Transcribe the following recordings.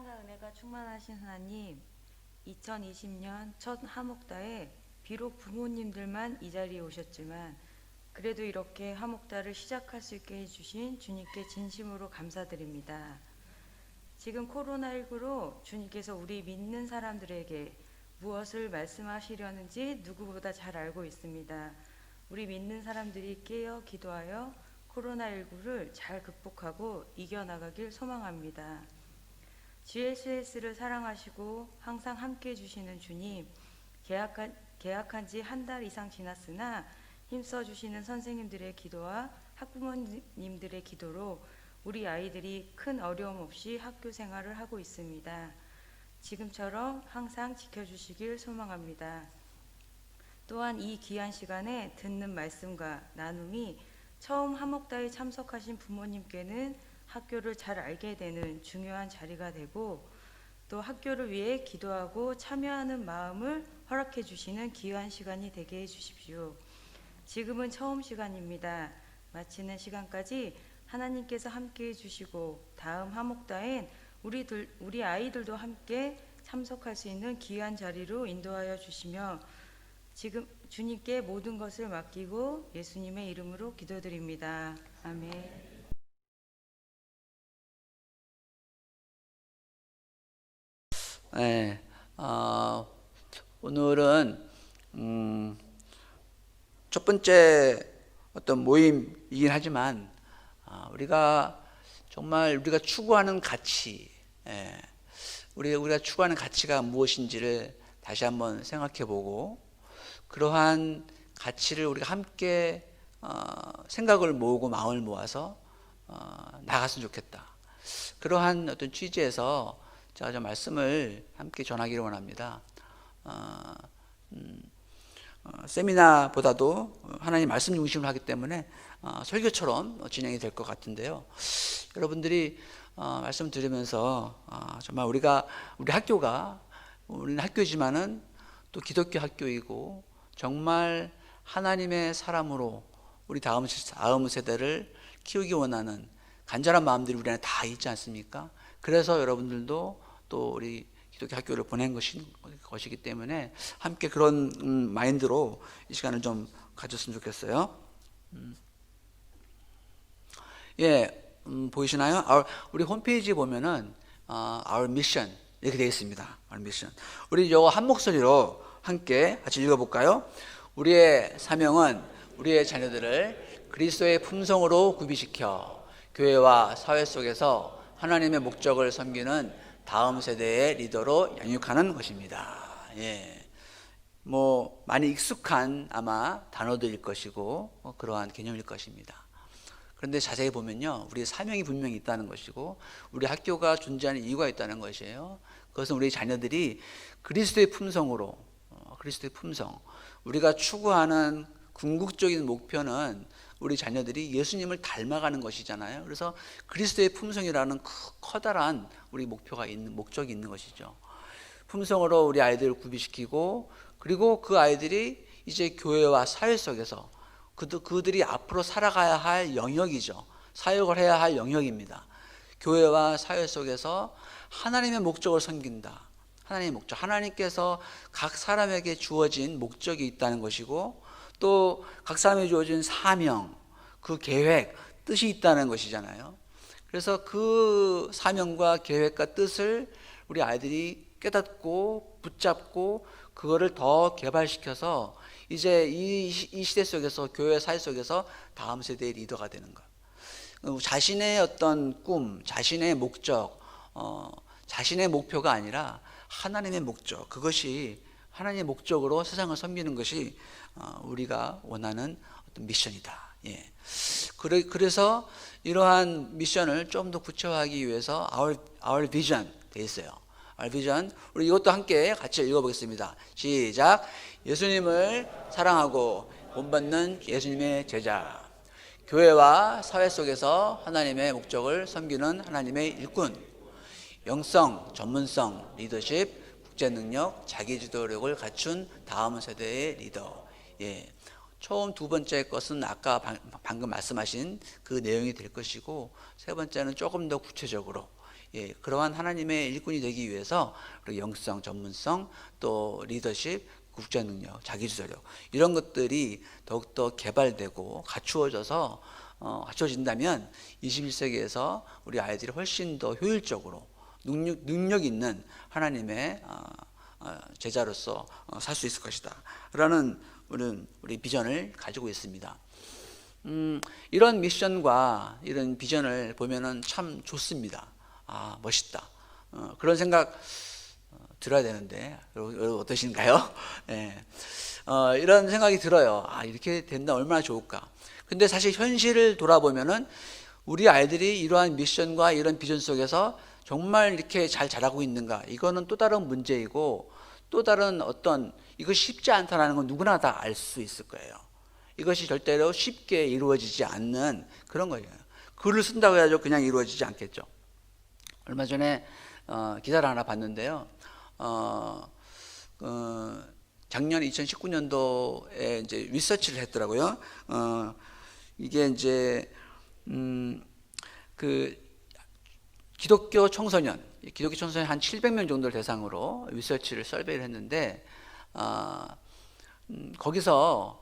사랑과 은혜가 충만하신 하나님, 2020년 첫 하목다에 비록 부모님들만 이 자리에 오셨지만 그래도 이렇게 하목다를 시작할 수 있게 해주신 주님께 진심으로 감사드립니다. 지금 코로나19로 주님께서 우리 믿는 사람들에게 무엇을 말씀하시려는지 누구보다 잘 알고 있습니다. 우리 믿는 사람들이 깨어 기도하여 코로나19를 잘 극복하고 이겨나가길 소망합니다. GSS를 사랑하시고 항상 함께 해주시는 주님, 계약한 지 한 달 이상 지났으나 힘써주시는 선생님들의 기도와 학부모님들의 기도로 우리 아이들이 큰 어려움 없이 학교 생활을 하고 있습니다. 지금처럼 항상 지켜주시길 소망합니다. 또한 이 귀한 시간에 듣는 말씀과 나눔이 처음 하목다에 참석하신 부모님께는 학교를 잘 알게 되는 중요한 자리가 되고 또 학교를 위해 기도하고 참여하는 마음을 허락해 주시는 귀한 시간이 되게 해 주십시오. 지금은 처음 시간입니다. 마치는 시간까지 하나님께서 함께 해주시고 다음 하목다엔 우리 아이들도 함께 참석할 수 있는 귀한 자리로 인도하여 주시며 지금 주님께 모든 것을 맡기고 예수님의 이름으로 기도드립니다. 아멘. 네, 오늘은 첫 번째 어떤 모임이긴 하지만 우리가 정말 우리가 추구하는 가치, 우리가 추구하는 가치가 무엇인지를 다시 한번 생각해보고 그러한 가치를 우리가 함께 생각을 모으고 마음을 모아서 나갔으면 좋겠다. 그러한 어떤 취지에서 제가 좀 말씀을 함께 전하기를 원합니다. 세미나보다도 하나님 말씀 중심으로 하기 때문에 설교처럼 진행이 될 것 같은데요. 여러분들이 말씀 들으면서 정말 우리 학교가 우리는 학교지만은 또 기독교 학교이고 정말 하나님의 사람으로 우리 다음 세대를 키우기 원하는 간절한 마음들이 우리 안에 다 있지 않습니까? 그래서 여러분들도 또 우리 기독교 학교를 보낸 것이기 때문에 함께 그런 마인드로 이 시간을 좀 가졌으면 좋겠어요. 보이시나요? 우리 홈페이지 보면은 Our Mission 이렇게 되어 있습니다. Our Mission. 우리 이거 한 목소리로 함께 같이 읽어볼까요? 우리의 사명은 우리의 자녀들을 그리스도의 품성으로 구비시켜 교회와 사회 속에서 하나님의 목적을 섬기는 다음 세대의 리더로 양육하는 것입니다. 많이 익숙한 아마 단어들일 것이고 그러한 개념일 것입니다. 그런데 자세히 보면요, 우리의 사명이 분명히 있다는 것이고 우리 학교가 존재하는 이유가 있다는 것이에요. 그것은 우리 자녀들이 그리스도의 품성으로, 그리스도의 품성, 우리가 추구하는 궁극적인 목표는 우리 자녀들이 예수님을 닮아가는 것이잖아요. 그래서 그리스도의 품성이라는 커다란 우리 목적이 있는 것이죠. 품성으로 우리 아이들을 구비시키고 그리고 그 아이들이 이제 교회와 사회 속에서 그들이 앞으로 살아가야 할 영역이죠. 사역을 해야 할 영역입니다. 교회와 사회 속에서 하나님의 목적을 섬긴다. 하나님의 목적, 하나님께서 각 사람에게 주어진 목적이 있다는 것이고 또 각 사람에게 주어진 사명, 그 계획, 뜻이 있다는 것이잖아요. 그래서 그 사명과 계획과 뜻을 우리 아이들이 깨닫고 붙잡고 그거를 더 개발시켜서 이제 이 시대 속에서 교회 사회 속에서 다음 세대의 리더가 되는 것. 자신의 어떤 꿈, 자신의 목적, 자신의 목표가 아니라 하나님의 목적, 그것이 하나님의 목적으로 세상을 섬기는 것이 우리가 원하는 어떤 미션이다. 그래서 이러한 미션을 좀 더 구체화하기 위해서 our vision 돼 있어요. our vision, 우리 이것도 함께 같이 읽어보겠습니다. 시작. 예수님을 사랑하고 본받는 예수님의 제자, 교회와 사회 속에서 하나님의 목적을 섬기는 하나님의 일꾼, 영성, 전문성, 리더십, 국제 능력, 자기 지도력을 갖춘 다음 세대의 리더. 처음 두 번째 것은 아까 방금 말씀하신 그 내용이 될 것이고 세 번째는 조금 더 구체적으로 예, 그러한 하나님의 일꾼이 되기 위해서 우리 영성, 전문성, 또 리더십, 국제 능력, 자기주도력 이런 것들이 더욱더 개발되고 갖추어진다면 21세기에서 우리 아이들이 훨씬 더 효율적으로 능력 있는 하나님의 제자로서 살 수 있을 것이다 라는 우리 비전을 가지고 있습니다. 이런 미션과 이런 비전을 보면은 참 좋습니다. 멋있다. 그런 생각 들어야 되는데 여러분 어떠신가요? 네. 이런 생각이 들어요. 이렇게 된다 얼마나 좋을까. 근데 사실 현실을 돌아보면은 우리 아이들이 이러한 미션과 이런 비전 속에서 정말 이렇게 잘 자라고 있는가? 이거는 또 다른 문제이고 또 다른 이것이 쉽지 않다는 건 누구나 다 알 수 있을 거예요. 이것이 절대로 쉽게 이루어지지 않는 그런 거예요. 글을 쓴다고 해야죠. 그냥 이루어지지 않겠죠. 얼마 전에 기사를 하나 봤는데요. 작년 2019년도에 이제 리서치를 했더라고요. 이게 이제 그 기독교 청소년 한 700명 정도를 대상으로 리서치를 설베이를 했는데 거기서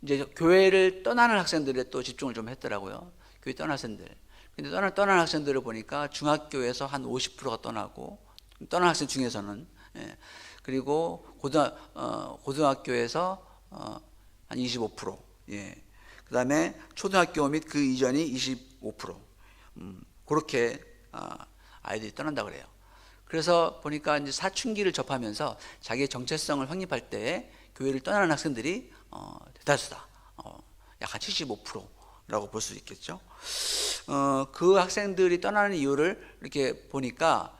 이제 교회를 떠나는 학생들에 또 집중을 좀 했더라고요. 교회 떠난 학생들. 근데 떠난 학생들을 보니까 중학교에서 한 50%가 떠나고 떠난 학생 중에서는 그리고 고등학교에서 한 25%. 예. 그다음에 초등학교 및 그 이전이 25%. 그렇게 아이들이 떠난다 그래요. 그래서 보니까 이제 사춘기를 접하면서 자기의 정체성을 확립할 때 교회를 떠나는 학생들이 대다수다. 약 한 75%라고 볼 수 있겠죠. 그 학생들이 떠나는 이유를 이렇게 보니까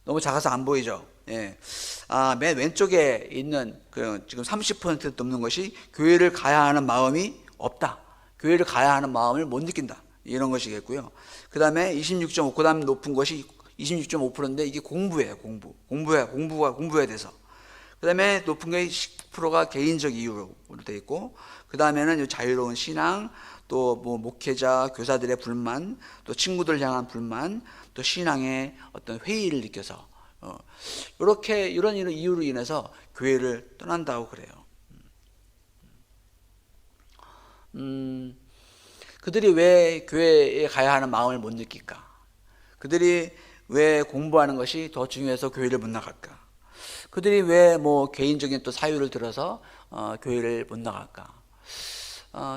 너무 작아서 안 보이죠. 예. 맨 왼쪽에 있는 지금 30% 넘는 것이 교회를 가야 하는 마음이 없다. 교회를 가야 하는 마음을 못 느낀다. 이런 것이겠고요. 그 다음에 26.5, 그 다음 높은 것이 26.5%인데 이게 공부예요. 공부에 대해서. 그 다음에 높은 게 10%가 개인적 이유로 되어 있고, 그 다음에는 자유로운 신앙, 또 뭐 목회자, 교사들의 불만, 또 친구들 향한 불만, 또 신앙의 어떤 회의를 느껴서 이렇게 이런 이유로 인해서 교회를 떠난다고 그래요. 그들이 왜 교회에 가야 하는 마음을 못 느낄까? 그들이 왜 공부하는 것이 더 중요해서 교회를 못 나갈까? 그들이 왜 뭐 개인적인 또 사유를 들어서 교회를 못 나갈까?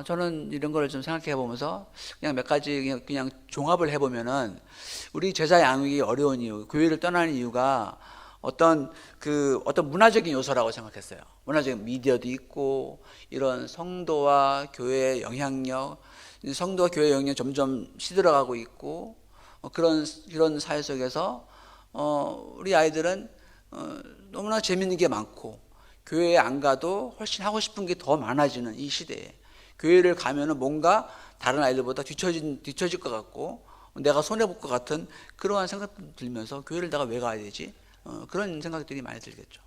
저는 이런 걸 좀 생각해 보면서 그냥 몇 가지 그냥 종합을 해보면은 우리 제자 양육이 어려운 이유, 교회를 떠나는 이유가 어떤 문화적인 요소라고 생각했어요. 문화적인 미디어도 있고 이런 성도와 교회의 영향력, 성도와 교회의 영향이 점점 시들어가고 있고 그런 사회 속에서 우리 아이들은 너무나 재밌는 게 많고 교회에 안 가도 훨씬 하고 싶은 게 더 많아지는 이 시대에 교회를 가면은 뭔가 다른 아이들보다 뒤처질 것 같고 내가 손해볼 것 같은 그러한 생각도 들면서 교회를 내가 왜 가야 되지? 그런 생각들이 많이 들겠죠.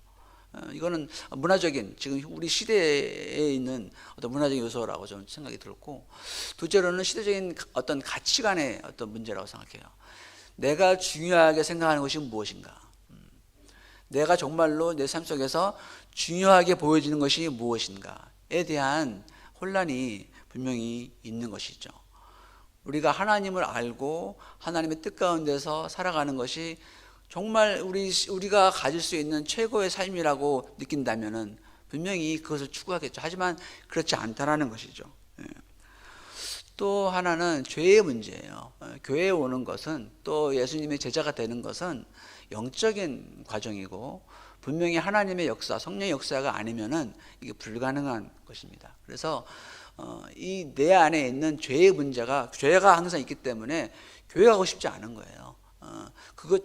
이거는 문화적인 지금 우리 시대에 있는 어떤 문화적인 요소라고 저는 생각이 들었고, 둘째로는 시대적인 어떤 가치관의 어떤 문제라고 생각해요. 내가 중요하게 생각하는 것이 무엇인가? 내가 정말로 내 삶 속에서 중요하게 보여지는 것이 무엇인가에 대한 혼란이 분명히 있는 것이죠. 우리가 하나님을 알고 하나님의 뜻 가운데서 살아가는 것이 정말 우리가 가질 수 있는 최고의 삶이라고 느낀다면은 분명히 그것을 추구하겠죠. 하지만 그렇지 않다라는 것이죠. 또 하나는 죄의 문제예요. 교회에 오는 것은 또 예수님의 제자가 되는 것은 영적인 과정이고 분명히 하나님의 역사, 성령의 역사가 아니면은 이게 불가능한 것입니다. 그래서 이 내 안에 있는 죄의 문제가 항상 있기 때문에 교회 가고 싶지 않은 거예요.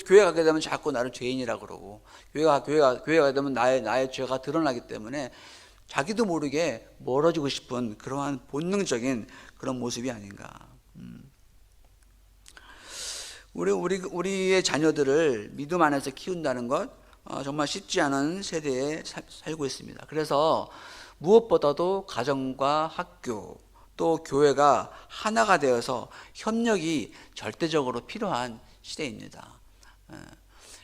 교회 가게 되면 자꾸 나를 죄인이라고 그러고 교회 가게 되면 나의 죄가 드러나기 때문에 자기도 모르게 멀어지고 싶은 그러한 본능적인 그런 모습이 아닌가. 우리의 자녀들을 믿음 안에서 키운다는 것 정말 쉽지 않은 세대에 살고 있습니다. 그래서 무엇보다도 가정과 학교 또 교회가 하나가 되어서 협력이 절대적으로 필요한 시대입니다.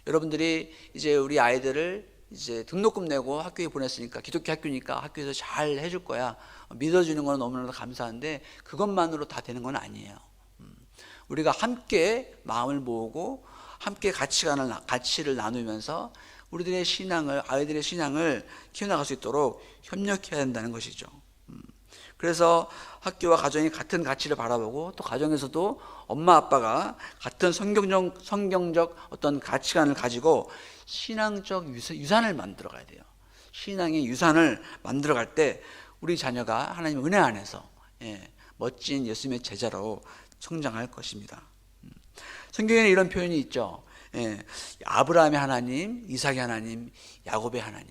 여러분들이 이제 우리 아이들을 이제 등록금 내고 학교에 보냈으니까 기독교 학교니까 학교에서 잘 해줄 거야 믿어주는 건 너무나도 감사한데 그것만으로 다 되는 건 아니에요. 우리가 함께 마음을 모으고 함께 가치를 나누면서 우리들의 신앙을, 아이들의 신앙을 키워나갈 수 있도록 협력해야 된다는 것이죠. 그래서 학교와 가정이 같은 가치를 바라보고 또 가정에서도 엄마 아빠가 같은 성경적 어떤 가치관을 가지고 신앙적 유산을 만들어 가야 돼요. 신앙의 유산을 만들어 갈 때 우리 자녀가 하나님의 은혜 안에서 멋진 예수님의 제자로 성장할 것입니다. 성경에는 이런 표현이 있죠. 아브라함의 하나님, 이삭의 하나님, 야곱의 하나님.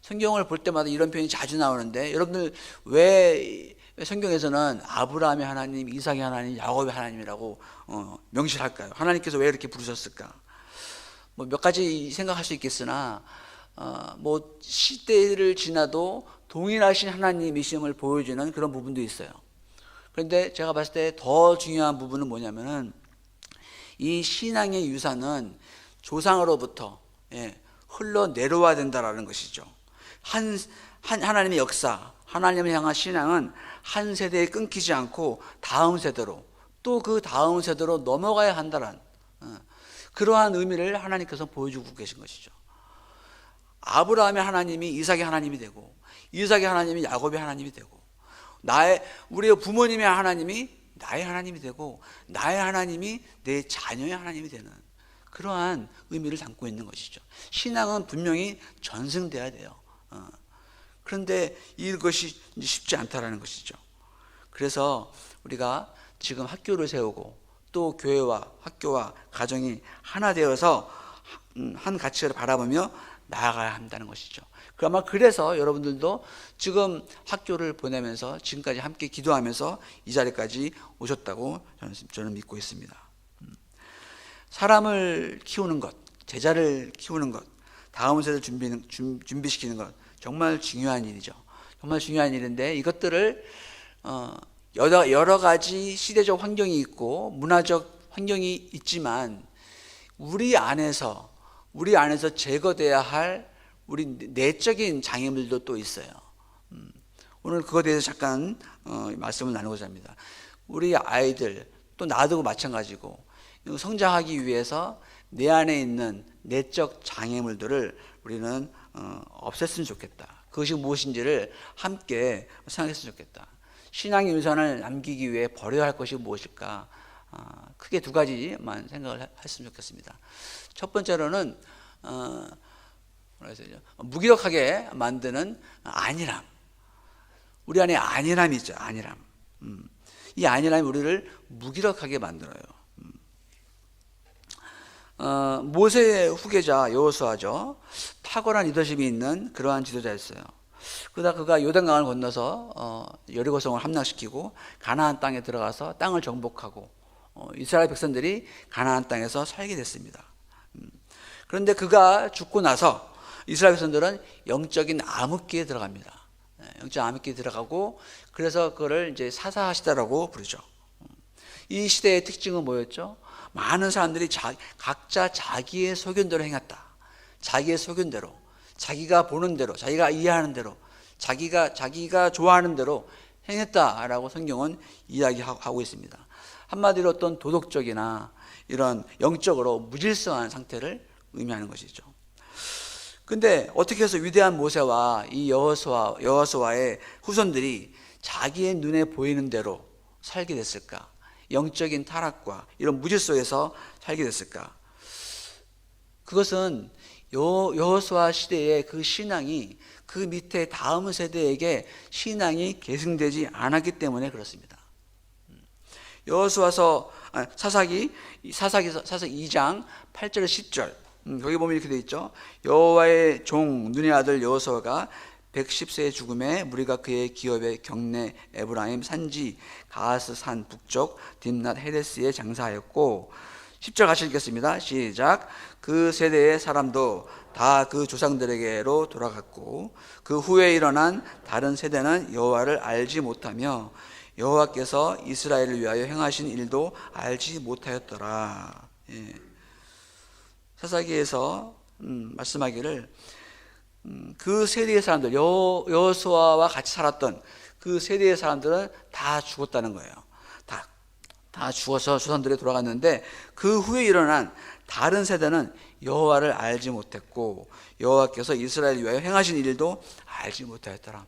성경을 볼 때마다 이런 표현이 자주 나오는데 여러분들 왜 성경에서는 아브라함의 하나님, 이삭의 하나님, 야곱의 하나님이라고 명시를 할까요? 하나님께서 왜 이렇게 부르셨을까? 뭐 몇 가지 생각할 수 있겠으나 뭐 시대를 지나도 동일하신 하나님이심을 보여주는 그런 부분도 있어요. 그런데 제가 봤을 때 더 중요한 부분은 뭐냐면은 이 신앙의 유산은 조상으로부터 흘러내려와야 된다라는 것이죠. 하나님의 역사, 하나님을 향한 신앙은 한 세대에 끊기지 않고 다음 세대로 또 그 다음 세대로 넘어가야 한다는 그러한 의미를 하나님께서 보여주고 계신 것이죠. 아브라함의 하나님이 이삭의 하나님이 되고 이삭의 하나님이 야곱의 하나님이 되고 우리 부모님의 하나님이 나의 하나님이 되고 나의 하나님이 내 자녀의 하나님이 되는 그러한 의미를 담고 있는 것이죠. 신앙은 분명히 전승돼야 돼요. 그런데 이것이 쉽지 않다라는 것이죠. 그래서 우리가 지금 학교를 세우고 또 교회와 학교와 가정이 하나 되어서 한 가치를 바라보며 나아가야 한다는 것이죠. 아마 그래서 여러분들도 지금 학교를 보내면서 지금까지 함께 기도하면서 이 자리까지 오셨다고 저는 믿고 있습니다. 사람을 키우는 것, 제자를 키우는 것, 다음 세대를 준비시키는 것 정말 중요한 일이죠. 정말 중요한 일인데 이것들을 여러 가지 시대적 환경이 있고 문화적 환경이 있지만 우리 안에서 제거돼야 할 우리 내적인 장애물도 또 있어요. 오늘 그거에 대해서 잠깐 말씀을 나누고자 합니다. 우리 아이들 또 나도 마찬가지고 성장하기 위해서 내 안에 있는 내적 장애물들을 우리는 없앴으면 좋겠다. 그것이 무엇인지를 함께 생각했으면 좋겠다. 신앙의 유산을 남기기 위해 버려야 할 것이 무엇일까? 크게 두 가지만 생각을 했으면 좋겠습니다. 첫 번째로는 무기력하게 만드는 안일함. 우리 안에 안일함이 있죠. 안일함. 이 안일함이 우리를 무기력하게 만들어요. 모세의 후계자 여호수아죠. 탁월한 리더십이 있는 그러한 지도자였어요. 그러다 그가 요단강을 건너서 여리고성을 함락시키고 가나안 땅에 들어가서 땅을 정복하고 이스라엘 백성들이 가나안 땅에서 살게 됐습니다. 그런데 그가 죽고 나서 이스라엘 백성들은 영적인 암흑기에 들어갑니다. 영적 암흑기에 들어가고 그래서 그거를 이제 사사시대라고 부르죠. 이 시대의 특징은 뭐였죠? 많은 사람들이 각자 자기의 소견대로 행했다. 자기의 소견대로, 자기가 보는 대로, 자기가 이해하는 대로, 자기가 좋아하는 대로 행했다라고 성경은 이야기하고 있습니다. 한마디로 어떤 도덕적이나 이런 영적으로 무질서한 상태를 의미하는 것이죠. 근데 어떻게 해서 위대한 모세와 이 여호수아의 후손들이 자기의 눈에 보이는 대로 살게 됐을까? 영적인 타락과 이런 무질서에서 살게 됐을까? 그것은 여호수아 시대의 그 신앙이 그 밑에 다음 세대에게 신앙이 계승되지 않았기 때문에 그렇습니다. 사사기 2장 8절 10절 거기 보면 이렇게 되어 있죠. 여호와의 종 눈의 아들 여호수아가 110세의 죽음에 무리가 그의 기업의 경내 에브라임 산지 가스 산 북쪽 딥낫 헤레스에 장사하였고 10절 같이 읽겠습니다. 시작. 그 세대의 사람도 다 그 조상들에게로 돌아갔고 그 후에 일어난 다른 세대는 여호와를 알지 못하며 여호와께서 이스라엘을 위하여 행하신 일도 알지 못하였더라. 예. 사사기에서 말씀하기를 그 세대의 사람들, 여호수아와 같이 살았던 그 세대의 사람들은 다 죽었다는 거예요. 다 죽어서 조상들이 돌아갔는데 그 후에 일어난 다른 세대는 여호와를 알지 못했고 여호와께서 이스라엘을 위하여 행하신 일도 알지 못하였더라.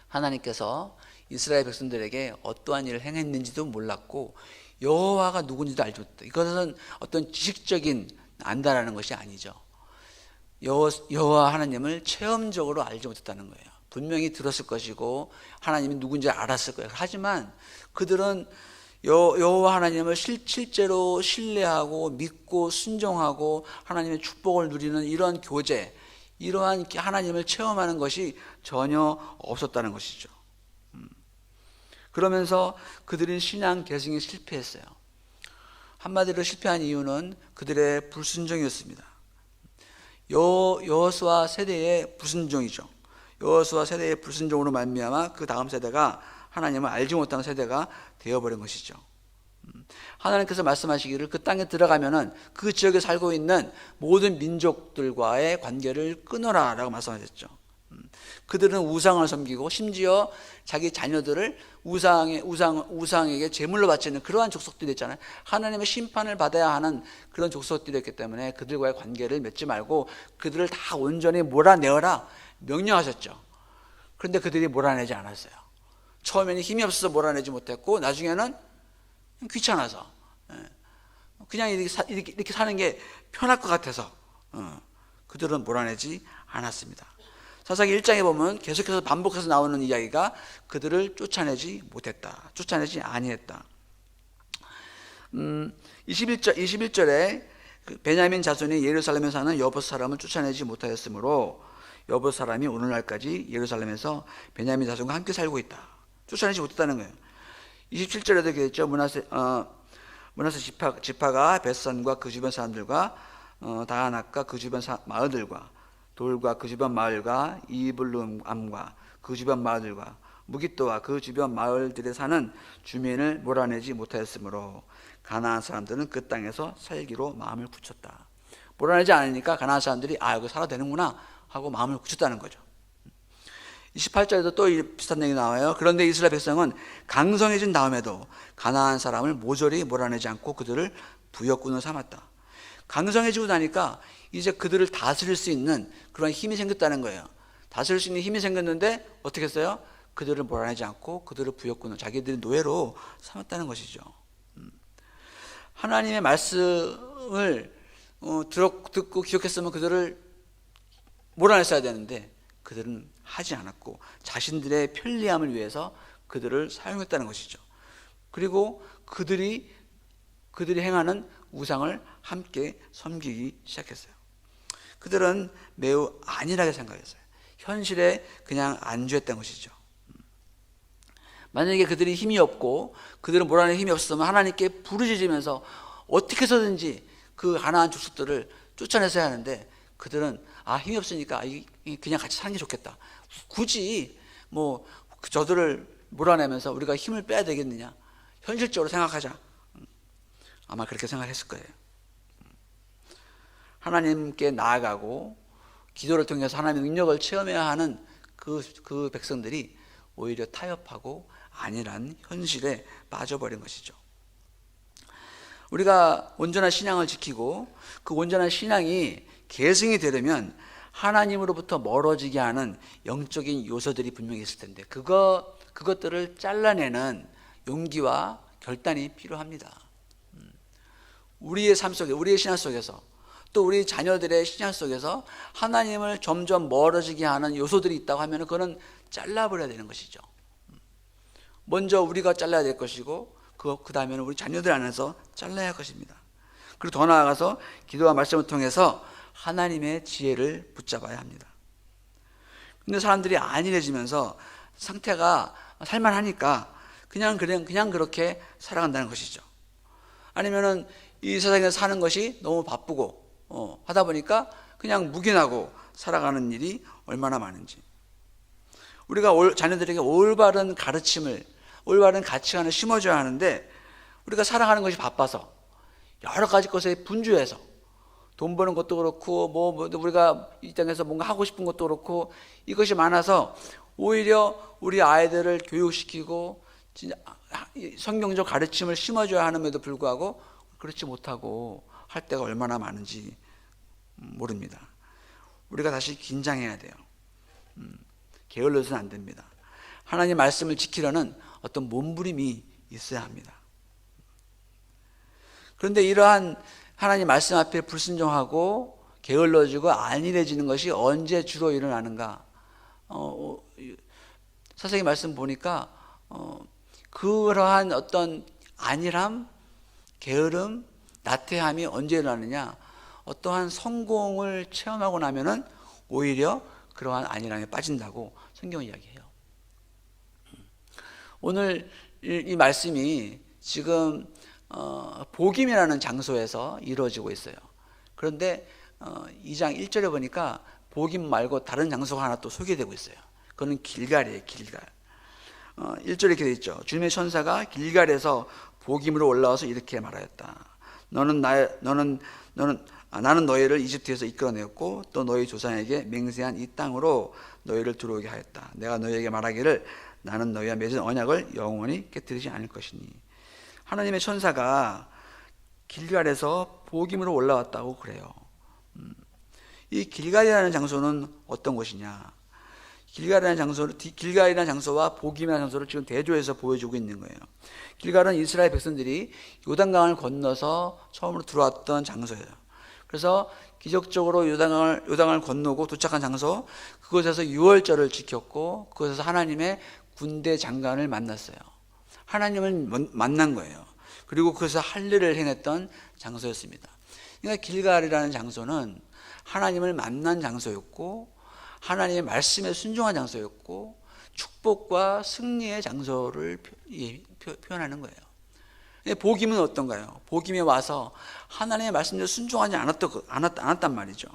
하나님께서 이스라엘 백성들에게 어떠한 일을 행했는지도 몰랐고 여호와가 누군지도 알지 못했다. 이것은 어떤 지식적인 안다라는 것이 아니죠. 여호와 하나님을 체험적으로 알지 못했다는 거예요. 분명히 들었을 것이고 하나님이 누군지 알았을 거예요. 하지만 그들은 여호와 하나님을 실제로 신뢰하고 믿고 순종하고 하나님의 축복을 누리는 이러한 교제, 이러한 하나님을 체험하는 것이 전혀 없었다는 것이죠. 그러면서 그들은 신앙 계승에 실패했어요. 한마디로 실패한 이유는 그들의 불순종이었습니다. 여호수아 세대의 불순종이죠. 여호수아 세대의 불순종으로 말미암아 그 다음 세대가 하나님을 알지 못하는 세대가 되어버린 것이죠. 하나님께서 말씀하시기를 그 땅에 들어가면은 그 지역에 살고 있는 모든 민족들과의 관계를 끊어라 라고 말씀하셨죠. 그들은 우상을 섬기고 심지어 자기 자녀들을 우상에게 제물로 바치는 그러한 족속들이 있잖아요. 하나님의 심판을 받아야 하는 그런 족속들이었기 때문에 그들과의 관계를 맺지 말고 그들을 다 온전히 몰아내어라 명령하셨죠. 그런데 그들이 몰아내지 않았어요. 처음에는 힘이 없어서 몰아내지 못했고 나중에는 귀찮아서 그냥 이렇게 사는 게 편할 것 같아서 그들은 몰아내지 않았습니다. 사사기 1장에 보면 계속해서 반복해서 나오는 이야기가 그들을 쫓아내지 못했다. 쫓아내지 아니했다. 21절에 베냐민 자손이 예루살렘에 사는 여봇 사람을 쫓아내지 못하였으므로 여봇 사람이 오늘날까지 예루살렘에서 베냐민 자손과 함께 살고 있다. 쫓아내지 못했다는 거예요. 27절에도 그랬죠. 므낫세 지파가 벳산과 그 주변 사람들과 다하낙과 그 주변 마을들과 돌과 그 주변 마을과 이블룸암과 그 주변 마을들과 무깃도와 그 주변 마을들에 사는 주민을 몰아내지 못하였으므로 가나안 사람들은 그 땅에서 살기로 마음을 굳혔다. 몰아내지 않으니까 가나안 사람들이 여기 살아도 되는구나 하고 마음을 굳혔다는 거죠. 28절에도 또 비슷한 얘기 나와요. 그런데 이스라엘 백성은 강성해진 다음에도 가나안 사람을 모조리 몰아내지 않고 그들을 부역군으로 삼았다. 강성해지고 나니까 이제 그들을 다스릴 수 있는 그런 힘이 생겼다는 거예요. 다스릴 수 있는 힘이 생겼는데 어떻게 했어요? 그들을 몰아내지 않고 그들을 부역군으로 자기들의 노예로 삼았다는 것이죠. 하나님의 말씀을 듣고 기억했으면 그들을 몰아냈어야 되는데 그들은 하지 않았고 자신들의 편리함을 위해서 그들을 사용했다는 것이죠. 그리고 그들이 행하는 우상을 함께 섬기기 시작했어요. 그들은 매우 안일하게 생각했어요. 현실에 그냥 안주했던 것이죠. 만약에 그들이 힘이 없고 그들은 몰아낼 힘이 없었으면 하나님께 부르짖으면서 어떻게 해서든지 그 가나안 족속들을 쫓아내서야 하는데 그들은 힘이 없으니까 그냥 같이 사는 게 좋겠다. 굳이 저들을 몰아내면서 우리가 힘을 빼야 되겠느냐. 현실적으로 생각하자. 아마 그렇게 생각했을 거예요. 하나님께 나아가고 기도를 통해서 하나님의 능력을 체험해야 하는 그 백성들이 오히려 타협하고 안일한 현실에 빠져버린 것이죠. 우리가 온전한 신앙을 지키고 그 온전한 신앙이 계승이 되려면 하나님으로부터 멀어지게 하는 영적인 요소들이 분명히 있을 텐데 그것들을 잘라내는 용기와 결단이 필요합니다. 우리의 삶 속에, 우리의 신앙 속에서 또 우리 자녀들의 신앙 속에서 하나님을 점점 멀어지게 하는 요소들이 있다고 하면 그거는 잘라버려야 되는 것이죠. 먼저 우리가 잘라야 될 것이고 그 다음에는 우리 자녀들 안에서 잘라야 할 것입니다. 그리고 더 나아가서 기도와 말씀을 통해서 하나님의 지혜를 붙잡아야 합니다. 근데 사람들이 안일해지면서 상태가 살만하니까 그냥 그렇게 살아간다는 것이죠. 아니면은 이 세상에서 사는 것이 너무 바쁘고 하다 보니까 그냥 묵인하고 살아가는 일이 얼마나 많은지. 우리가 자녀들에게 올바른 가르침을, 올바른 가치관을 심어줘야 하는데 우리가 살아가는 것이 바빠서 여러 가지 것에 분주해서 돈 버는 것도 그렇고 우리가 이 땅에서 뭔가 하고 싶은 것도 그렇고 이것이 많아서 오히려 우리 아이들을 교육시키고 진짜 성경적 가르침을 심어줘야 하는데도 불구하고 그렇지 못하고 할 때가 얼마나 많은지 모릅니다. 우리가 다시 긴장해야 돼요. 게을러서는 안 됩니다. 하나님 말씀을 지키려는 어떤 몸부림이 있어야 합니다. 그런데 이러한 하나님 말씀 앞에 불순종하고 게을러지고 안일해지는 것이 언제 주로 일어나는가? 사사기 말씀 보니까 그러한 어떤 안일함, 게으름, 나태함이 언제 일어나느냐? 어떠한 성공을 체험하고 나면은 오히려 그러한 안일함에 빠진다고 성경은 이야기해요. 오늘 이 말씀이 지금 복임이라는 장소에서 이루어지고 있어요. 그런데 2장 1절에 보니까 복임 말고 다른 장소가 하나 또 소개되고 있어요. 그거는 길갈이에요. 길갈. 1절에 이렇게 되어 있죠. 주님의 천사가 길갈에서 복임으로 올라와서 이렇게 말하였다. 나는 너희를 이집트에서 이끌어내었고 또 너희 조상에게 맹세한 이 땅으로 너희를 들어오게 하였다. 내가 너희에게 말하기를 나는 너희와 맺은 언약을 영원히 깨뜨리지 않을 것이니. 하나님의 천사가 길갈에서 복임으로 올라왔다고 그래요. 이 길갈이라는 장소는 어떤 곳이냐? 길갈이라는 장소와 복임이라는 장소를 지금 대조해서 보여주고 있는 거예요. 길갈은 이스라엘 백성들이 요단강을 건너서 처음으로 들어왔던 장소예요. 그래서 기적적으로 요단강을 건너고 도착한 장소, 그곳에서 유월절을 지켰고 그곳에서 하나님의 군대 장관을 만났어요. 하나님을 만난 거예요. 그리고 그것에서 할 일을 행했던 장소였습니다. 그러니까 길갈이라는 장소는 하나님을 만난 장소였고 하나님의 말씀에 순종한 장소였고 축복과 승리의 장소를 표현하는 거예요. 복임은 어떤가요? 복임에 와서 하나님의 말씀대로 순종하지 않았단 말이죠.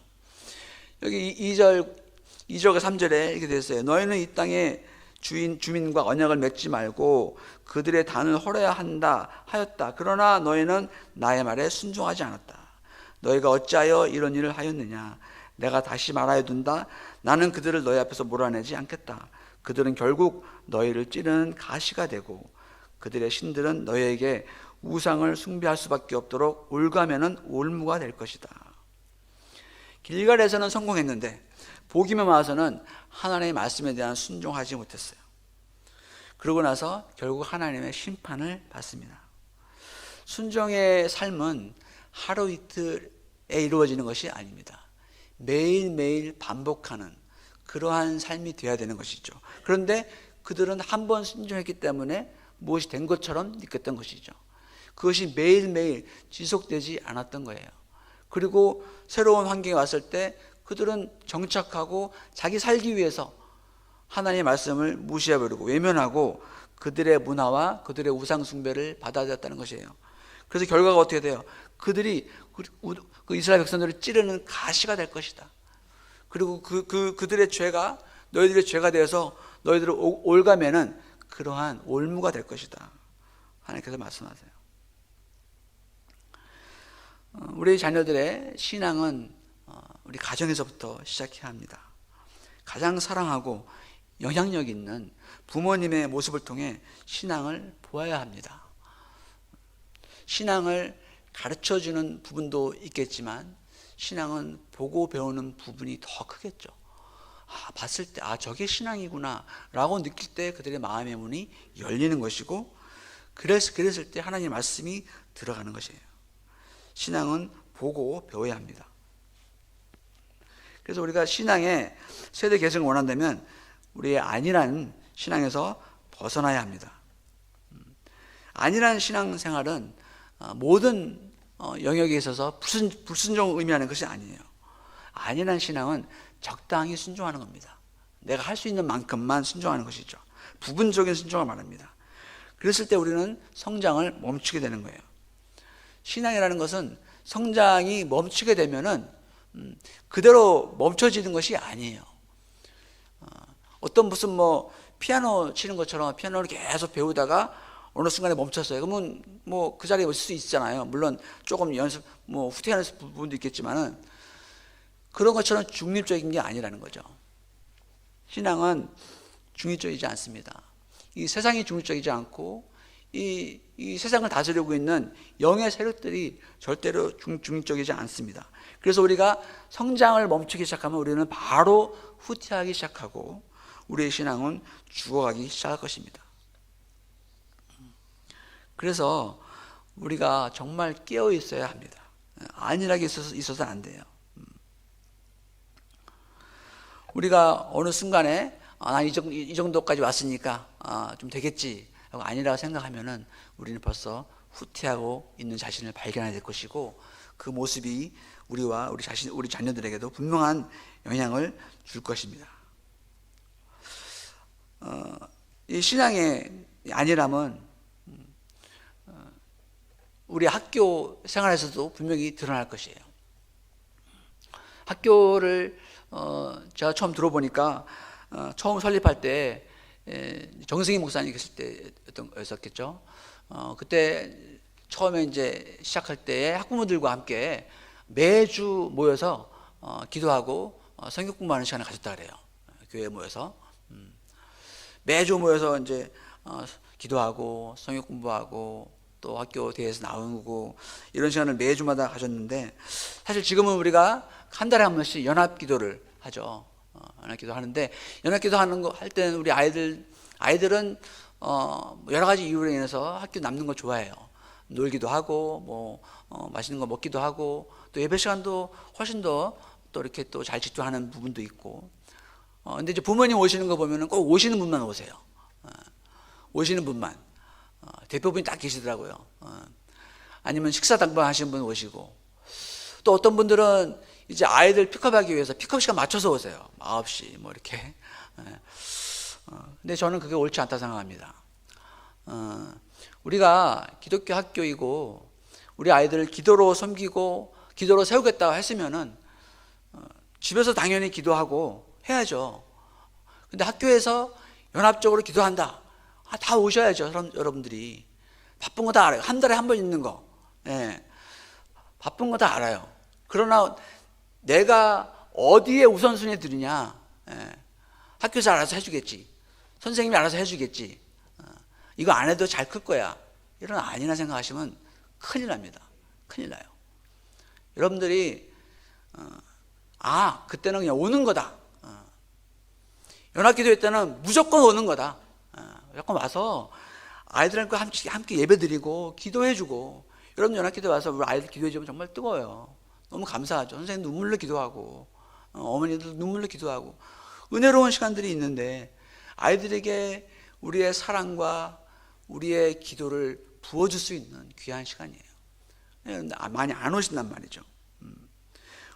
여기 2절과 3절에 이렇게 되어 있어요. 너희는 이 땅의 주민과 언약을 맺지 말고 그들의 단을 헐어야 한다 하였다. 그러나 너희는 나의 말에 순종하지 않았다. 너희가 어찌하여 이런 일을 하였느냐? 내가 다시 말하여 둔다. 나는 그들을 너희 앞에서 몰아내지 않겠다. 그들은 결국 너희를 찌르는 가시가 되고 그들의 신들은 너희에게 우상을 숭배할 수밖에 없도록 올가면은 올무가 될 것이다. 길갈에서는 성공했는데 복임에 와서는 하나님의 말씀에 대한 순종하지 못했어요. 그러고 나서 결국 하나님의 심판을 받습니다. 순종의 삶은 하루 이틀에 이루어지는 것이 아닙니다. 매일매일 반복하는 그러한 삶이 되어야 되는 것이죠. 그런데 그들은 한 번 순종했기 때문에 무엇이 된 것처럼 느꼈던 것이죠. 그것이 매일매일 지속되지 않았던 거예요. 그리고 새로운 환경에 왔을 때 그들은 정착하고 자기 살기 위해서 하나님의 말씀을 무시해버리고 외면하고 그들의 문화와 그들의 우상 숭배를 받아들였다는 것이에요. 그래서 결과가 어떻게 돼요? 그들이 그 이스라엘 백성들을 찌르는 가시가 될 것이다. 그리고 그들의 죄가 너희들의 죄가 되어서 너희들을 올가면은 그러한 올무가 될 것이다. 하나님께서 말씀하세요. 우리 자녀들의 신앙은 우리 가정에서부터 시작해야 합니다. 가장 사랑하고 영향력 있는 부모님의 모습을 통해 신앙을 보아야 합니다. 신앙을 가르쳐주는 부분도 있겠지만 신앙은 보고 배우는 부분이 더 크겠죠. 봤을 때 저게 신앙이구나 라고 느낄 때 그들의 마음의 문이 열리는 것이고 그랬을 때 하나님의 말씀이 들어가는 것이에요. 신앙은 보고 배워야 합니다. 그래서 우리가 신앙의 세대 개성을 원한다면 우리의 안일한 신앙에서 벗어나야 합니다. 안일한 신앙생활은 모든 영역에 있어서 불순종을 의미하는 것이 아니에요. 안일한 신앙은 적당히 순종하는 겁니다. 내가 할 수 있는 만큼만 순종하는 것이죠. 부분적인 순종을 말합니다. 그랬을 때 우리는 성장을 멈추게 되는 거예요. 신앙이라는 것은 성장이 멈추게 되면은 그대로 멈춰지는 것이 아니에요. 어떤 무슨 뭐 피아노 치는 것처럼 피아노를 계속 배우다가 어느 순간에 멈췄어요. 그러면 뭐 그 자리에 있을 수 있잖아요. 물론 조금 연습, 뭐 후퇴하는 부분도 있겠지만은 그런 것처럼 중립적인 게 아니라는 거죠. 신앙은 중립적이지 않습니다. 이 세상이 중립적이지 않고 이 세상을 다스리고 있는 영의 세력들이 절대로 중립적이지 않습니다. 그래서 우리가 성장을 멈추기 시작하면 우리는 바로 후퇴하기 시작하고 우리의 신앙은 죽어가기 시작할 것입니다. 그래서 우리가 정말 깨어 있어야 합니다. 안일하게 있어서는 안 돼요. 우리가 어느 순간에 이 정도까지 왔으니까 좀 되겠지 하고 아니라고 생각하면은 우리는 벌써 후퇴하고 있는 자신을 발견해야 될 것이고 그 모습이 우리와 우리 자녀들에게도 분명한 영향을 줄 것입니다. 이 신앙의 안일함은 우리 학교 생활에서도 분명히 드러날 것이에요. 학교를 제가 처음 들어보니까 처음 설립할 때 정승희 목사님 계실 때였었겠죠. 그때 처음에 이제 시작할 때 학부모들과 함께 매주 모여서 기도하고 성경 공부하는 시간을 가졌다 그래요. 교회에 모여서 매주 모여서 이제 기도하고 성경 공부하고 또 학교 대회에서 나오고 이런 시간을 매주마다 가졌는데 사실 지금은 우리가 한 달에 한 번씩 연합 기도를 하죠. 연합 기도 하는데 연합 기도 하는 거 할 때는 우리 아이들은 여러 가지 이유로 인해서 학교 남는 거 좋아해요. 놀기도 하고 뭐 맛있는 거 먹기도 하고 또 예배 시간도 훨씬 더 또 이렇게 또 잘 집중하는 부분도 있고. 근데 이제 부모님 오시는 거 보면은 꼭 오시는 분만 오세요. 오시는 분만. 대표분이 딱 계시더라고요. 아니면 식사 당번 하시는 분 오시고 또 어떤 분들은 이제 아이들 픽업하기 위해서 픽업 시간 맞춰서 오세요. 9시 뭐 이렇게. 근데 저는 그게 옳지 않다 생각합니다. 우리가 기독교 학교이고 우리 아이들을 기도로 섬기고 기도로 세우겠다고 했으면은 집에서 당연히 기도하고 해야죠. 근데 학교에서 연합적으로 기도한다. 다 오셔야죠. 여러분들이 바쁜 거 다 알아요. 한 달에 한 번 있는 거. 예. 바쁜 거 다 알아요. 그러나 내가 어디에 우선순위에 두느냐. 예. 학교에서 알아서 해주겠지. 선생님이 알아서 해주겠지. 이거 안 해도 잘 클 거야. 이런 아니나 생각하시면 큰일 납니다. 큰일 나요. 여러분들이 그때는 그냥 오는 거다. 연합기도회 때는 무조건 오는 거다. 무조건 와서 아이들과 함께 예배드리고 기도해주고. 여러분 연합기도 와서 우리 아이들 기도해주면 정말 뜨거워요. 너무 감사하죠. 선생님 눈물로 기도하고 어머니들 눈물로 기도하고 은혜로운 시간들이 있는데 아이들에게 우리의 사랑과 우리의 기도를 부어줄 수 있는 귀한 시간이에요. 많이 안 오신단 말이죠.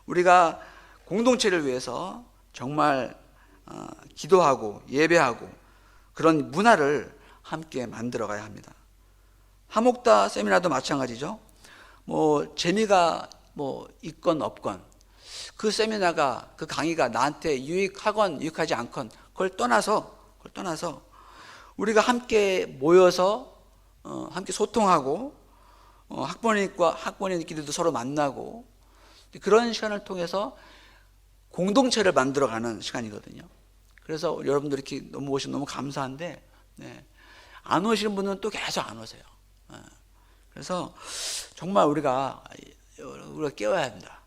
우리가 공동체를 위해서 정말 기도하고 예배하고 그런 문화를 함께 만들어 가야 합니다. 하목다 세미나도 마찬가지죠. 뭐 재미가 뭐 있건 없건 그 세미나가 그 강의가 나한테 유익하건 유익하지 않건 그걸 떠나서 우리가 함께 모여서 함께 소통하고 학부모님끼리도 서로 만나고 그런 시간을 통해서 공동체를 만들어가는 시간이거든요. 그래서 여러분들이 이렇게 너무 오시면 너무 감사한데 안 오시는 분은 또 계속 안 오세요. 그래서 정말 우리가 깨워야 된다.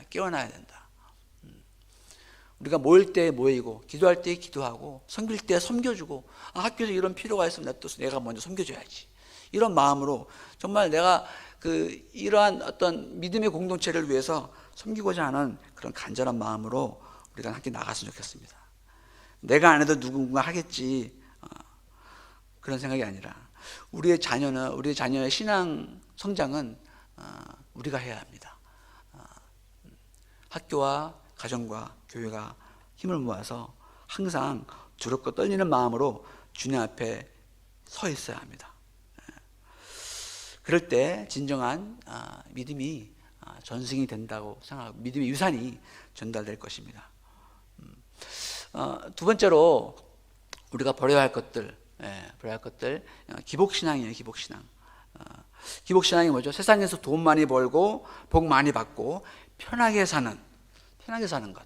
깨어나야 된다. 우리가 모일 때 모이고 기도할 때 기도하고 섬길 때 섬겨주고 학교에서 이런 필요가 있으면 내가 먼저 섬겨줘야지. 이런 마음으로 정말 내가 이러한 어떤 믿음의 공동체를 위해서 섬기고자 하는 그런 간절한 마음으로 우리가 함께 나갔으면 좋겠습니다. 내가 안 해도 누군가 하겠지. 그런 생각이 아니라 우리의 자녀의 신앙 성장은 우리가 해야 합니다. 학교와 가정과 교회가 힘을 모아서 항상 두렵고 떨리는 마음으로 주님 앞에 서 있어야 합니다. 그럴 때 진정한 믿음이 전승이 된다고 생각하고 믿음의 유산이 전달될 것입니다. 두 번째로 우리가 버려야 할 것들, 기복신앙이에요. 기복신앙. 기복신앙이 뭐죠? 세상에서 돈 많이 벌고 복 많이 받고 편하게 사는 것.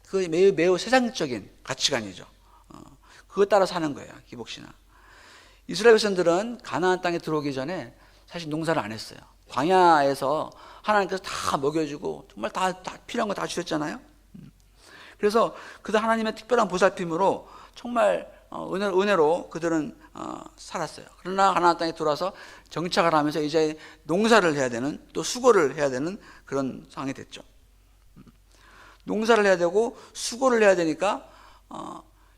그게 매우 세상적인 가치관이죠. 그것 따라 사는 거예요. 기복신앙. 이스라엘 백성들은 가나안 땅에 들어오기 전에 사실 농사를 안 했어요. 광야에서 하나님께서 다 먹여주고 정말 다 필요한 거 다 주셨잖아요. 그래서 그들 하나님의 특별한 보살핌으로 정말 은혜로 그들은 살았어요. 그러나 가나안 땅에 들어와서 정착을 하면서 이제 농사를 해야 되는, 또 수고를 해야 되는 그런 상황이 됐죠. 농사를 해야 되고 수고를 해야 되니까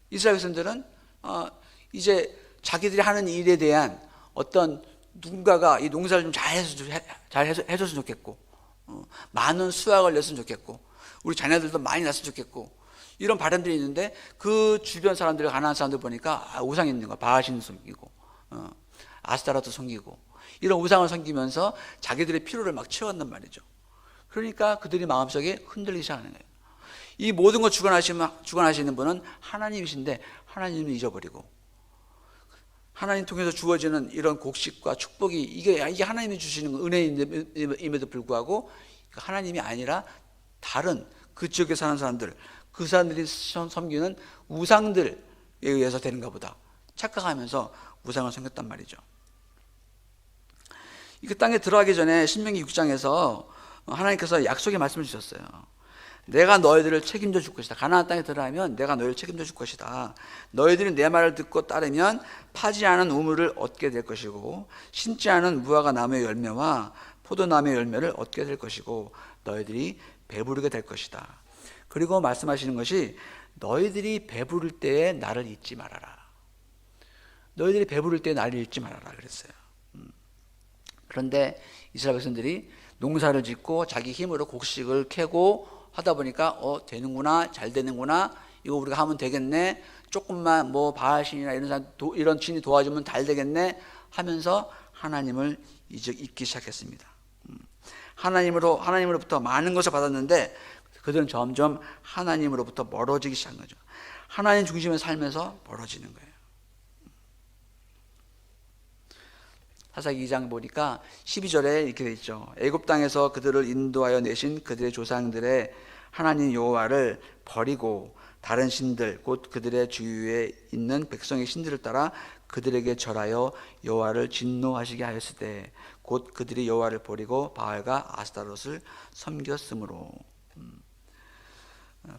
이스라엘 백성들은 이제 자기들이 하는 일에 대한 어떤 누군가가 이 농사를 좀 잘 해줬으면 좋겠고, 많은 수확을 냈으면 좋겠고, 우리 자녀들도 많이 났으면 좋겠고, 이런 바람들이 있는데 그 주변 사람들, 가나안 사람들 보니까 우상이 있는 거야. 바알신 섬기고 아스타라도 섬기고 이런 우상을 섬기면서 자기들의 필요를 막 채웠단 말이죠. 그러니까 그들이 마음속에 흔들리기 시작하는 거예요. 이 모든 걸 주관하시는 분은 하나님이신데 하나님을 잊어버리고, 하나님 통해서 주어지는 이런 곡식과 축복이 이게 하나님이 주시는 은혜임에도 불구하고 하나님이 아니라 다른 그 지역에 사는 사람들, 그 사람들이 섬기는 우상들에 의해서 되는가 보다 착각하면서 우상을 섬겼단 말이죠. 이 땅에 들어가기 전에 신명기 6장에서 하나님께서 약속의 말씀을 주셨어요. 내가 너희들을 책임져 줄 것이다. 가나안 땅에 들어가면 내가 너희를 책임져 줄 것이다. 너희들이 내 말을 듣고 따르면 파지 않은 우물을 얻게 될 것이고 심지 않은 무화과 나무의 열매와 포도나무의 열매를 얻게 될 것이고 너희들이 배부르게 될 것이다. 그리고 말씀하시는 것이 너희들이 배부를 때에 나를 잊지 말아라. 너희들이 배부를 때에 나를 잊지 말아라 그랬어요. 그런데 이스라엘 백성들이 농사를 짓고 자기 힘으로 곡식을 캐고 하다 보니까 되는구나, 잘 되는구나, 이거 우리가 하면 되겠네, 조금만 뭐 바알신이나 이런 사람 이런 신이 도와주면 잘 되겠네 하면서 하나님을 잊기 시작했습니다. 하나님으로부터 많은 것을 받았는데 그들은 점점 하나님으로부터 멀어지기 시작한 거죠. 하나님 중심의 삶에서 멀어지는 거예요. 사사기 2장 보니까 12절에 이렇게 돼 있죠. 애굽 땅에서 그들을 인도하여 내신 그들의 조상들의 하나님 여호와를 버리고 다른 신들 곧 그들의 주위에 있는 백성의 신들을 따라 그들에게 절하여 여호와를 진노하시게 하였을 때 곧 그들이 여호와를 버리고 바알과 아스타롯을 섬겼으므로.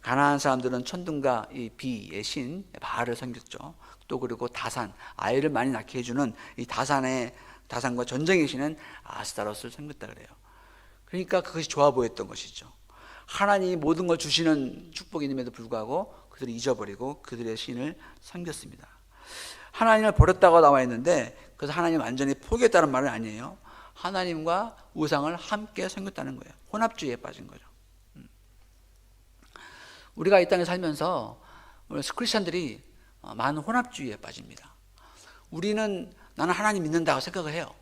가나안 사람들은 천둥과 이 비의 신 바알을 섬겼죠. 또 그리고 다산, 아이를 많이 낳게 해주는 이 다산과 전쟁의 신은 아스타롯을 섬겼다 그래요. 그러니까 그것이 좋아 보였던 것이죠. 하나님이 모든 걸 주시는 축복임에도 불구하고 그들이 잊어버리고 그들의 신을 섬겼습니다. 하나님을 버렸다고 나와 있는데 그래서 하나님 완전히 포기했다는 말은 아니에요. 하나님과 우상을 함께 섬겼다는 거예요. 혼합주의에 빠진 거죠. 우리가 이 땅에 살면서 크리스천들이 많은 혼합주의에 빠집니다. 우리는 나는 하나님 믿는다고 생각을 해요.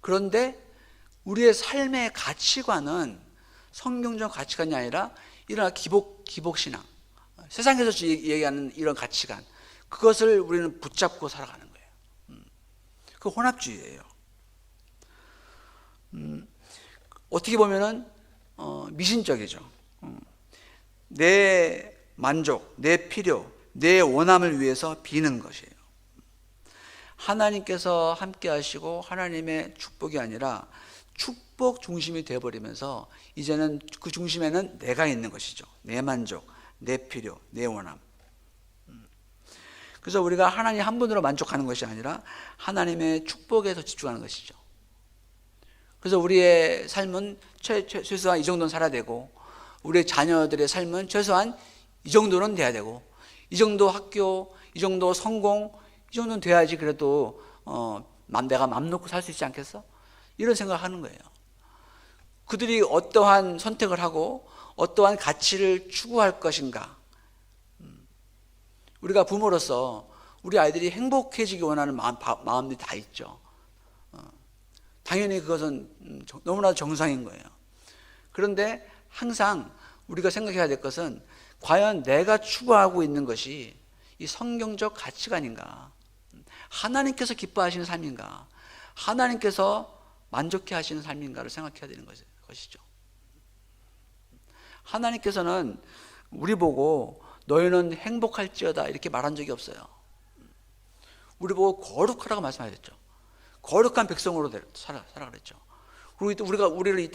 그런데 우리의 삶의 가치관은 성경적 가치관이 아니라 이런 기복신앙, 세상에서 얘기하는 이런 가치관, 그것을 우리는 붙잡고 살아가는 거예요. 그 혼합주의예요. 어떻게 보면은 미신적이죠. 내 만족, 내 필요, 내 원함을 위해서 비는 것이에요. 하나님께서 함께 하시고 하나님의 축복이 아니라 축복 중심이 되어버리면서 이제는 그 중심에는 내가 있는 것이죠. 내 만족, 내 필요, 내 원함. 그래서 우리가 하나님 한 분으로 만족하는 것이 아니라 하나님의 축복에서 집중하는 것이죠. 그래서 우리의 삶은 최소한 이 정도는 살아야 되고, 우리의 자녀들의 삶은 최소한 이 정도는 돼야 되고, 이 정도 학교, 이 정도 성공, 이 정도는 돼야지 그래도 내가 맘 놓고 살 수 있지 않겠어? 이런 생각을 하는 거예요. 그들이 어떠한 선택을 하고 어떠한 가치를 추구할 것인가. 우리가 부모로서 우리 아이들이 행복해지기 원하는 마음들이 다 있죠. 당연히 그것은 너무나 정상인 거예요. 그런데 항상 우리가 생각해야 될 것은 과연 내가 추구하고 있는 것이 이 성경적 가치관인가? 하나님께서 기뻐하시는 삶인가? 하나님께서 만족해 하시는 삶인가를 생각해야 되는 것이죠. 하나님께서는 우리 보고 너희는 행복할지어다 이렇게 말한 적이 없어요. 우리 보고 거룩하라고 말씀하셨죠. 거룩한 백성으로 살아 그랬죠. 우리를 이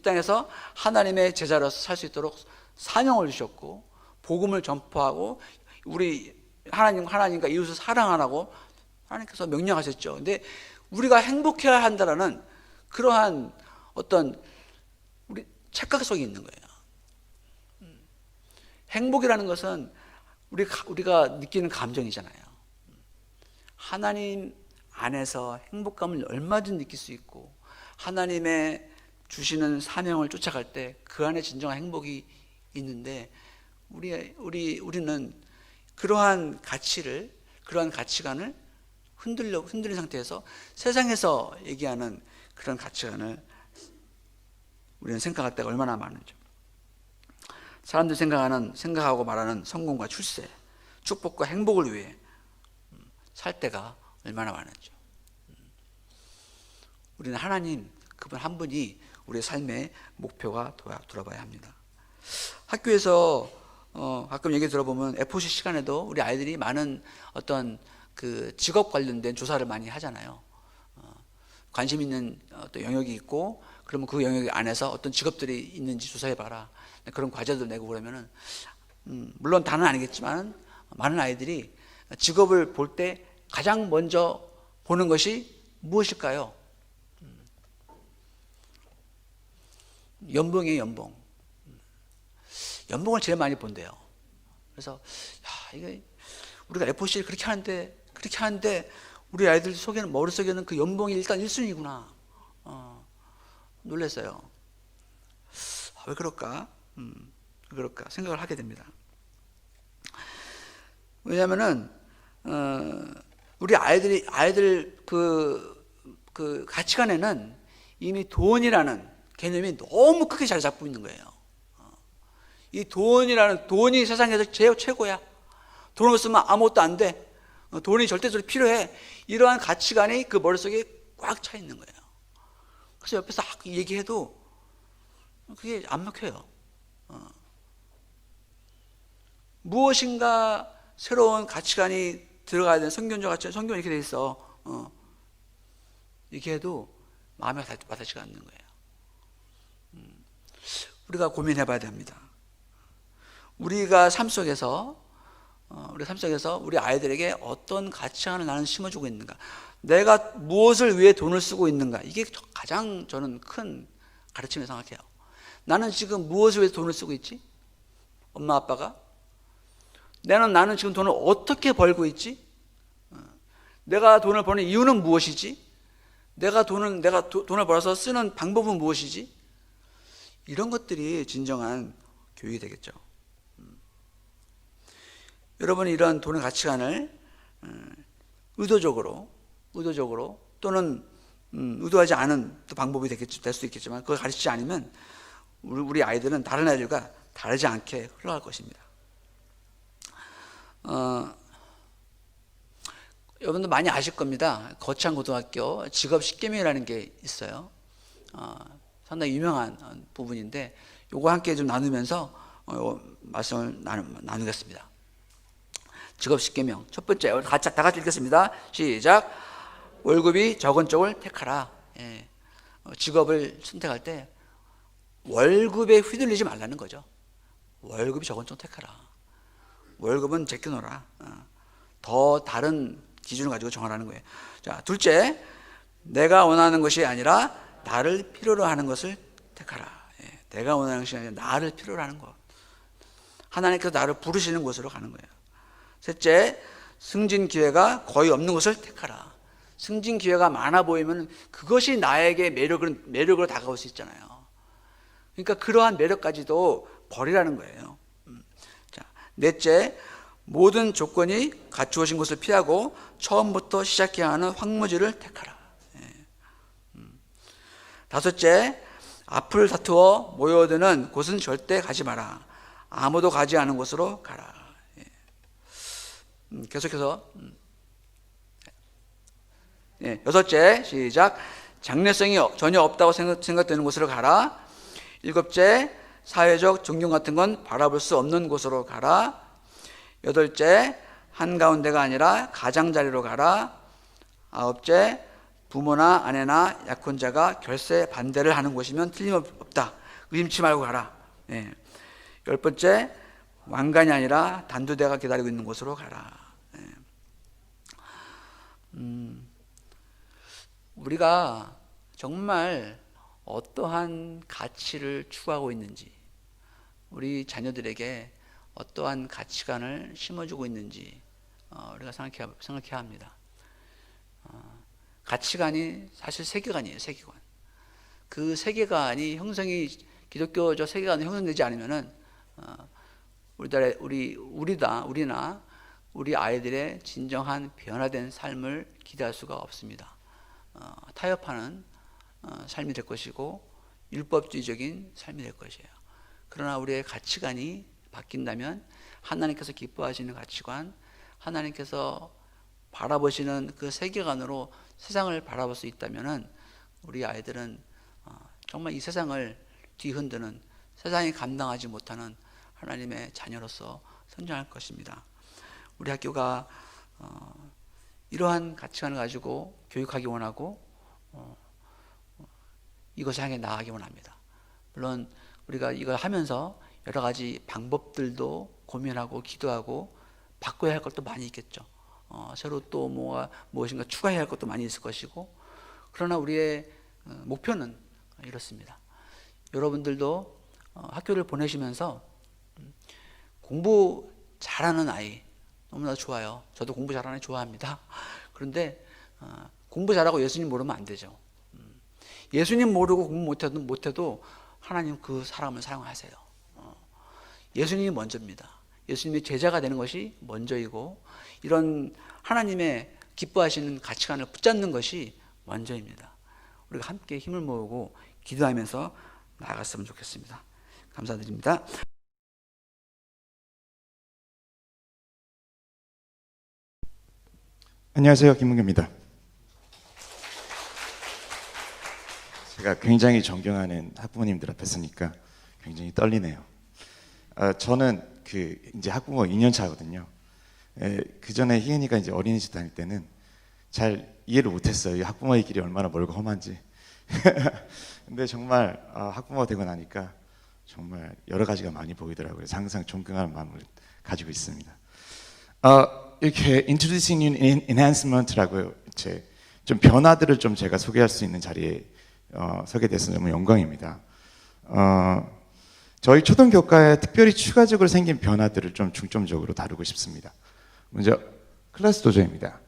땅에서 하나님의 제자로서 살 수 있도록 사명을 주셨고, 복음을 전파하고, 우리 하나님과 이웃을 사랑하라고 하나님께서 명령하셨죠. 근데 우리가 행복해야 한다라는 그러한 어떤 우리 착각 속에 있는 거예요. 행복이라는 것은 우리가 느끼는 감정이잖아요. 하나님 안에서 행복감을 얼마든지 느낄 수 있고, 하나님의 주시는 사명을 쫓아갈 때 그 안에 진정한 행복이 있는데, 우리는 그러한 가치관을 흔들린 상태에서 세상에서 얘기하는 그런 가치관을 우리는 생각할 때가 얼마나 많은지. 사람들이 생각하고 말하는 성공과 출세, 축복과 행복을 위해 살 때가 얼마나 많은지. 우리는 하나님, 그분 한 분이 우리의 삶의 목표가 돌아봐야 합니다. 학교에서 가끔 얘기 들어보면 FOC 시간에도 우리 아이들이 많은 어떤 그 직업 관련된 조사를 많이 하잖아요. 관심 있는 어떤 영역이 있고, 그러면 그 영역 안에서 어떤 직업들이 있는지 조사해봐라. 그런 과제도 내고 그러면은, 물론 다는 아니겠지만, 많은 아이들이 직업을 볼 때 가장 먼저 보는 것이 무엇일까요? 연봉이에요, 연봉. 연봉을 제일 많이 본대요. 그래서, 이게 우리가 FOC를 그렇게 하는데, 우리 아이들 머릿속에는 그 연봉이 일단 1순위구나. 놀랐어요. 왜 그럴까? 생각을 하게 됩니다. 왜냐면은, 우리 아이들 그 가치관에는 이미 돈이라는 개념이 너무 크게 자리 잡고 있는 거예요. 돈이 세상에서 제일 최고야. 돈 없으면 아무것도 안 돼. 돈이 절대적으로 필요해. 이러한 가치관이 그 머릿속에 꽉 차 있는 거예요. 그래서 옆에서 얘기해도 그게 안 먹혀요. 무엇인가 새로운 가치관이 들어가야 되는 성경이 이렇게 돼 있어. 이렇게 해도 마음에 와닿지가 않는 거예요. 우리가 고민해 봐야 됩니다. 우리가 삶 속에서 우리 아이들에게 어떤 가치관을 나는 심어주고 있는가, 내가 무엇을 위해 돈을 쓰고 있는가, 이게 가장 저는 큰 가르침을 생각해요. 나는 지금 무엇을 위해 돈을 쓰고 있지? 엄마 아빠가? 나는 지금 돈을 어떻게 벌고 있지? 내가 돈을 버는 이유는 무엇이지? 내가 돈을 벌어서 쓰는 방법은 무엇이지? 이런 것들이 진정한 교육이 되겠죠. 여러분이 이런 돈의 가치관을 의도적으로 또는 의도하지 않은 또 방법이 될 수도 있겠지만, 그걸 가르치지 않으면 우리 아이들은 다른 아이들과 다르지 않게 흘러갈 것입니다. 여러분도 많이 아실 겁니다. 거창고등학교 직업 10계명이라는 게 있어요. 상당히 유명한 부분인데, 요거 함께 좀 나누면서 말씀을 나누겠습니다. 직업 10계명. 첫 번째, 다 같이 읽겠습니다. 시작. 월급이 적은 쪽을 택하라. 직업을 선택할 때 월급에 휘둘리지 말라는 거죠. 월급이 적은 쪽 택하라. 월급은 제껴놓으라. 더 다른 기준을 가지고 정하라는 거예요. 자, 둘째, 내가 원하는 것이 아니라 나를 필요로 하는 것을 택하라. 내가 원하는 것이 아니라 나를 필요로 하는 것. 하나님께서 나를 부르시는 곳으로 가는 거예요. 셋째, 승진 기회가 거의 없는 것을 택하라. 승진 기회가 많아 보이면 그것이 나에게 매력으로 다가올 수 있잖아요. 그러니까 그러한 매력까지도 버리라는 거예요. 자, 넷째, 모든 조건이 갖추어진 것을 피하고 처음부터 시작해야 하는 황무지를 택하라. 다섯째, 앞을 다투어 모여드는 곳은 절대 가지 마라. 아무도 가지 않은 곳으로 가라. 계속해서 여섯째, 시작. 장래성이 전혀 없다고 생각되는 곳으로 가라. 일곱째, 사회적 존경 같은 건 바라볼 수 없는 곳으로 가라. 여덟째, 한가운데가 아니라 가장자리로 가라. 아홉째, 부모나 아내나 약혼자가 결세 반대를 하는 곳이면 틀림없다. 의심치 말고 가라. 열 번째, 왕관이 아니라 단두대가 기다리고 있는 곳으로 가라. 우리가 정말 어떠한 가치를 추구하고 있는지, 우리 자녀들에게 어떠한 가치관을 심어주고 있는지 우리가 생각해야 합니다. 가치관이 사실 세계관이에요. 세계관. 그 세계관이 기독교적 세계관이 형성되지 않으면은 우리나 우리 아이들의 진정한 변화된 삶을 기대할 수가 없습니다. 타협하는 삶이 될 것이고 율법주의적인 삶이 될 것이에요. 그러나 우리의 가치관이 바뀐다면, 하나님께서 기뻐하시는 가치관, 하나님께서 바라보시는 그 세계관으로 세상을 바라볼 수 있다면은 우리 아이들은 정말 이 세상을 뒤흔드는, 세상이 감당하지 못하는 하나님의 자녀로서 성장할 것입니다. 우리 학교가 이러한 가치관을 가지고 교육하기 원하고 이것을 향해 나아가기 원합니다. 물론 우리가 이걸 하면서 여러 가지 방법들도 고민하고 기도하고 바꿔야 할 것도 많이 있겠죠. 새로 또 무엇인가 추가해야 할 것도 많이 있을 것이고, 그러나 우리의 목표는 이렇습니다. 여러분들도 학교를 보내시면서 공부 잘하는 아이 너무나 좋아요. 저도 공부 잘하는 아이 좋아합니다. 그런데 공부 잘하고 예수님 모르면 안 되죠. 예수님 모르고 공부 못해도 하나님 그 사람을 사용하세요. 예수님이 먼저입니다. 예수님의 제자가 되는 것이 먼저이고, 이런 하나님의 기뻐하시는 가치관을 붙잡는 것이 먼저입니다. 우리가 함께 힘을 모으고 기도하면서 나아갔으면 좋겠습니다. 감사드립니다. 안녕하세요, 김문규입니다. 제가 굉장히 존경하는 학부모님들 앞에 서니까 굉장히 떨리네요. 저는 이제 학부모 2년 차거든요. 그 전에 희은이가 이제 어린이집 다닐 때는 잘 이해를 못했어요. 이 학부모의 길이 얼마나 멀고 험한지. 근데 정말 학부모가 되고 나니까 정말 여러 가지가 많이 보이더라고요. 그래서 항상 존경하는 마음을 가지고 있습니다. 이렇게 Introducing New Enhancement라고 좀 변화들을 좀 제가 소개할 수 있는 자리에 서게 돼서 너무 영광입니다. 저희 초등교과에 특별히 추가적으로 생긴 변화들을 좀 중점적으로 다루고 싶습니다. 먼저 클래스 도저입니다.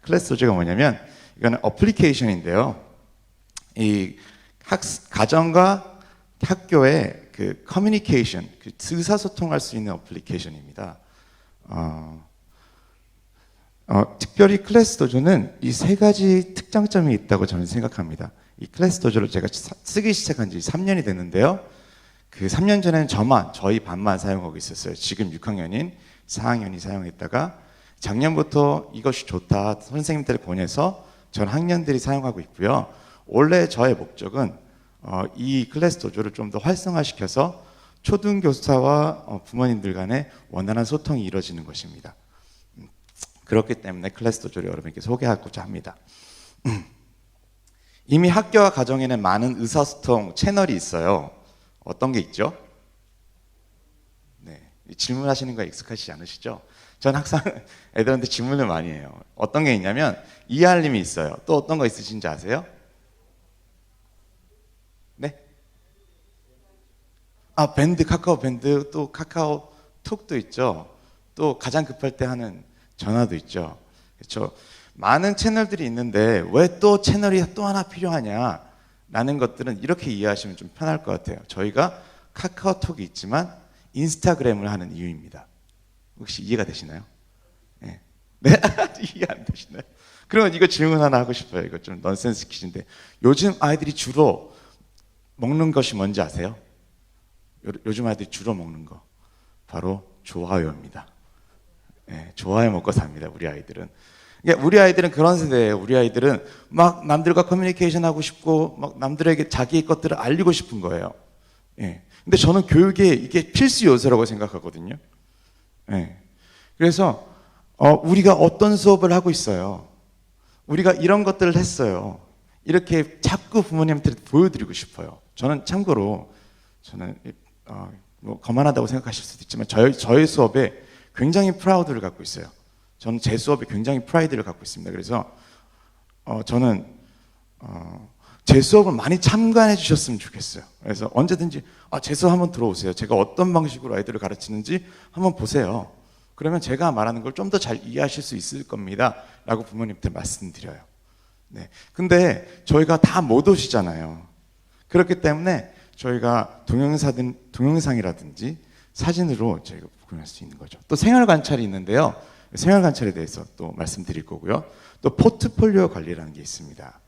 클래스 도저가 뭐냐면, 이거는 어플리케이션인데요. 이 가정과 학교의 그 커뮤니케이션, 의사소통할 수 있는 어플리케이션입니다. 특별히 클래스 도저는 이 세 가지 특장점이 있다고 저는 생각합니다. 이 클래스 도저를 제가 쓰기 시작한 지 3년이 됐는데요. 그 3년 전에는 저희 반만 사용하고 있었어요. 지금 6학년인 4학년이 사용했다가 작년부터 이것이 좋다 선생님들 권해서 전 학년들이 사용하고 있고요. 원래 저의 목적은 이 클래스 도저를 좀 더 활성화시켜서 초등교사와 부모님들 간의 원활한 소통이 이루어지는 것입니다. 그렇기 때문에 클래스 도저를 여러분께 소개하고자 합니다. 이미 학교와 가정에는 많은 의사소통 채널이 있어요. 어떤 게 있죠? 네, 질문하시는 거 익숙하시지 않으시죠? 전 항상 애들한테 질문을 많이 해요. 어떤 게 있냐면 이알림이 있어요. 또 어떤 거 있으신지 아세요? 네? 밴드, 카카오 밴드, 또 카카오 톡도 있죠. 또 가장 급할 때 하는 전화도 있죠. 그렇죠? 많은 채널들이 있는데 왜 또 채널이 또 하나 필요하냐 라는 것들은 이렇게 이해하시면 좀 편할 것 같아요. 저희가 카카오톡이 있지만 인스타그램을 하는 이유입니다. 혹시 이해가 되시나요? 네? 이해 안 되시나요? 그러면 이거 질문 하나 하고 싶어요. 이거 좀 넌센스 퀴즈인데, 요즘 아이들이 주로 먹는 것이 뭔지 아세요? 요즘 아이들이 주로 먹는 거 바로 좋아요입니다. 예, 좋아요 먹고 삽니다. 우리 아이들은. 그러니까 우리 아이들은 그런 세대예요. 우리 아이들은 막 남들과 커뮤니케이션 하고 싶고 막 남들에게 자기 것들을 알리고 싶은 거예요. 예. 근데 저는 교육에 이게 필수 요소라고 생각하거든요. 예. 그래서 우리가 어떤 수업을 하고 있어요. 우리가 이런 것들을 했어요. 이렇게 자꾸 부모님한테 보여드리고 싶어요. 저는 참고로 뭐 거만하다고 생각하실 수도 있지만 저의 수업에 굉장히 프라우드를 갖고 있어요. 저는 제 수업에 굉장히 프라이드를 갖고 있습니다. 그래서 저는 제 수업을 많이 참관해 주셨으면 좋겠어요. 그래서 언제든지 제 수업 한번 들어오세요. 제가 어떤 방식으로 아이들을 가르치는지 한번 보세요. 그러면 제가 말하는 걸 좀 더 잘 이해하실 수 있을 겁니다. 라고 부모님한테 말씀드려요. 네. 근데 저희가 다 못 오시잖아요. 그렇기 때문에 저희가 동영상이라든지 사진으로 저희가 구현할 수 있는 거죠. 또 생활 관찰이 있는데요. 생활 관찰에 대해서 또 말씀드릴 거고요. 또 포트폴리오 관리라는 게 있습니다.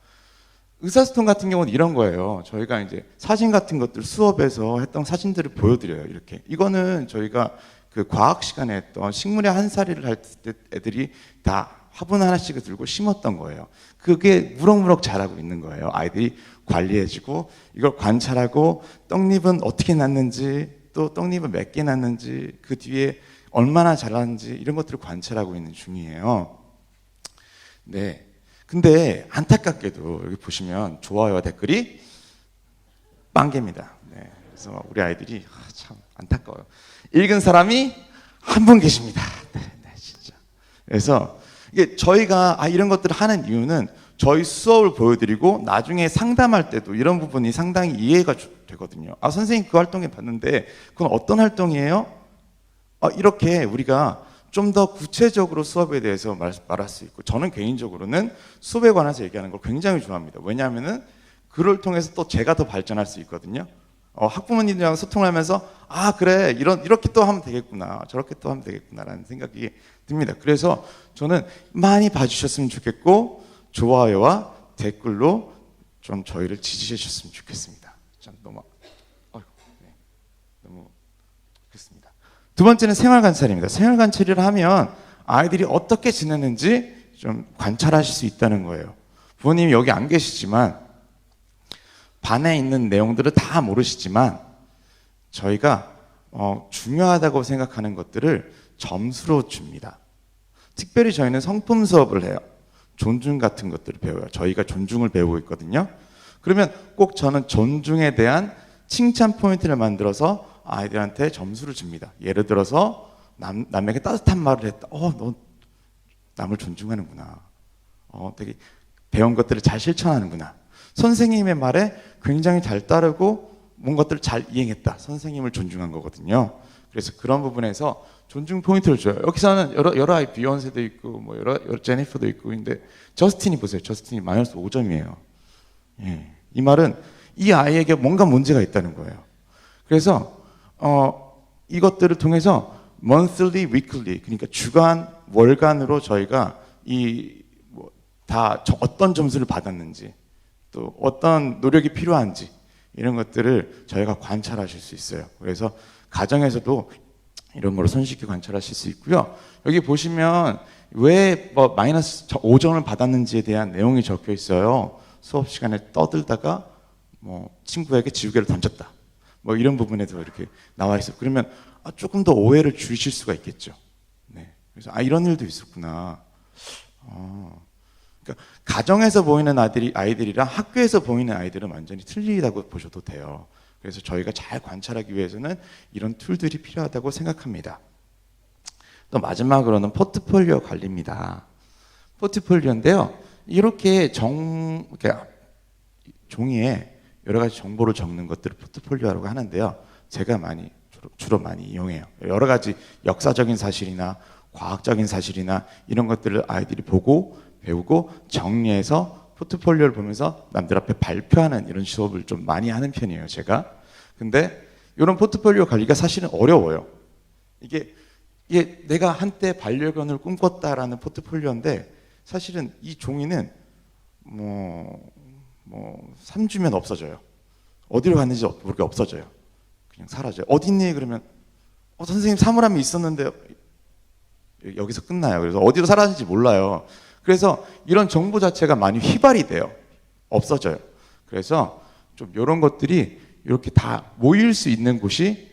의사소통 같은 경우는 이런 거예요. 저희가 이제 사진 같은 것들 수업에서 했던 사진들을 보여드려요. 이렇게. 이거는 저희가 그 과학 시간에 했던 식물의 한 살이를 할 때 애들이 다 화분 하나씩을 들고 심었던 거예요. 그게 무럭무럭 자라고 있는 거예요. 아이들이 관리해주고 이걸 관찰하고 떡잎은 어떻게 났는지 또 떡잎은 몇 개 났는지 그 뒤에 얼마나 자랐는지 이런 것들을 관찰하고 있는 중이에요. 네. 근데 안타깝게도 여기 보시면 좋아요와 댓글이 빵개입니다. 네. 그래서 우리 아이들이 참 안타까워요. 읽은 사람이 한 분 계십니다. 네, 진짜. 그래서 이게 저희가 이런 것들을 하는 이유는 저희 수업을 보여드리고 나중에 상담할 때도 이런 부분이 상당히 이해가 되거든요. 선생님 그 활동해 봤는데 그건 어떤 활동이에요? 이렇게 우리가 좀 더 구체적으로 수업에 대해서 말할 수 있고 저는 개인적으로는 수업에 관해서 얘기하는 걸 굉장히 좋아합니다. 왜냐하면은 그를 통해서 또 제가 더 발전할 수 있거든요. 학부모님들이랑 소통하면서 그래 이렇게 또 하면 되겠구나 저렇게 또 하면 되겠구나라는 생각이 듭니다. 그래서 저는 많이 봐주셨으면 좋겠고 좋아요와 댓글로 좀 저희를 지지해 주셨으면 좋겠습니다. 참 너무 그렇습니다. 두 번째는 생활 관찰입니다. 생활 관찰을 하면 아이들이 어떻게 지내는지 좀 관찰하실 수 있다는 거예요. 부모님이 여기 안 계시지만 반에 있는 내용들을 다 모르시지만 저희가 중요하다고 생각하는 것들을 점수로 줍니다. 특별히 저희는 성품 수업을 해요. 존중 같은 것들을 배워요. 저희가 존중을 배우고 있거든요. 그러면 꼭 저는 존중에 대한 칭찬 포인트를 만들어서 아이들한테 점수를 줍니다. 예를 들어서 남에게 따뜻한 말을 했다. 너 남을 존중하는구나. 되게 배운 것들을 잘 실천하는구나. 선생님의 말에 굉장히 잘 따르고 뭔 것들을 잘 이행했다. 선생님을 존중한 거거든요. 그래서 그런 부분에서 존중 포인트를 줘요. 여기서는 여러 아이, 비욘세도 있고 뭐 여러 제니퍼도 있고 근데 저스틴이 보세요. 저스틴이 마이너스 5점이에요. 예. 이 말은 이 아이에게 뭔가 문제가 있다는 거예요. 그래서 이것들을 통해서 monthly, weekly 그러니까 주간, 월간으로 저희가 다 어떤 점수를 받았는지 또 어떤 노력이 필요한지 이런 것들을 저희가 관찰하실 수 있어요. 그래서 가정에서도 이런 거를 손쉽게 관찰하실 수 있고요. 여기 보시면 왜 마이너스 5점을 받았는지에 대한 내용이 적혀 있어요. 수업 시간에 떠들다가 친구에게 지우개를 던졌다. 이런 부분에도 이렇게 나와 있어요. 그러면 조금 더 오해를 줄이실 수가 있겠죠. 네. 그래서 이런 일도 있었구나. 그러니까 가정에서 보이는 아이들이랑 학교에서 보이는 아이들은 완전히 틀리다고 보셔도 돼요. 그래서 저희가 잘 관찰하기 위해서는 이런 툴들이 필요하다고 생각합니다. 또 마지막으로는 포트폴리오 관리입니다. 포트폴리오인데요. 이렇게 종이에 여러 가지 정보를 적는 것들을 포트폴리오라고 하는데요. 제가 주로 많이 이용해요. 여러 가지 역사적인 사실이나 과학적인 사실이나 이런 것들을 아이들이 보고 배우고 정리해서 포트폴리오를 보면서 남들 앞에 발표하는 이런 수업을 좀 많이 하는 편이에요, 제가. 근데 이런 포트폴리오 관리가 사실은 어려워요. 이게 내가 한때 반려견을 꿈꿨다라는 포트폴리오인데 사실은 이 종이는 3주면 없어져요. 어디로 갔는지 모르게 없어져요. 그냥 사라져요. 어딨니? 그러면 선생님 사물함이 있었는데 여기서 끝나요. 그래서 어디로 사라진지 몰라요. 그래서 이런 정보 자체가 많이 휘발이 돼요. 없어져요. 그래서 좀 이런 것들이 이렇게 다 모일 수 있는 곳이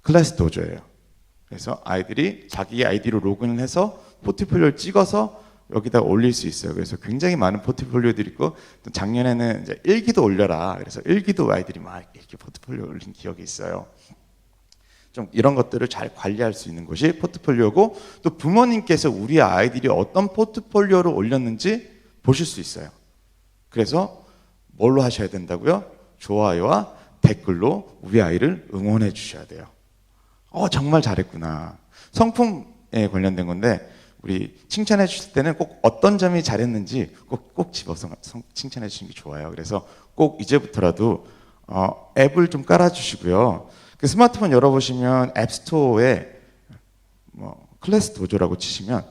클래스 도저예요. 그래서 아이들이 자기 아이디로 로그인을 해서 포트폴리오를 찍어서 여기다 올릴 수 있어요. 그래서 굉장히 많은 포트폴리오들이 있고, 또 작년에는 이제 일기도 올려라. 그래서 일기도 아이들이 막 이렇게 포트폴리오 올린 기억이 있어요. 좀 이런 것들을 잘 관리할 수 있는 곳이 포트폴리오고, 또 부모님께서 우리 아이들이 어떤 포트폴리오를 올렸는지 보실 수 있어요. 그래서 뭘로 하셔야 된다고요? 좋아요와 댓글로 우리 아이를 응원해 주셔야 돼요. 정말 잘했구나. 성품에 관련된 건데, 우리 칭찬해 주실 때는 꼭 어떤 점이 잘했는지 꼭 집어서 칭찬해 주시는 게 좋아요. 그래서 꼭 이제부터라도 앱을 좀 깔아주시고요. 그 스마트폰 열어보시면 앱스토어에 클래스 도조라고 치시면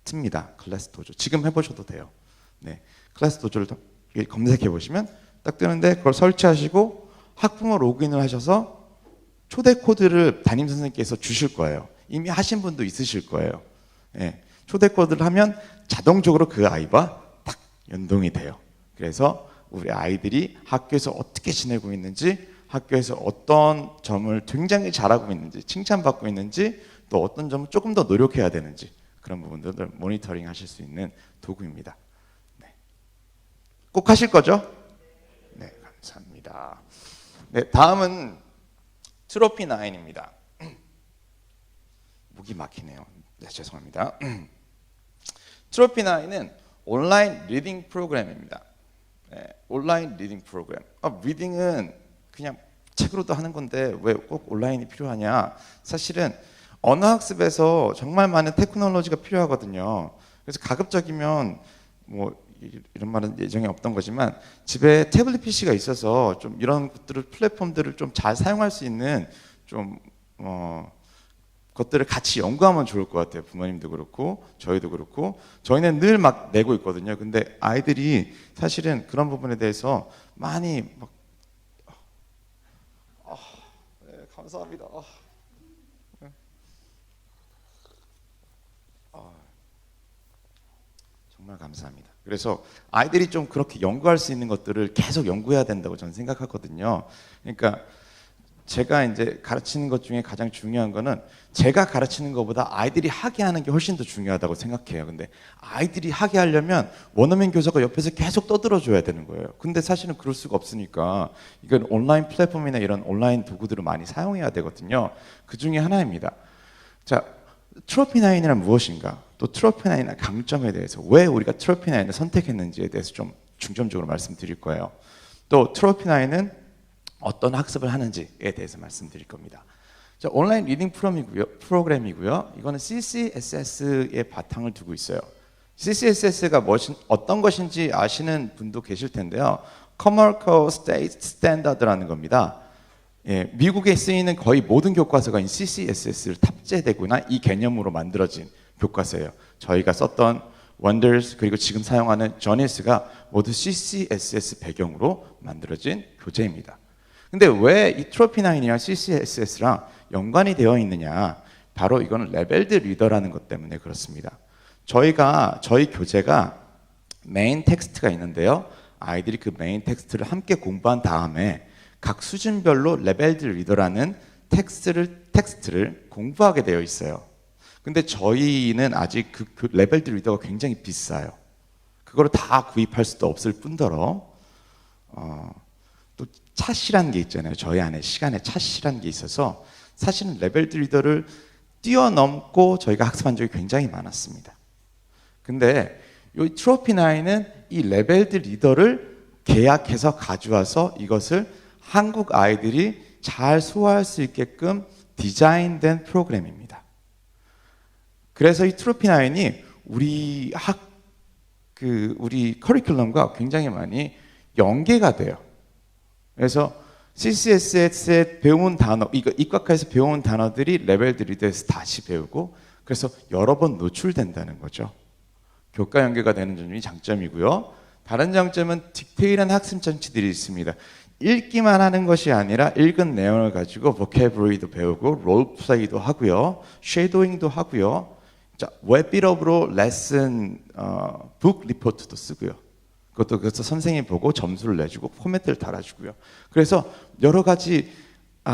뜹니다. 클래스 도조. 지금 해보셔도 돼요. 네, 클래스 도조를 검색해 보시면 딱 뜨는데, 그걸 설치하시고 학부모 로그인을 하셔서 초대 코드를 담임 선생님께서 주실 거예요. 이미 하신 분도 있으실 거예요. 네, 초대 코드를 하면 자동적으로 그 아이와 딱 연동이 돼요. 그래서 우리 아이들이 학교에서 어떻게 지내고 있는지, 학교에서 어떤 점을 굉장히 잘하고 있는지, 칭찬받고 있는지, 또 어떤 점을 조금 더 노력해야 되는지, 그런 부분들을 모니터링 하실 수 있는 도구입니다. 네. 꼭 하실 거죠? 네, 감사합니다. 네, 다음은 트로피9입니다. 목이 막히네요. 네, 죄송합니다. 트로피9은 온라인 리딩 프로그램입니다. 네, 온라인 리딩 프로그램. 리딩은 그냥 책으로도 하는 건데 왜 꼭 온라인이 필요하냐? 사실은 언어학습에서 정말 많은 테크놀로지가 필요하거든요. 그래서 가급적이면 이런 말은 예정에 없던 거지만, 집에 태블릿 PC가 있어서 좀 이런 것들을, 플랫폼들을 좀 잘 사용할 수 있는 좀 것들을 같이 연구하면 좋을 것 같아요. 부모님도 그렇고 저희도 그렇고. 저희는 늘 막 내고 있거든요. 근데 아이들이 사실은 그런 부분에 대해서 많이 네, 감사합니다. 정말 감사합니다. 그래서 아이들이 좀 그렇게 연구할 수 있는 것들을 계속 연구해야 된다고 저는 생각하거든요. 그러니까 제가 이제 가르치는 것 중에 가장 중요한 거는, 제가 가르치는 것보다 아이들이 하게 하는 게 훨씬 더 중요하다고 생각해요. 근데 아이들이 하게 하려면 원어민 교사가 옆에서 계속 떠들어줘야 되는 거예요. 근데 사실은 그럴 수가 없으니까 이건 온라인 플랫폼이나 이런 온라인 도구들을 많이 사용해야 되거든요. 그 중에 하나입니다. 자, 트로피9이란 무엇인가? 또 트로피9의 강점에 대해서, 왜 우리가 트로피9을 선택했는지에 대해서 좀 중점적으로 말씀드릴 거예요. 또 트로피9은 어떤 학습을 하는지에 대해서 말씀드릴 겁니다. 자, 온라인 리딩 프로그램이고요. 이거는 CCSS의 바탕을 두고 있어요. CCSS가 어떤 것인지 아시는 분도 계실 텐데요. Commercial State Standard라는 겁니다. 예, 미국에 쓰이는 거의 모든 교과서가 이 CCSS를 탑재되거나 이 개념으로 만들어진 교과서예요. 저희가 썼던 원더스, 그리고 지금 사용하는 저니스가 모두 CCSS 배경으로 만들어진 교재입니다. 근데 왜 이 트로피9이랑 CCSS랑 연관이 되어 있느냐? 바로 이거는 레벨드 리더라는 것 때문에 그렇습니다. 저희 교재가 메인 텍스트가 있는데요. 아이들이 그 메인 텍스트를 함께 공부한 다음에 각 수준별로 레벨드 리더라는 텍스트를 공부하게 되어 있어요. 근데 저희는 아직 그 레벨드 리더가 굉장히 비싸요. 그거를 다 구입할 수도 없을 뿐더러 또 찻이라는 게 있잖아요. 저희 안에 시간에 찻이라는 게 있어서 사실은 레벨드 리더를 뛰어넘고 저희가 학습한 적이 굉장히 많았습니다. 근데 이 트로피9은 이 레벨드 리더를 계약해서 가져와서 이것을 한국 아이들이 잘 소화할 수 있게끔 디자인된 프로그램입니다. 그래서 이 트로피9이 우리 커리큘럼과 굉장히 많이 연계가 돼요. 그래서 CCSS에 배운 단어, 입학해서 배운 단어들이 레벨드 리더에서 다시 배우고, 그래서 여러 번 노출된다는 거죠. 교과 연계가 되는 점이 장점이고요. 다른 장점은 디테일한 학습 장치들이 있습니다. 읽기만 하는 것이 아니라 읽은 내용을 가지고 보캐브러리도 배우고 롤플레이도 하고요, 쉐도잉도 하고요. 자, 웹비럽으로 레슨 북 리포트도 쓰고요. 그것도 그래서 선생님 보고 점수를 내주고 포맷을 달아주고요. 그래서 여러 가지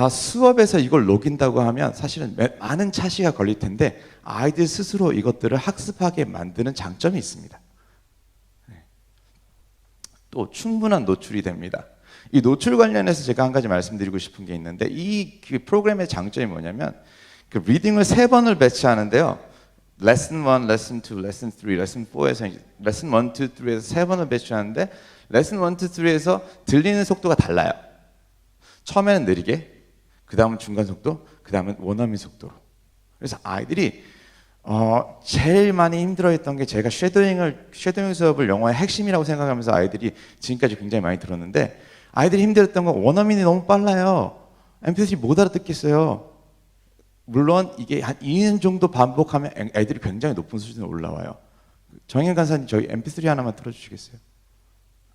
수업에서 이걸 녹인다고 하면 사실은 많은 차시가 걸릴 텐데 아이들 스스로 이것들을 학습하게 만드는 장점이 있습니다. 또 충분한 노출이 됩니다. 이 노출 관련해서 제가 한 가지 말씀드리고 싶은 게 있는데 이 프로그램의 장점이 뭐냐면 그 리딩을 3번을 배치하는데요. 레슨 1, 레슨 2, 레슨 3, 레슨 4에서 레슨 1, 2, 3에서 3번을 배치하는데 레슨 1, 2, 3에서 들리는 속도가 달라요. 처음에는 느리게, 그 다음은 중간 속도, 그 다음은 원어민 속도로. 그래서 아이들이 제일 많이 힘들어했던 게 제가 쉐도잉 수업을 영어의 핵심이라고 생각하면서 아이들이 지금까지 굉장히 많이 들었는데 아이들이 힘들었던 건 원어민이 너무 빨라요. MP3 못 알아듣겠어요. 물론 이게 한 2년 정도 반복하면 애들이 굉장히 높은 수준으로 올라와요. 정인 간사님 저희 MP3 하나만 틀어주시겠어요?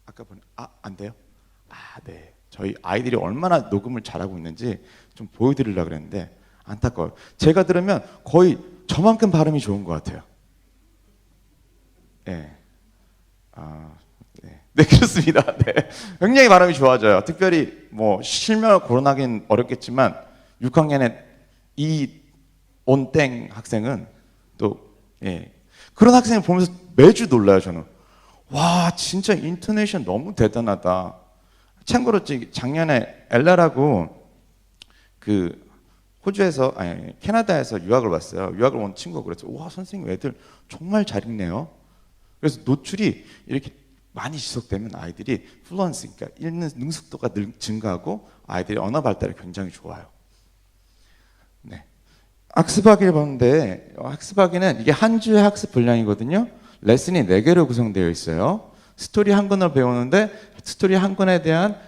아까 보니 안 돼요? 네. 저희 아이들이 얼마나 녹음을 잘하고 있는지 좀 보여드리려고 그랬는데 안타까워요. 제가 들으면 거의 저만큼 발음이 좋은 것 같아요. 네. 네, 그렇습니다. 네. 굉장히 발음이 좋아져요. 특별히 뭐 실명을 거론하기는 어렵겠지만 6학년에 이온땡 학생은 또 그런 학생을 보면서 매주 놀라요. 저는 와 진짜 인토네이션 너무 대단하다. 참고로 작년에 엘라라고 그 호주에서 캐나다에서 유학을 왔어요. 유학을 온 친구가 그랬어요. 와 선생님 애들 정말 잘 읽네요. 그래서 노출이 이렇게 많이 지속되면 아이들이 플루언스, 그러니까 읽는 능숙도가 증가하고 아이들이 언어 발달이 굉장히 좋아요. 네. 학습하기를 보는데 학습하기는 이게 한 주의 학습 분량이거든요. 레슨이 4개로 구성되어 있어요. 스토리 한 권을 배우는데 스토리 한 권에 대한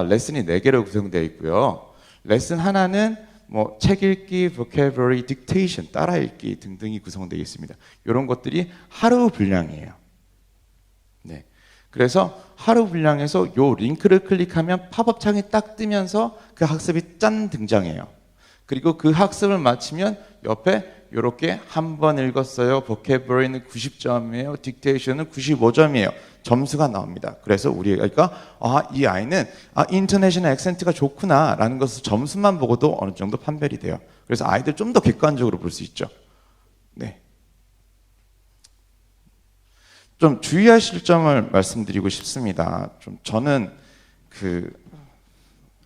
레슨이 4개로 구성되어 있고요. 레슨 하나는 뭐 책 읽기, vocabulary, dictation, 따라 읽기 등등이 구성되어 있습니다. 이런 것들이 하루 분량이에요. 네. 그래서 하루 분량에서 요 링크를 클릭하면 팝업 창이 딱 뜨면서 그 학습이 짠 등장해요. 그리고 그 학습을 마치면 옆에 이렇게 한 번 읽었어요. vocabulary는 90점이에요. dictation은 95점이에요. 점수가 나옵니다. 그래서 우리 아이가 이 아이는 인터내셔널 액센트가 좋구나 라는 것을 점수만 보고도 어느 정도 판별이 돼요. 그래서 아이들 좀 더 객관적으로 볼 수 있죠. 네. 좀 주의하실 점을 말씀드리고 싶습니다. 저는 그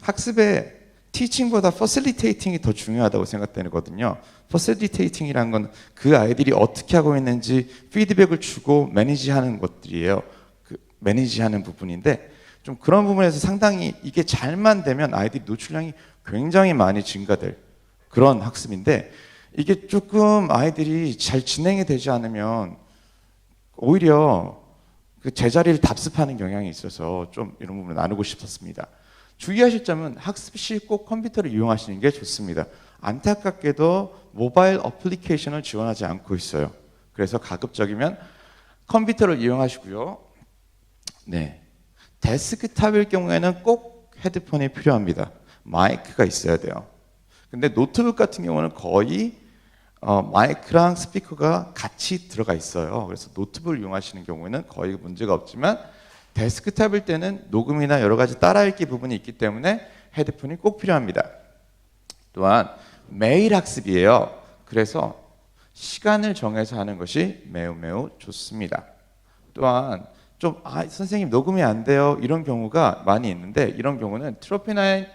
학습의 티칭보다 퍼실리테이팅이 더 중요하다고 생각되거든요. 퍼실리테이팅이라는 건 그 아이들이 어떻게 하고 있는지 피드백을 주고 매니지하는 것들이에요. 그 매니지하는 부분인데 좀 그런 부분에서 상당히 이게 잘만 되면 아이들이 노출량이 굉장히 많이 증가될 그런 학습인데 이게 조금 아이들이 잘 진행이 되지 않으면 오히려 그 제자리를 답습하는 경향이 있어서 좀 이런 부분을 나누고 싶었습니다. 주의하실 점은 학습 시 꼭 컴퓨터를 이용하시는 게 좋습니다. 안타깝게도 모바일 어플리케이션을 지원하지 않고 있어요. 그래서 가급적이면 컴퓨터를 이용하시고요. 네, 데스크탑일 경우에는 꼭 헤드폰이 필요합니다. 마이크가 있어야 돼요. 근데 노트북 같은 경우는 거의 마이크랑 스피커가 같이 들어가 있어요. 그래서 노트북을 이용하시는 경우에는 거의 문제가 없지만 데스크탑일 때는 녹음이나 여러 가지 따라읽기 부분이 있기 때문에 헤드폰이 꼭 필요합니다. 또한 매일 학습이에요. 그래서 시간을 정해서 하는 것이 매우 좋습니다. 또한 좀 선생님 녹음이 안 돼요 이런 경우가 많이 있는데 이런 경우는 트로피9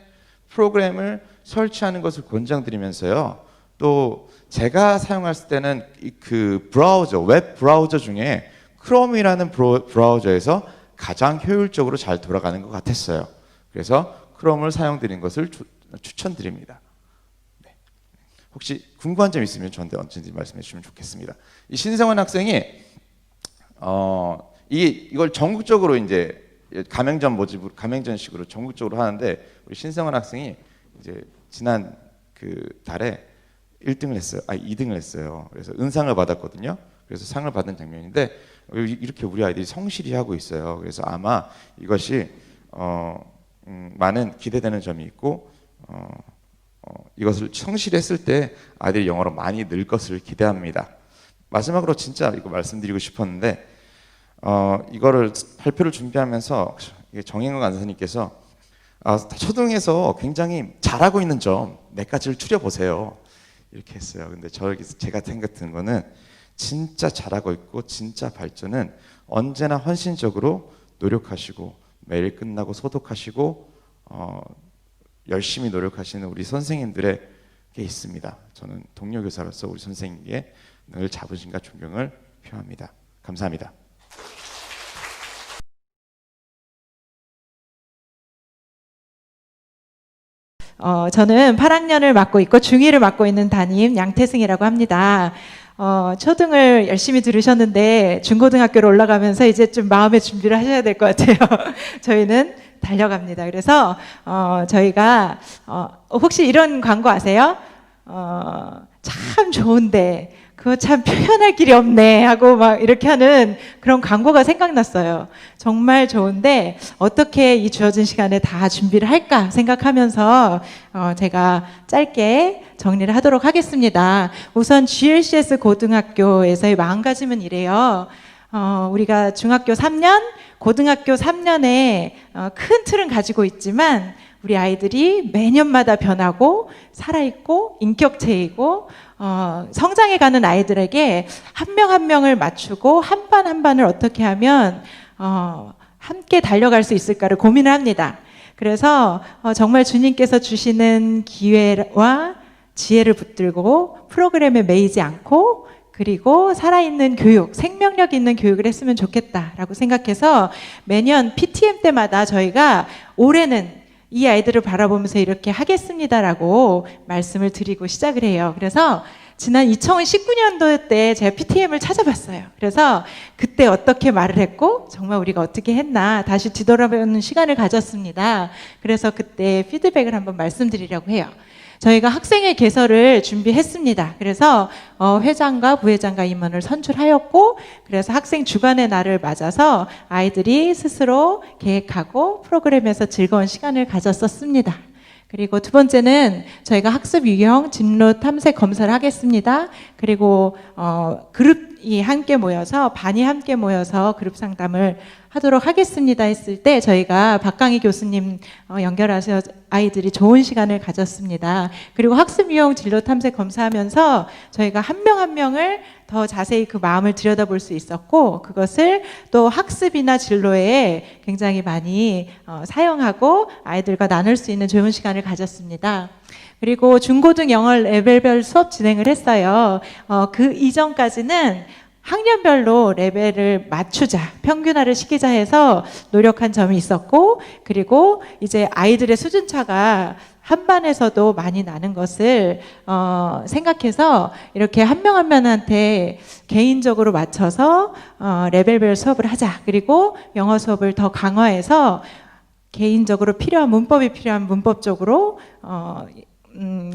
프로그램을 설치하는 것을 권장드리면서요. 또 제가 사용했을 때는 그 브라우저, 웹 브라우저 중에 크롬이라는 브라우저에서 가장 효율적으로 잘 돌아가는 것 같았어요. 그래서 크롬을 사용드리는 것을 추천드립니다. 네. 혹시 궁금한 점 있으면 저한테 언제든지 말씀해 주시면 좋겠습니다. 이 신성원 학생이 이걸 전국적으로 이제 가맹전식으로 전국적으로 하는데 우리 신성원 학생이 이제 지난 그 달에 1등을 했어요. 2등을 했어요. 그래서 은상을 받았거든요. 그래서 상을 받은 장면인데 이렇게 우리 아이들이 성실히 하고 있어요. 그래서 아마 이것이 많은 기대되는 점이 있고 이것을 성실히 했을 때 아이들이 영어로 많이 늘 것을 기대합니다. 마지막으로 진짜 이거 말씀드리고 싶었는데 이거를 발표를 준비하면서 정인관 간사님께서 초등에서 굉장히 잘하고 있는 점 몇 가지를 추려보세요 이렇게 했어요. 근데 제가 생각드는 거는 진짜 잘하고 있고 진짜 발전은 언제나 헌신적으로 노력하시고 매일 끝나고 소독하시고 열심히 노력하시는 우리 선생님들에게 있습니다. 저는 동료 교사로서 우리 선생님께 늘 자부심과 존경을 표합니다. 감사합니다. 저는 8학년을 맡고 있고 중2를 맡고 있는 담임 양태승이라고 합니다. 초등을 열심히 들으셨는데 중고등학교로 올라가면서 이제 좀 마음의 준비를 하셔야 될 것 같아요. 저희는 달려갑니다. 그래서 저희가 혹시 이런 광고 아세요? 참 좋은데 그거 참 표현할 길이 없네 하고 막 이렇게 하는 그런 광고가 생각났어요. 정말 좋은데 어떻게 이 주어진 시간에 다 준비를 할까 생각하면서 제가 짧게 정리를 하도록 하겠습니다. 우선 GLCS 고등학교에서의 마음가짐은 이래요. 우리가 중학교 3년, 고등학교 3년에 큰 틀은 가지고 있지만 우리 아이들이 매년마다 변하고 살아있고 인격체이고 성장해가는 아이들에게 한 명 한 명을 맞추고 한 반 한 반을 어떻게 하면 함께 달려갈 수 있을까를 고민을 합니다. 그래서 정말 주님께서 주시는 기회와 지혜를 붙들고 프로그램에 매이지 않고 그리고 살아있는 교육, 생명력 있는 교육을 했으면 좋겠다라고 생각해서 매년 PTM 때마다 저희가 올해는 이 아이들을 바라보면서 이렇게 하겠습니다라고 말씀을 드리고 시작을 해요. 그래서 지난 2019년도 때 제가 PTM을 찾아봤어요. 그래서 그때 어떻게 말을 했고 정말 우리가 어떻게 했나 다시 뒤돌아보는 시간을 가졌습니다. 그래서 그때 피드백을 한번 말씀드리려고 해요. 저희가 학생회 개설을 준비했습니다. 그래서 회장과 부회장과 임원을 선출하였고 그래서 학생 주간의 날을 맞아서 아이들이 스스로 계획하고 프로그램에서 즐거운 시간을 가졌었습니다. 그리고 두 번째는 저희가 학습 유형 진로 탐색 검사를 하겠습니다. 그리고 그룹이 함께 모여서 반이 함께 모여서 그룹 상담을 하도록 하겠습니다 했을 때 저희가 박강희 교수님 연결하셔서 아이들이 좋은 시간을 가졌습니다. 그리고 학습 유형 진로 탐색 검사하면서 저희가 한 명 한 명을 더 자세히 그 마음을 들여다볼 수 있었고 그것을 또 학습이나 진로에 굉장히 많이 사용하고 아이들과 나눌 수 있는 좋은 시간을 가졌습니다. 그리고 중고등 영어 레벨별 수업 진행을 했어요. 그 이전까지는 학년별로 레벨을 맞추자, 평균화를 시키자 해서 노력한 점이 있었고 그리고 이제 아이들의 수준차가 한 반에서도 많이 나는 것을 생각해서 이렇게 한 명 한 명한테 개인적으로 맞춰서 레벨별 수업을 하자. 그리고 영어 수업을 더 강화해서 개인적으로 필요한 문법이 필요한 문법적으로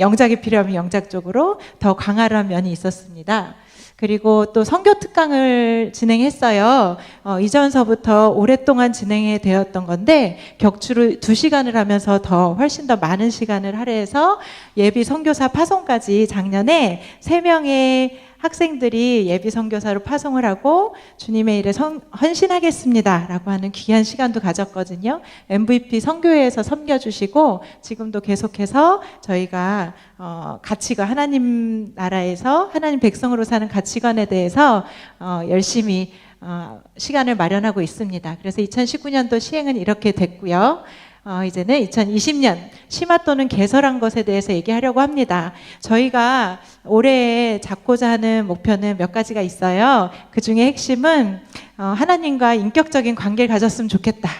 영작이 필요하면 영작적으로 더 강화한 면이 있었습니다. 그리고 또 선교 특강을 진행했어요. 이전서부터 오랫동안 진행해 되었던 건데 격주로 2시간을 하면서 훨씬 더 많은 시간을 할애해서 예비 선교사 파송까지 작년에 3명의 학생들이 예비 선교사로 파송을 하고 주님의 일에 헌신하겠습니다 라고 하는 귀한 시간도 가졌거든요. MVP 선교회에서 섬겨주시고 지금도 계속해서 저희가 가치관, 하나님 나라에서 하나님 백성으로 사는 가치관에 대해서 열심히 시간을 마련하고 있습니다. 그래서 2019년도 시행은 이렇게 됐고요. 이제는 2020년 심화또는 개설한 것에 대해서 얘기하려고 합니다. 저희가 올해 잡고자 하는 목표는 몇 가지가 있어요. 그 중에 핵심은 하나님과 인격적인 관계를 가졌으면 좋겠다.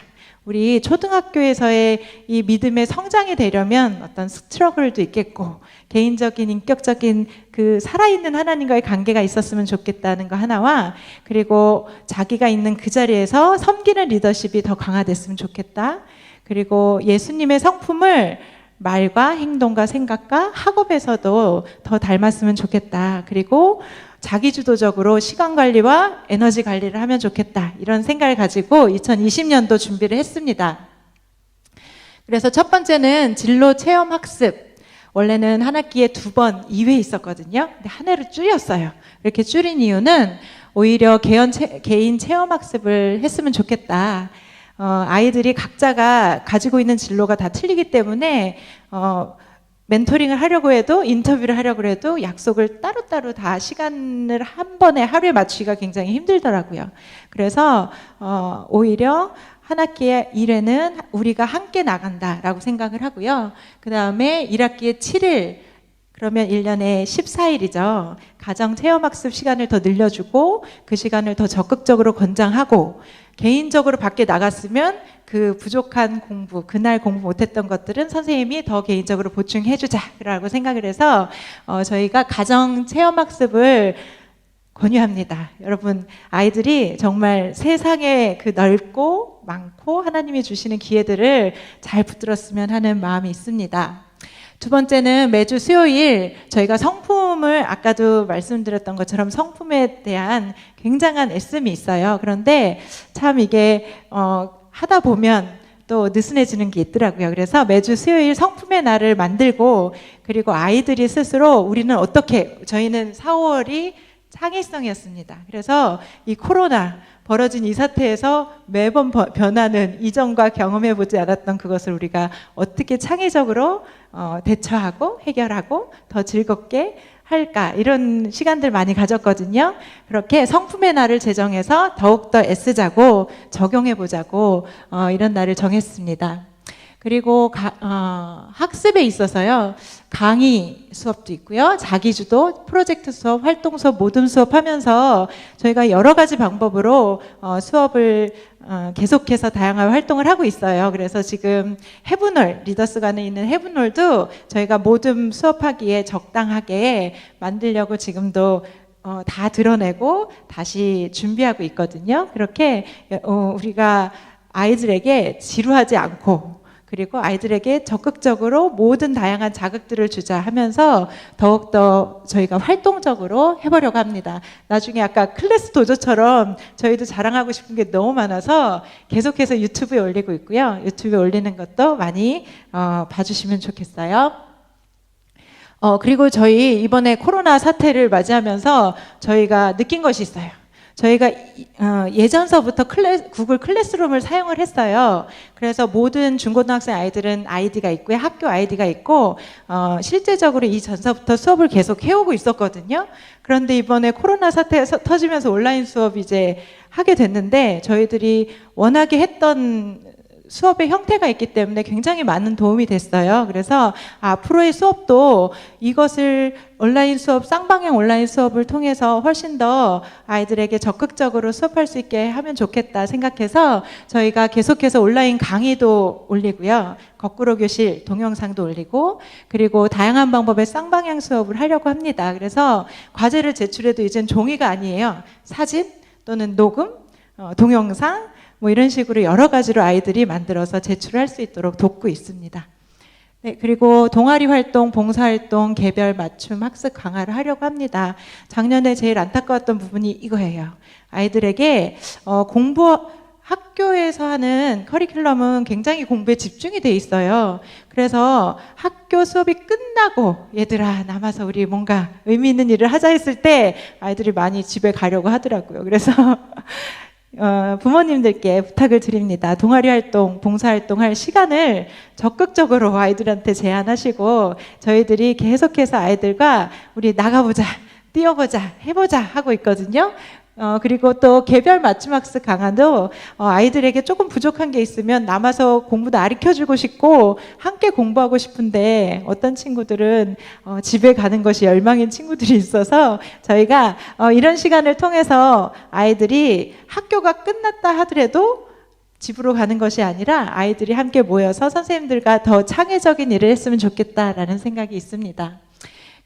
우리 초등학교에서의 이 믿음의 성장이 되려면 어떤 스트러글도 있겠고 개인적인 인격적인 그 살아있는 하나님과의 관계가 있었으면 좋겠다는 거 하나와 그리고 자기가 있는 그 자리에서 섬기는 리더십이 더 강화됐으면 좋겠다. 그리고 예수님의 성품을 말과 행동과 생각과 학업에서도 더 닮았으면 좋겠다. 그리고 자기주도적으로 시간 관리와 에너지 관리를 하면 좋겠다. 이런 생각을 가지고 2020년도 준비를 했습니다. 그래서 첫 번째는 진로 체험 학습. 원래는 한 학기에 2번, 2회 있었거든요. 근데 한 해로 줄였어요. 이렇게 줄인 이유는 오히려 개인 체험 학습을 했으면 좋겠다. 아이들이 각자가 가지고 있는 진로가 다 틀리기 때문에 멘토링을 하려고 해도, 인터뷰를 하려고 해도 약속을 따로따로 다 시간을 한 번에 하루에 맞추기가 굉장히 힘들더라고요. 그래서 오히려 한 학기에 1회는 우리가 함께 나간다라고 생각을 하고요. 그 다음에 1학기에 7일, 그러면 1년에 14일이죠. 가정 체험학습 시간을 더 늘려주고 그 시간을 더 적극적으로 권장하고, 개인적으로 밖에 나갔으면 그 부족한 공부, 그날 공부 못했던 것들은 선생님이 더 개인적으로 보충해주자라고 생각을 해서 저희가 가정 체험학습을 권유합니다. 여러분, 아이들이 정말 세상에 그 넓고 많고 하나님이 주시는 기회들을 잘 붙들었으면 하는 마음이 있습니다. 두 번째는 매주 수요일 저희가 성품을, 아까도 말씀드렸던 것처럼 성품에 대한 굉장한 애씀이 있어요. 그런데 참 이게 하다 보면 또 느슨해지는 게 있더라고요. 그래서 매주 수요일 성품의 날을 만들고, 그리고 아이들이 스스로 우리는 어떻게, 저희는 4월이 창의성이었습니다. 그래서 이 코로나 벌어진 이 사태에서 매번 변하는, 이전과 경험해보지 않았던 그것을 우리가 어떻게 창의적으로 대처하고 해결하고 더 즐겁게 할까, 이런 시간들 많이 가졌거든요. 그렇게 성품의 날을 제정해서 더욱더 애쓰자고 적용해보자고 이런 날을 정했습니다. 그리고 학습에 있어서요, 강의 수업도 있고요, 자기주도, 프로젝트 수업, 활동 수업, 모둠 수업 하면서 저희가 여러 가지 방법으로 수업을 계속해서 다양한 활동을 하고 있어요. 그래서 지금 해분홀, 리더스관에 있는 해분홀도 저희가 모둠 수업하기에 적당하게 만들려고 지금도 다 드러내고 다시 준비하고 있거든요. 그렇게 우리가 아이들에게 지루하지 않고, 그리고 아이들에게 적극적으로 모든 다양한 자극들을 주자 하면서 더욱더 저희가 활동적으로 해보려고 합니다. 나중에 아까 클래스 도조처럼 저희도 자랑하고 싶은 게 너무 많아서 계속해서 유튜브에 올리고 있고요. 유튜브에 올리는 것도 많이 봐주시면 좋겠어요. 그리고 저희 이번에 코로나 사태를 맞이하면서 저희가 느낀 것이 있어요. 저희가 예전서부터 구글 클래스룸을 사용을 했어요. 그래서 모든 중고등학생 아이들은 아이디가 있고요, 학교 아이디가 있고, 실제적으로 이전서부터 수업을 계속 해오고 있었거든요. 그런데 이번에 코로나 사태가 터지면서 온라인 수업 이제 하게 됐는데, 저희들이 워낙에 했던 수업의 형태가 있기 때문에 굉장히 많은 도움이 됐어요. 그래서 앞으로의 수업도 이것을 온라인 수업, 쌍방향 온라인 수업을 통해서 훨씬 더 아이들에게 적극적으로 수업할 수 있게 하면 좋겠다 생각해서 저희가 계속해서 온라인 강의도 올리고요, 거꾸로 교실 동영상도 올리고, 그리고 다양한 방법의 쌍방향 수업을 하려고 합니다. 그래서 과제를 제출해도 이젠 종이가 아니에요. 사진 또는 녹음, 동영상, 뭐 이런 식으로 여러 가지로 아이들이 만들어서 제출할 수 있도록 돕고 있습니다. 네, 그리고 동아리 활동, 봉사활동, 개별 맞춤 학습 강화를 하려고 합니다. 작년에 제일 안타까웠던 부분이 이거예요. 아이들에게 학교에서 하는 커리큘럼은 굉장히 공부에 집중이 돼 있어요. 그래서 학교 수업이 끝나고 얘들아 남아서 우리 뭔가 의미 있는 일을 하자 했을 때 아이들이 많이 집에 가려고 하더라고요. 그래서 부모님들께 부탁을 드립니다. 동아리 활동, 봉사활동 할 시간을 적극적으로 아이들한테 제안하시고, 저희들이 계속해서 아이들과 우리 나가보자, 뛰어보자, 해보자 하고 있거든요. 그리고 또 개별 맞춤 학습 강화도 아이들에게 조금 부족한 게 있으면 남아서 공부도 가르쳐주고 싶고 함께 공부하고 싶은데, 어떤 친구들은 집에 가는 것이 열망인 친구들이 있어서 저희가 이런 시간을 통해서 아이들이 학교가 끝났다 하더라도 집으로 가는 것이 아니라 아이들이 함께 모여서 선생님들과 더 창의적인 일을 했으면 좋겠다라는 생각이 있습니다.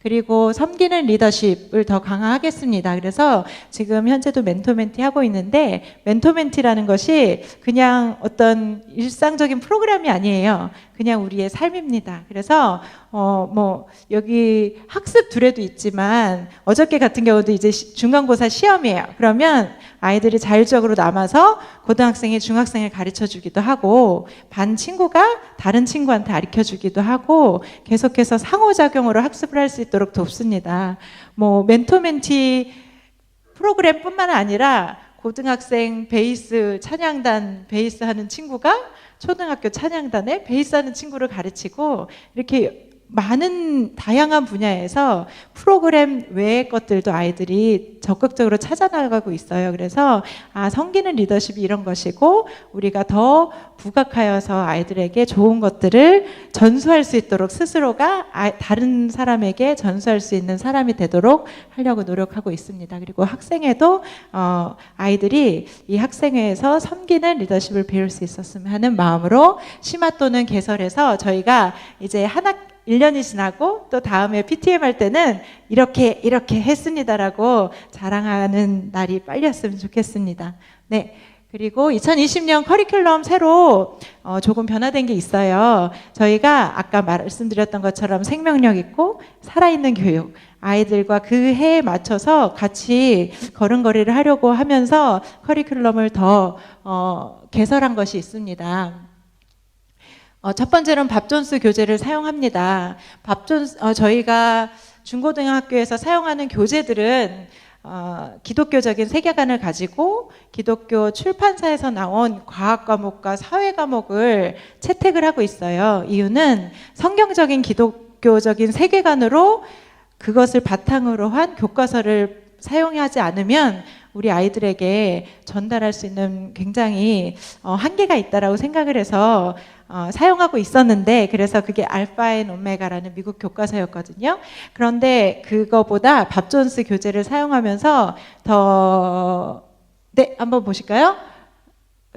그리고 섬기는 리더십을 더 강화하겠습니다. 그래서 지금 현재도 멘토멘티 하고 있는데, 멘토멘티라는 것이 그냥 어떤 일상적인 프로그램이 아니에요. 그냥 우리의 삶입니다. 그래서 뭐 여기 학습 둘에도 있지만 어저께 같은 경우도 이제 중간고사 시험이에요. 그러면 아이들이 자율적으로 남아서 고등학생이 중학생을 가르쳐 주기도 하고 반 친구가 다른 친구한테 가르쳐 주기도 하고 계속해서 상호작용으로 학습을 할 수 있도록 돕습니다. 뭐 멘토멘티 프로그램뿐만 아니라 고등학생 베이스 찬양단 베이스 하는 친구가 초등학교 찬양단에 베이스 하는 친구를 가르치고 이렇게 많은 다양한 분야에서 프로그램 외의 것들도 아이들이 적극적으로 찾아나가고 있어요. 그래서 성기는 리더십이 이런 것이고 우리가 더 부각하여서 아이들에게 좋은 것들을 전수할 수 있도록 스스로가 다른 사람에게 전수할 수 있는 사람이 되도록 하려고 노력하고 있습니다. 그리고 학생회도 아이들이 이 학생회에서 섬기는 리더십을 배울 수 있었으면 하는 마음으로 심화또는 개설해서 저희가 이제 1년이 지나고 또 다음에 PTM 할 때는 이렇게 했습니다라고 자랑하는 날이 빨리 왔으면 좋겠습니다. 네. 그리고 2020년 커리큘럼 새로 조금 변화된 게 있어요. 저희가 아까 말씀드렸던 것처럼 생명력 있고 살아있는 교육, 아이들과 그 해에 맞춰서 같이 걸음걸이를 하려고 하면서 커리큘럼을 더 개설한 것이 있습니다. 첫 번째로는 밥존스 교재를 사용합니다. 저희가 중고등학교에서 사용하는 교재들은 기독교적인 세계관을 가지고 기독교 출판사에서 나온 과학 과목과 사회 과목을 채택을 하고 있어요. 이유는 성경적인 기독교적인 세계관으로 그것을 바탕으로 한 교과서를 사용하지 않으면 우리 아이들에게 전달할 수 있는 굉장히 한계가 있다라고 생각을 해서 사용하고 있었는데, 그래서 그게 알파 앤 오메가라는 미국 교과서였거든요. 그런데 그거보다 밥존스 교재를 사용하면서 네, 한번 보실까요?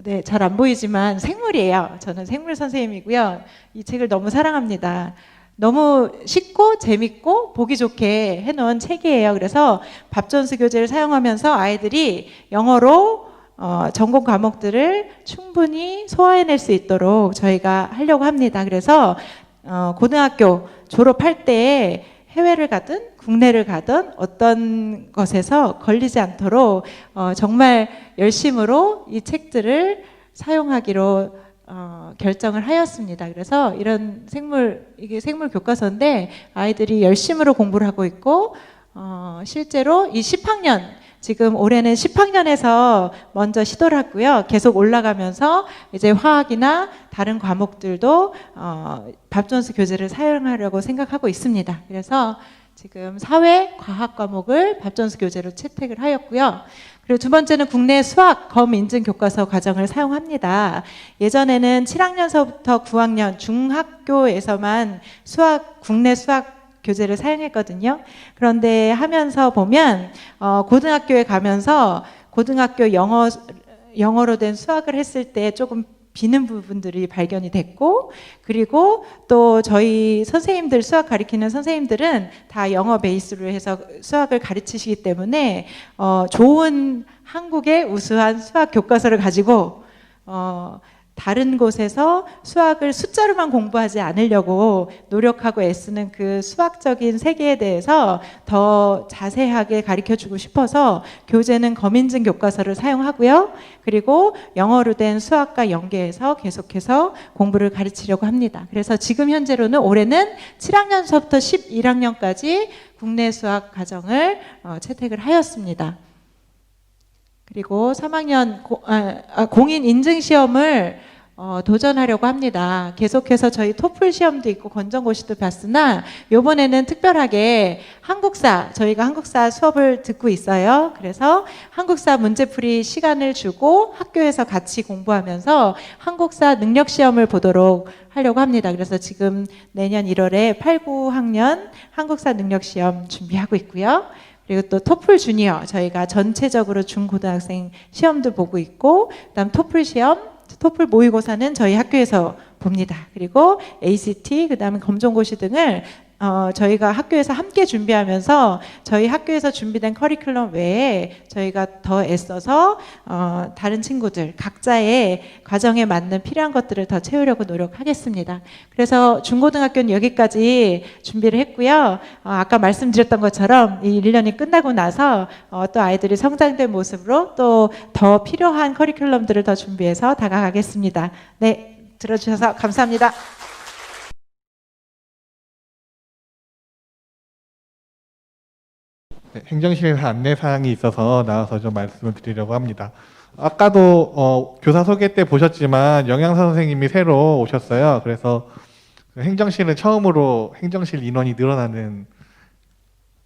네, 잘 안 보이지만 생물이에요. 저는 생물 선생님이고요. 이 책을 너무 사랑합니다. 너무 쉽고 재밌고 보기 좋게 해놓은 책이에요. 그래서 밥존스 교재를 사용하면서 아이들이 영어로 전공 과목들을 충분히 소화해낼 수 있도록 저희가 하려고 합니다. 그래서 고등학교 졸업할 때 해외를 가든 국내를 가든 어떤 것에서 걸리지 않도록 정말 열심으로 이 책들을 사용하기로 결정을 하였습니다. 그래서 이런 이게 생물 교과서인데 아이들이 열심으로 공부를 하고 있고 실제로 이 10학년, 지금 올해는 10학년에서 먼저 시도를 했고요. 계속 올라가면서 이제 화학이나 다른 과목들도 밥존스 교재를 사용하려고 생각하고 있습니다. 그래서 지금 사회 과학 과목을 밥존스 교재로 채택을 하였고요. 그리고 두 번째는 국내 수학 검인증 교과서 과정을 사용합니다. 예전에는 7학년서부터 9학년 중학교에서만 국내 수학 교재를 사용했거든요. 그런데 하면서 보면 고등학교에 가면서 고등학교 영어로 된 수학을 했을 때 조금 비는 부분들이 발견이 됐고, 그리고 또 저희 선생님들, 수학 가르치는 선생님들은 다 영어 베이스로 해서 수학을 가르치시기 때문에 좋은 한국의 우수한 수학 교과서를 가지고 다른 곳에서 수학을 숫자로만 공부하지 않으려고 노력하고 애쓰는 그 수학적인 세계에 대해서 더 자세하게 가르쳐주고 싶어서 교재는 검인증 교과서를 사용하고요. 그리고 영어로 된 수학과 연계해서 계속해서 공부를 가르치려고 합니다. 그래서 지금 현재로는 올해는 7학년서부터 11학년까지 국내 수학 과정을 채택을 하였습니다. 그리고 3학년 공인 인증 시험을 도전하려고 합니다. 계속해서 저희 토플 시험도 있고 건전고시도 봤으나 이번에는 특별하게 저희가 한국사 수업을 듣고 있어요. 그래서 한국사 문제풀이 시간을 주고 학교에서 같이 공부하면서 한국사 능력 시험을 보도록 하려고 합니다. 그래서 지금 내년 1월에 8, 9학년 한국사 능력 시험 준비하고 있고요. 그리고 또 토플 주니어 저희가 전체적으로 중고등학생 시험도 보고 있고, 그다음 토플 시험, 토플 모의고사는 저희 학교에서 봅니다. 그리고 ACT, 그다음에 검정고시 등을 저희가 학교에서 함께 준비하면서 저희 학교에서 준비된 커리큘럼 외에 저희가 더 애써서 다른 친구들 각자의 과정에 맞는 필요한 것들을 더 채우려고 노력하겠습니다. 그래서 중고등학교는 여기까지 준비를 했고요. 아까 말씀드렸던 것처럼 이 1년이 끝나고 나서 또 아이들이 성장된 모습으로 또 더 필요한 커리큘럼들을 더 준비해서 다가가겠습니다. 네, 들어주셔서 감사합니다. 네, 행정실에서 안내사항이 있어서 나와서 좀 말씀을 드리려고 합니다. 아까도 교사 소개 때 보셨지만 영양사 선생님이 새로 오셨어요. 그래서 행정실은 처음으로 행정실 인원이 늘어나는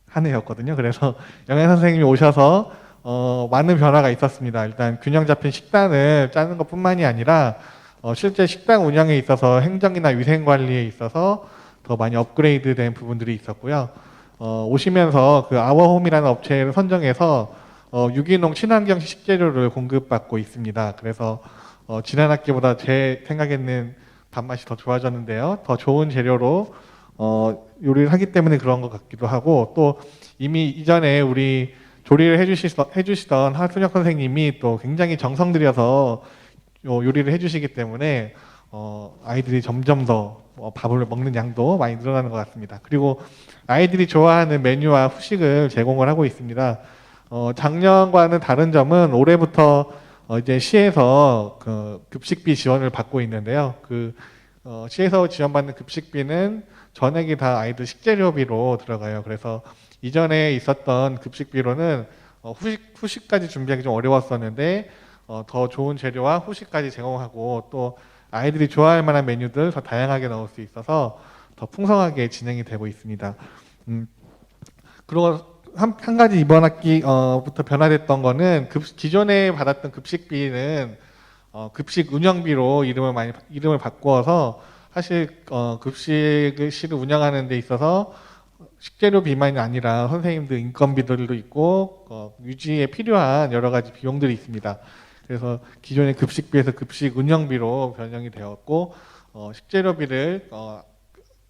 한 해였거든요. 그래서 영양사 선생님이 오셔서 많은 변화가 있었습니다. 일단 균형 잡힌 식단을 짜는 것뿐만이 아니라 실제 식당 운영에 있어서 행정이나 위생 관리에 있어서 더 많이 업그레이드된 부분들이 있었고요. 오시면서 그 아워홈이라는 업체를 선정해서 유기농 친환경 식재료를 공급받고 있습니다. 그래서 지난 학기보다 제 생각에는 밥맛이 더 좋아졌는데요. 더 좋은 재료로 요리를 하기 때문에 그런 것 같기도 하고, 또 이미 이전에 우리 조리를 해주시던 하순혁 선생님이 또 굉장히 정성 들여서 요리를 해주시기 때문에 아이들이 점점 더 밥을 먹는 양도 많이 늘어나는 것 같습니다. 그리고 아이들이 좋아하는 메뉴와 후식을 제공을 하고 있습니다. 작년과는 다른 점은 올해부터 이제 시에서 그 급식비 지원을 받고 있는데요. 시에서 지원받는 급식비는 전액이 다 아이들 식재료비로 들어가요. 그래서 이전에 있었던 급식비로는 후식까지 준비하기 좀 어려웠었는데 더 좋은 재료와 후식까지 제공하고, 또 아이들이 좋아할 만한 메뉴들 더 다양하게 넣을 수 있어서 더 풍성하게 진행이 되고 있습니다. 그리고 한 가지 이번 학기부터 변화됐던 거는 기존에 받았던 급식비는 급식 운영비로 이름을 바꾸어서 사실 급식실을 운영하는 데 있어서 식재료비만이 아니라 선생님들 인건비들도 있고 유지에 필요한 여러 가지 비용들이 있습니다. 그래서 기존의 급식비에서 급식 운영비로 변경이 되었고, 식재료비를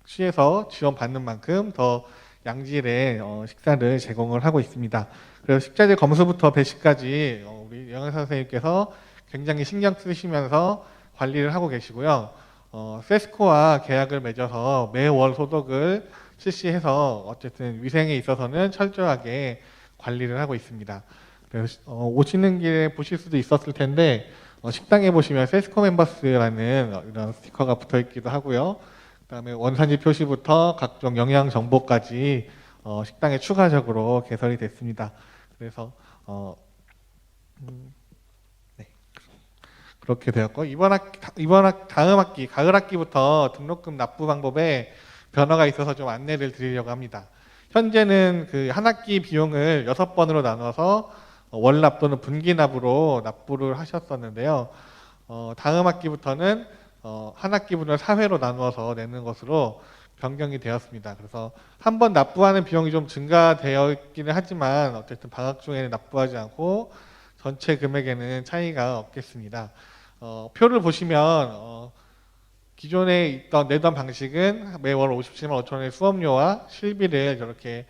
시에서 지원받는 만큼 더 양질의 식사를 제공을 하고 있습니다. 그래서 식자재 검수부터 배식까지 우리 영양사 선생님께서 굉장히 신경 쓰시면서 관리를 하고 계시고요. 세스코와 계약을 맺어서 매월 소독을 실시해서 어쨌든 위생에 있어서는 철저하게 관리를 하고 있습니다. 그래서 오시는 길에 보실 수도 있었을 텐데 식당에 보시면 세스코 멤버스라는 이런 스티커가 붙어 있기도 하고요. 그다음에 원산지 표시부터 각종 영양 정보까지 식당에 추가적으로 개설이 됐습니다. 그래서 네, 그렇게 되었고, 다음 학기 가을 학기부터 등록금 납부 방법에 변화가 있어서 좀 안내를 드리려고 합니다. 현재는 그 한 학기 비용을 6번으로 나눠서 월납 또는 분기납으로 납부를 하셨었는데요. 다음 학기부터는 한 학기분을 4회로 나누어서 내는 것으로 변경이 되었습니다. 그래서 한 번 납부하는 비용이 좀 증가되어 있기는 하지만 어쨌든 방학 중에는 납부하지 않고 전체 금액에는 차이가 없겠습니다. 표를 보시면 기존에 내던 방식은 매월 57만 5천 원의 수업료와 실비를 저렇게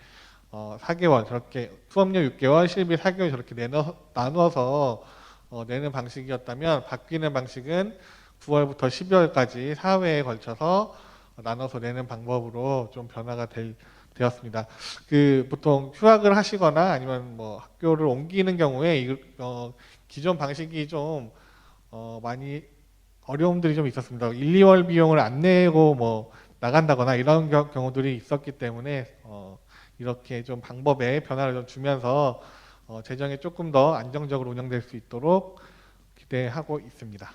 4개월, 저렇게 수업료 6개월, 실비 4개월 저렇게 나누어서 내는 방식이었다면, 바뀌는 방식은 9월부터 12월까지 4회에 걸쳐서 나눠서 내는 방법으로 좀 변화가 되었습니다. 보통 휴학을 하시거나 아니면 뭐 학교를 옮기는 경우에 기존 방식이 좀 많이 어려움들이 좀 있었습니다. 1, 2월 비용을 안 내고 뭐 나간다거나 이런 경우들이 있었기 때문에 이렇게 좀 방법에 변화를 좀 주면서 재정이 조금 더 안정적으로 운영될 수 있도록 기대하고 있습니다.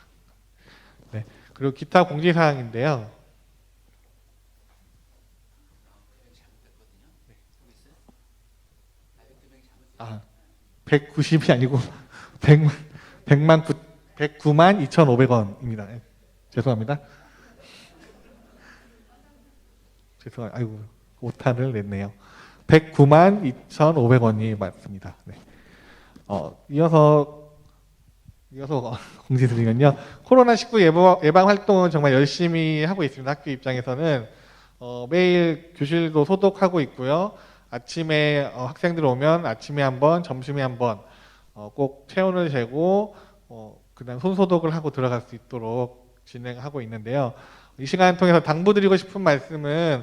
네. 그리고 기타 공지사항인데요. 190이 아니고 109만 2,500원입니다. 죄송합니다. 아이고, 오타를 냈네요. 109만 2,500원이 맞습니다. 네. 이어서 공지드리면요. 코로나19 예방 활동은 정말 열심히 하고 있습니다. 학교 입장에서는 매일 교실도 소독하고 있고요. 아침에 학생들 오면 아침에 한 번, 점심에 한 번 꼭 체온을 재고 그다음 손 소독을 하고 들어갈 수 있도록 진행하고 있는데요. 이 시간을 통해서 당부드리고 싶은 말씀은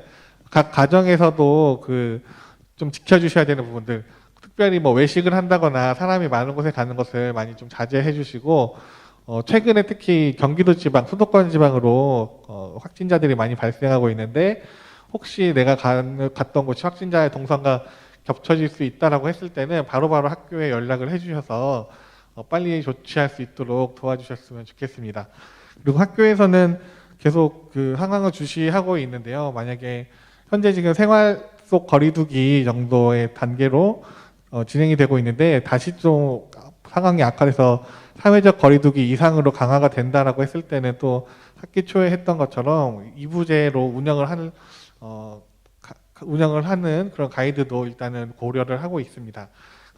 각 가정에서도 좀 지켜주셔야 되는 부분들, 특별히 뭐 외식을 한다거나 사람이 많은 곳에 가는 것을 많이 좀 자제해 주시고, 최근에 특히 경기도 지방, 수도권 지방으로 확진자들이 많이 발생하고 있는데, 혹시 내가 갔던 곳이 확진자의 동선과 겹쳐질 수 있다라고 했을 때는 바로바로 학교에 연락을 해주셔서 빨리 조치할 수 있도록 도와주셨으면 좋겠습니다. 그리고 학교에서는 계속 그 상황을 주시하고 있는데요. 만약에 현재 지금 생활 속 거리두기 정도의 단계로 진행이 되고 있는데, 다시 좀 상황이 악화돼서 사회적 거리두기 이상으로 강화가 된다라고 했을 때는 또 학기 초에 했던 것처럼 2부제로 운영을 하는 그런 가이드도 일단은 고려를 하고 있습니다.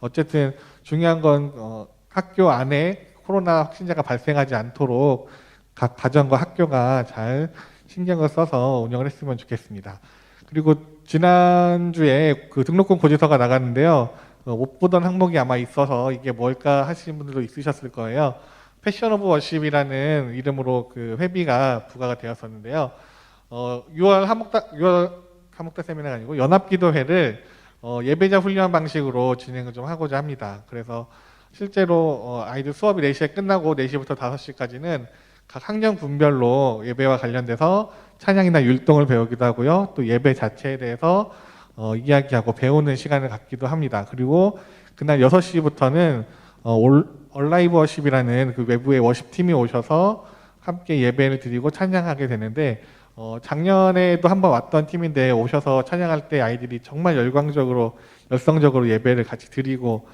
어쨌든 중요한 건 학교 안에 코로나 확진자가 발생하지 않도록 각 가정과 학교가 잘 신경을 써서 운영을 했으면 좋겠습니다. 그리고 지난주에 그 등록금 고지서가 나갔는데요. 못 보던 항목이 아마 있어서 이게 뭘까 하시는 분들도 있으셨을 거예요. 패션 오브 워십이라는 이름으로 그 회비가 부과가 되었었는데요. 6월 화목다 세미나가 아니고 연합기도회를 예배자 훈련 방식으로 진행을 좀 하고자 합니다. 그래서 실제로 아이들 수업이 4시에 끝나고 4시부터 5시까지는 각 학년 분별로 예배와 관련돼서 찬양이나 율동을 배우기도 하고요. 또 예배 자체에 대해서 이야기하고 배우는 시간을 갖기도 합니다. 그리고 그날 6시부터는 얼라이브 워십이라는 그 외부의 워십팀이 오셔서 함께 예배를 드리고 찬양하게 되는데, 작년에도 한번 왔던 팀인데 오셔서 찬양할 때 아이들이 정말 열성적으로 예배를 같이 드리고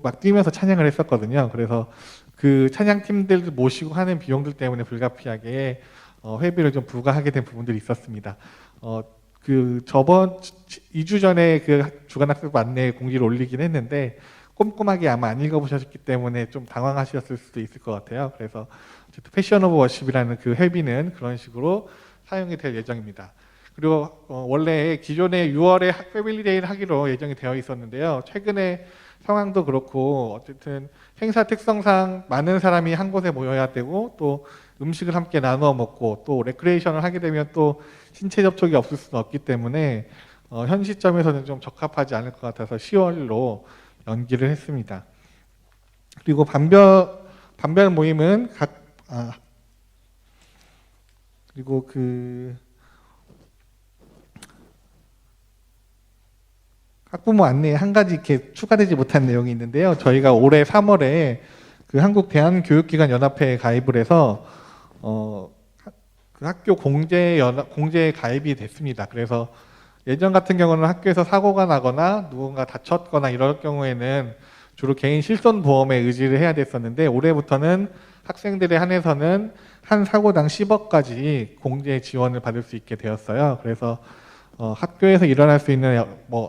막 뛰면서 찬양을 했었거든요. 그래서 그 찬양팀들 모시고 하는 비용들 때문에 불가피하게 회비를 좀 부과하게 된 부분들이 있었습니다. 저번 2주 전에 그 주간학습 안내 공지를 올리긴 했는데 꼼꼼하게 아마 안 읽어보셨기 때문에 좀 당황하셨을 수도 있을 것 같아요. 그래서 패션 오브 워십이라는 그 회비는 그런 식으로 사용이 될 예정입니다. 그리고 원래 기존에 6월에 패밀리데이를 하기로 예정이 되어 있었는데요. 최근에 상황도 그렇고 어쨌든 행사 특성상 많은 사람이 한 곳에 모여야 되고, 또 음식을 함께 나누어 먹고 또 레크레이션을 하게 되면 또 신체 접촉이 없을 수는 없기 때문에 현 시점에서는 좀 적합하지 않을 것 같아서 10월로 연기를 했습니다. 그리고 반별 모임은 그리고 학부모 안내에 한 가지 이렇게 추가되지 못한 내용이 있는데요. 저희가 올해 3월에 그 한국 대한교육기관 연합회에 가입을 해서 그 학교 공제에 가입이 됐습니다. 그래서 예전 같은 경우는 학교에서 사고가 나거나 누군가 다쳤거나 이럴 경우에는 주로 개인 실손보험에 의지를 해야 됐었는데, 올해부터는 학생들에 한해서는 한 사고당 10억까지 공제 지원을 받을 수 있게 되었어요. 그래서 학교에서 일어날 수 있는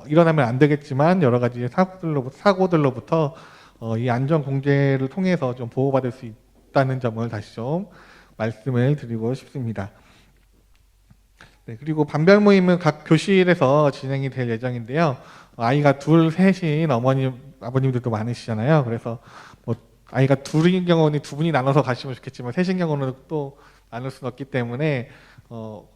일어나면 안 되겠지만 여러 가지 사고들로부터 이 안전 공제를 통해서 좀 보호받을 수 있다는 점을 다시 좀 말씀을 드리고 싶습니다. 네, 그리고 반별 모임은 각 교실에서 진행이 될 예정인데요. 아이가 둘, 셋인 아버님들도 많으시잖아요. 그래서 아이가 둘인 경우는 두 분이 나눠서 가시면 좋겠지만 셋인 경우는 또 나눌 수는 없기 때문에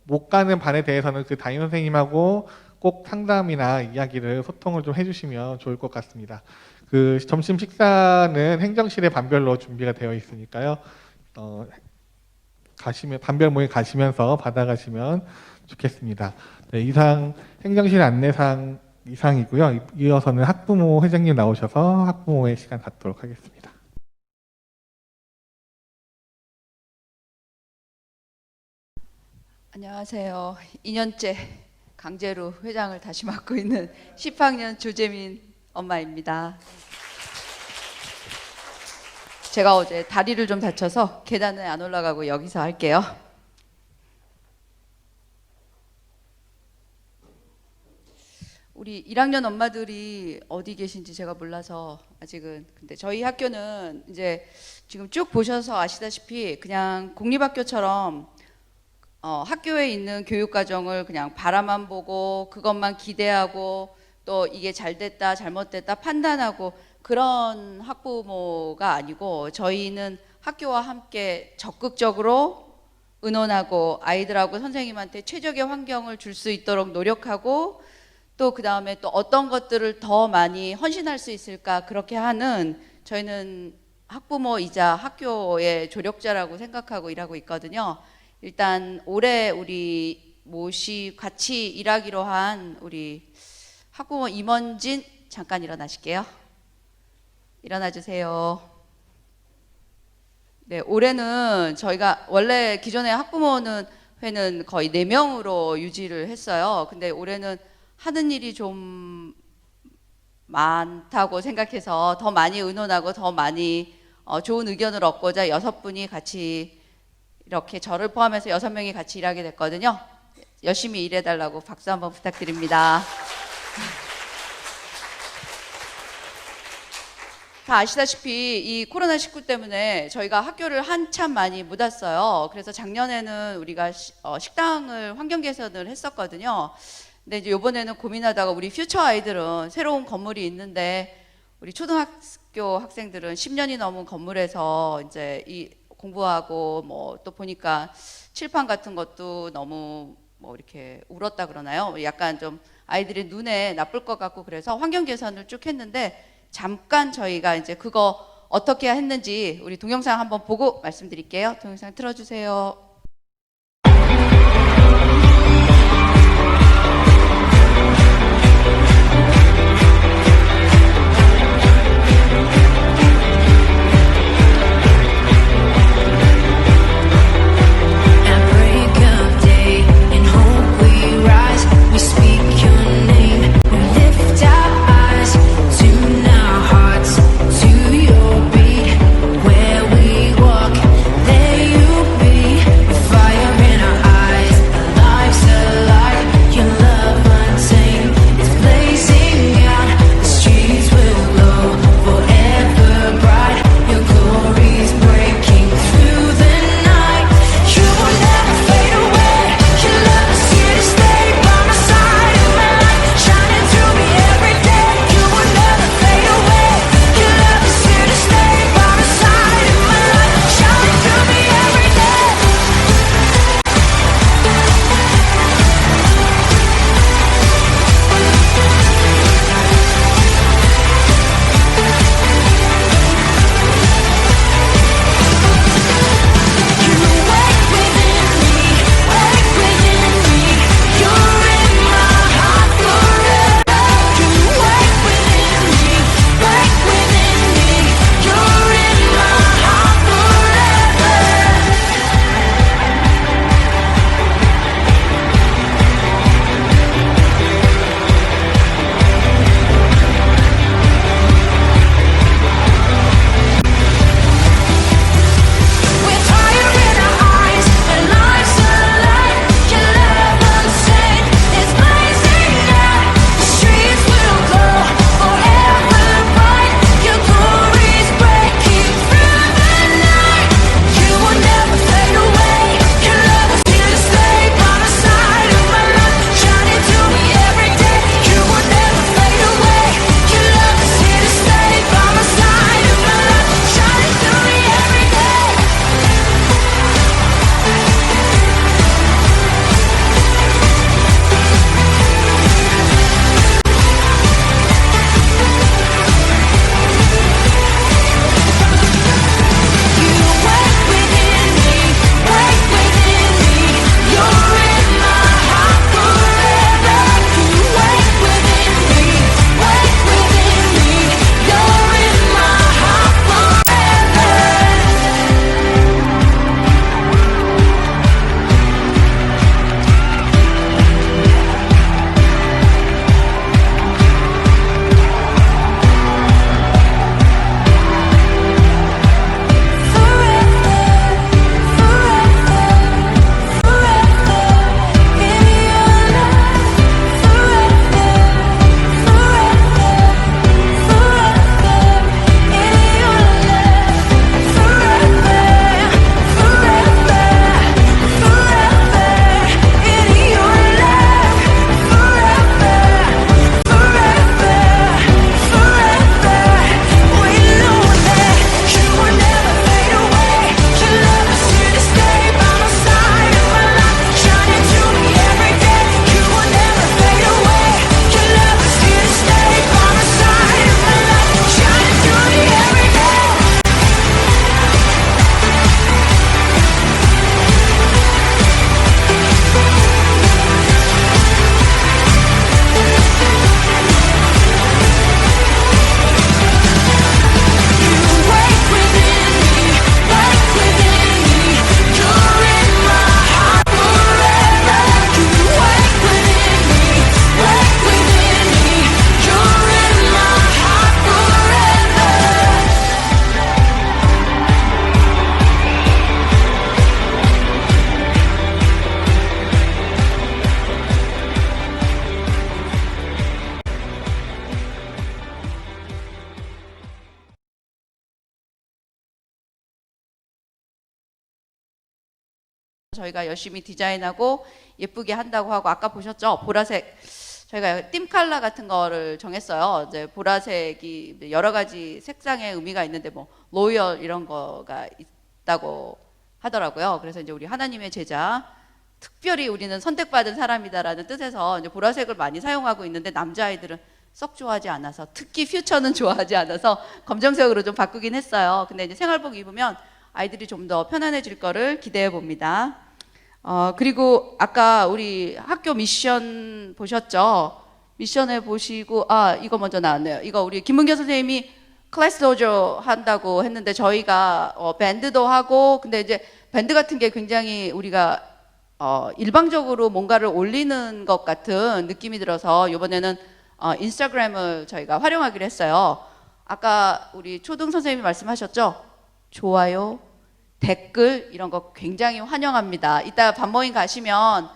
못 가는 반에 대해서는 그 담임 선생님하고 꼭 상담이나 이야기를 소통을 좀 해주시면 좋을 것 같습니다. 그 점심 식사는 행정실에 반별로 준비가 되어 있으니까요. 반별 모임 가시면서 받아가시면 좋겠습니다. 네, 이상 행정실 안내상 이상이고요. 이어서는 학부모 회장님 나오셔서 학부모의 시간 갖도록 하겠습니다. 안녕하세요. 2년째 강제로 회장을 다시 맡고 있는 10학년 조재민 엄마입니다. 제가 어제 다리를 좀 다쳐서 계단을 안 올라가고 여기서 할게요. 우리 1학년 엄마들이 어디 계신지 제가 몰라서 아직은. 근데 저희 학교는 이제 지금 쭉 보셔서 아시다시피 그냥 공립학교처럼 학교에 있는 교육과정을 그냥 바라만 보고 그것만 기대하고 또 이게 잘 됐다 잘못됐다 판단하고 그런 학부모가 아니고 저희는 학교와 함께 적극적으로 의논하고 아이들하고 선생님한테 최적의 환경을 줄 수 있도록 노력하고 또 그 다음에 또 어떤 것들을 더 많이 헌신할 수 있을까 그렇게 하는 저희는 학부모이자 학교의 조력자라고 생각하고 일하고 있거든요. 일단 올해 우리 같이 일하기로 한 우리 학부모 임원진 잠깐 일어나실게요. 일어나 주세요. 네, 올해는 저희가 원래 기존에 학부모는 회는 거의 4명으로 유지를 했어요. 근데 올해는 하는 일이 좀 많다고 생각해서 더 많이 의논하고 더 많이 좋은 의견을 얻고자 6분이 같이 이렇게 저를 포함해서 6명이 같이 일하게 됐거든요. 열심히 일해달라고 박수 한번 부탁드립니다. 다 아시다시피 이 코로나19 때문에 저희가 학교를 한참 많이 못 왔어요. 그래서 작년에는 우리가 식당을 환경 개선을 했었거든요. 근데 이제 이번에는 고민하다가 우리 퓨처 아이들은 새로운 건물이 있는데 우리 초등학교 학생들은 10년이 넘은 건물에서 이제 이 공부하고 뭐 또 보니까 칠판 같은 것도 너무 뭐 이렇게 울었다 그러나요? 약간 좀 아이들이 눈에 나쁠 것 같고 그래서 환경 개선을 쭉 했는데 잠깐 저희가 이제 그거 어떻게 했는지 우리 동영상 한번 보고 말씀드릴게요. 동영상 틀어주세요. To your beat, where we walk, there you be. 저희가 열심히 디자인하고 예쁘게 한다고 하고 아까 보셨죠? 보라색 저희가 띠 컬러 같은 거를 정했어요. 이제 보라색이 여러 가지 색상의 의미가 있는데 뭐 로열 이런 거가 있다고 하더라고요. 그래서 이제 우리 하나님의 제자 특별히 우리는 선택받은 사람이다라는 뜻에서 이제 보라색을 많이 사용하고 있는데 남자아이들은 썩 좋아하지 않아서 특히 퓨처는 좋아하지 않아서 검정색으로 좀 바꾸긴 했어요. 근데 이제 생활복 입으면 아이들이 좀 더 편안해질 거를 기대해 봅니다. 그리고 아까 우리 학교 미션 보셨죠? 미션에 보시고 이거 먼저 나왔네요. 이거 우리 김문교 선생님이 클래스 도저 한다고 했는데 저희가 밴드도 하고 근데 이제 밴드 같은 게 굉장히 우리가 일방적으로 뭔가를 올리는 것 같은 느낌이 들어서 이번에는 인스타그램을 저희가 활용하기로 했어요. 아까 우리 초등 선생님이 말씀하셨죠? 좋아요, 댓글 이런 거 굉장히 환영합니다. 이따 반모임 가시면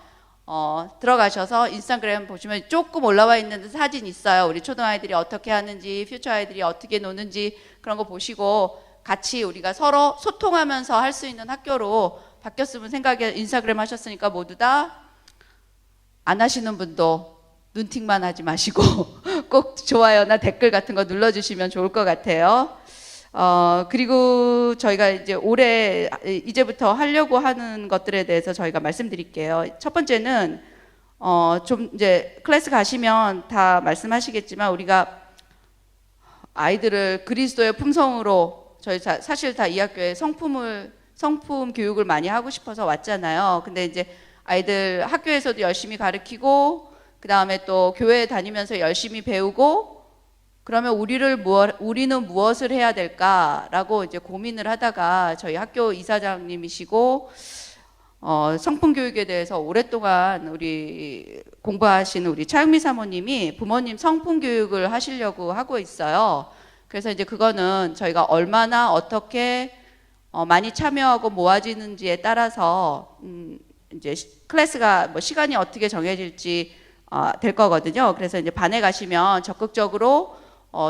들어가셔서 인스타그램 보시면 조금 올라와 있는 사진 있어요. 우리 초등 아이들이 어떻게 하는지, 퓨처 아이들이 어떻게 노는지 그런 거 보시고 같이 우리가 서로 소통하면서 할 수 있는 학교로 바뀌었으면 생각에 인스타그램 하셨으니까 모두 다 안 하시는 분도 눈팅만 하지 마시고 꼭 좋아요나 댓글 같은 거 눌러주시면 좋을 것 같아요. 그리고 저희가 이제 올해 이제부터 하려고 하는 것들에 대해서 저희가 말씀드릴게요. 첫 번째는 좀 이제 클래스 가시면 다 말씀하시겠지만 우리가 아이들을 그리스도의 품성으로 저희 사실 다 이 학교에 성품 교육을 많이 하고 싶어서 왔잖아요. 근데 이제 아이들 학교에서도 열심히 가르치고 그 다음에 또 교회 다니면서 열심히 배우고 그러면 우리는 무엇을 해야 될까라고 이제 고민을 하다가 저희 학교 이사장님이시고 성품 교육에 대해서 오랫동안 우리 공부하신 우리 차영미 사모님이 부모님 성품 교육을 하시려고 하고 있어요. 그래서 이제 그거는 저희가 얼마나 어떻게 많이 참여하고 모아지는지에 따라서 이제 클래스가 뭐 시간이 어떻게 정해질지 될 거거든요. 그래서 이제 반에 가시면 적극적으로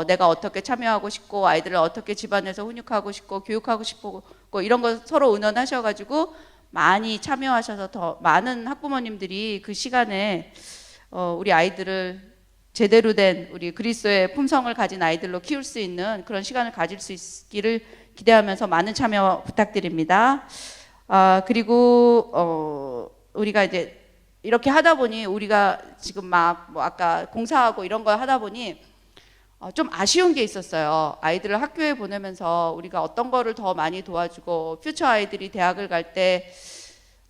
내가 어떻게 참여하고 싶고 아이들을 어떻게 집안에서 훈육하고 싶고 교육하고 싶고 이런 거 서로 의논하셔가지고 많이 참여하셔서 더 많은 학부모님들이 그 시간에 우리 아이들을 제대로 된 우리 그리스도의 품성을 가진 아이들로 키울 수 있는 그런 시간을 가질 수 있기를 기대하면서 많은 참여 부탁드립니다. 그리고 우리가 이제 이렇게 하다 보니 우리가 지금 막 뭐 아까 공사하고 이런 거 하다 보니 좀 아쉬운 게 있었어요. 아이들을 학교에 보내면서 우리가 어떤 거를 더 많이 도와주고 퓨처 아이들이 대학을 갈 때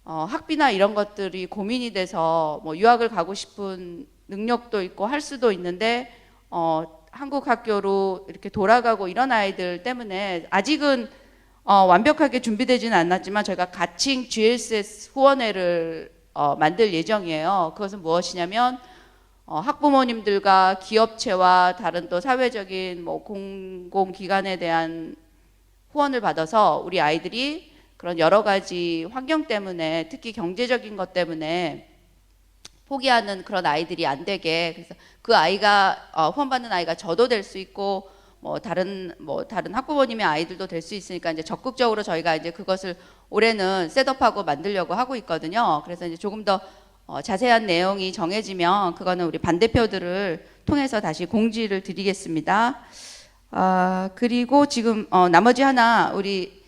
학비나 이런 것들이 고민이 돼서 뭐 유학을 가고 싶은 능력도 있고 할 수도 있는데 한국 학교로 이렇게 돌아가고 이런 아이들 때문에 아직은 완벽하게 준비되지는 않았지만 저희가 가칭 GLSS 후원회를 만들 예정이에요. 그것은 무엇이냐면 학부모님들과 기업체와 다른 또 사회적인 뭐 공공기관에 대한 후원을 받아서 우리 아이들이 그런 여러 가지 환경 때문에 특히 경제적인 것 때문에 포기하는 그런 아이들이 안 되게 그래서 그 아이가 후원받는 아이가 저도 될 수 있고 뭐 다른 학부모님의 아이들도 될 수 있으니까 이제 적극적으로 저희가 이제 그것을 올해는 셋업하고 만들려고 하고 있거든요. 그래서 이제 조금 더 자세한 내용이 정해지면 그거는 우리 반대표들을 통해서 다시 공지를 드리겠습니다. 그리고 지금 나머지 하나 우리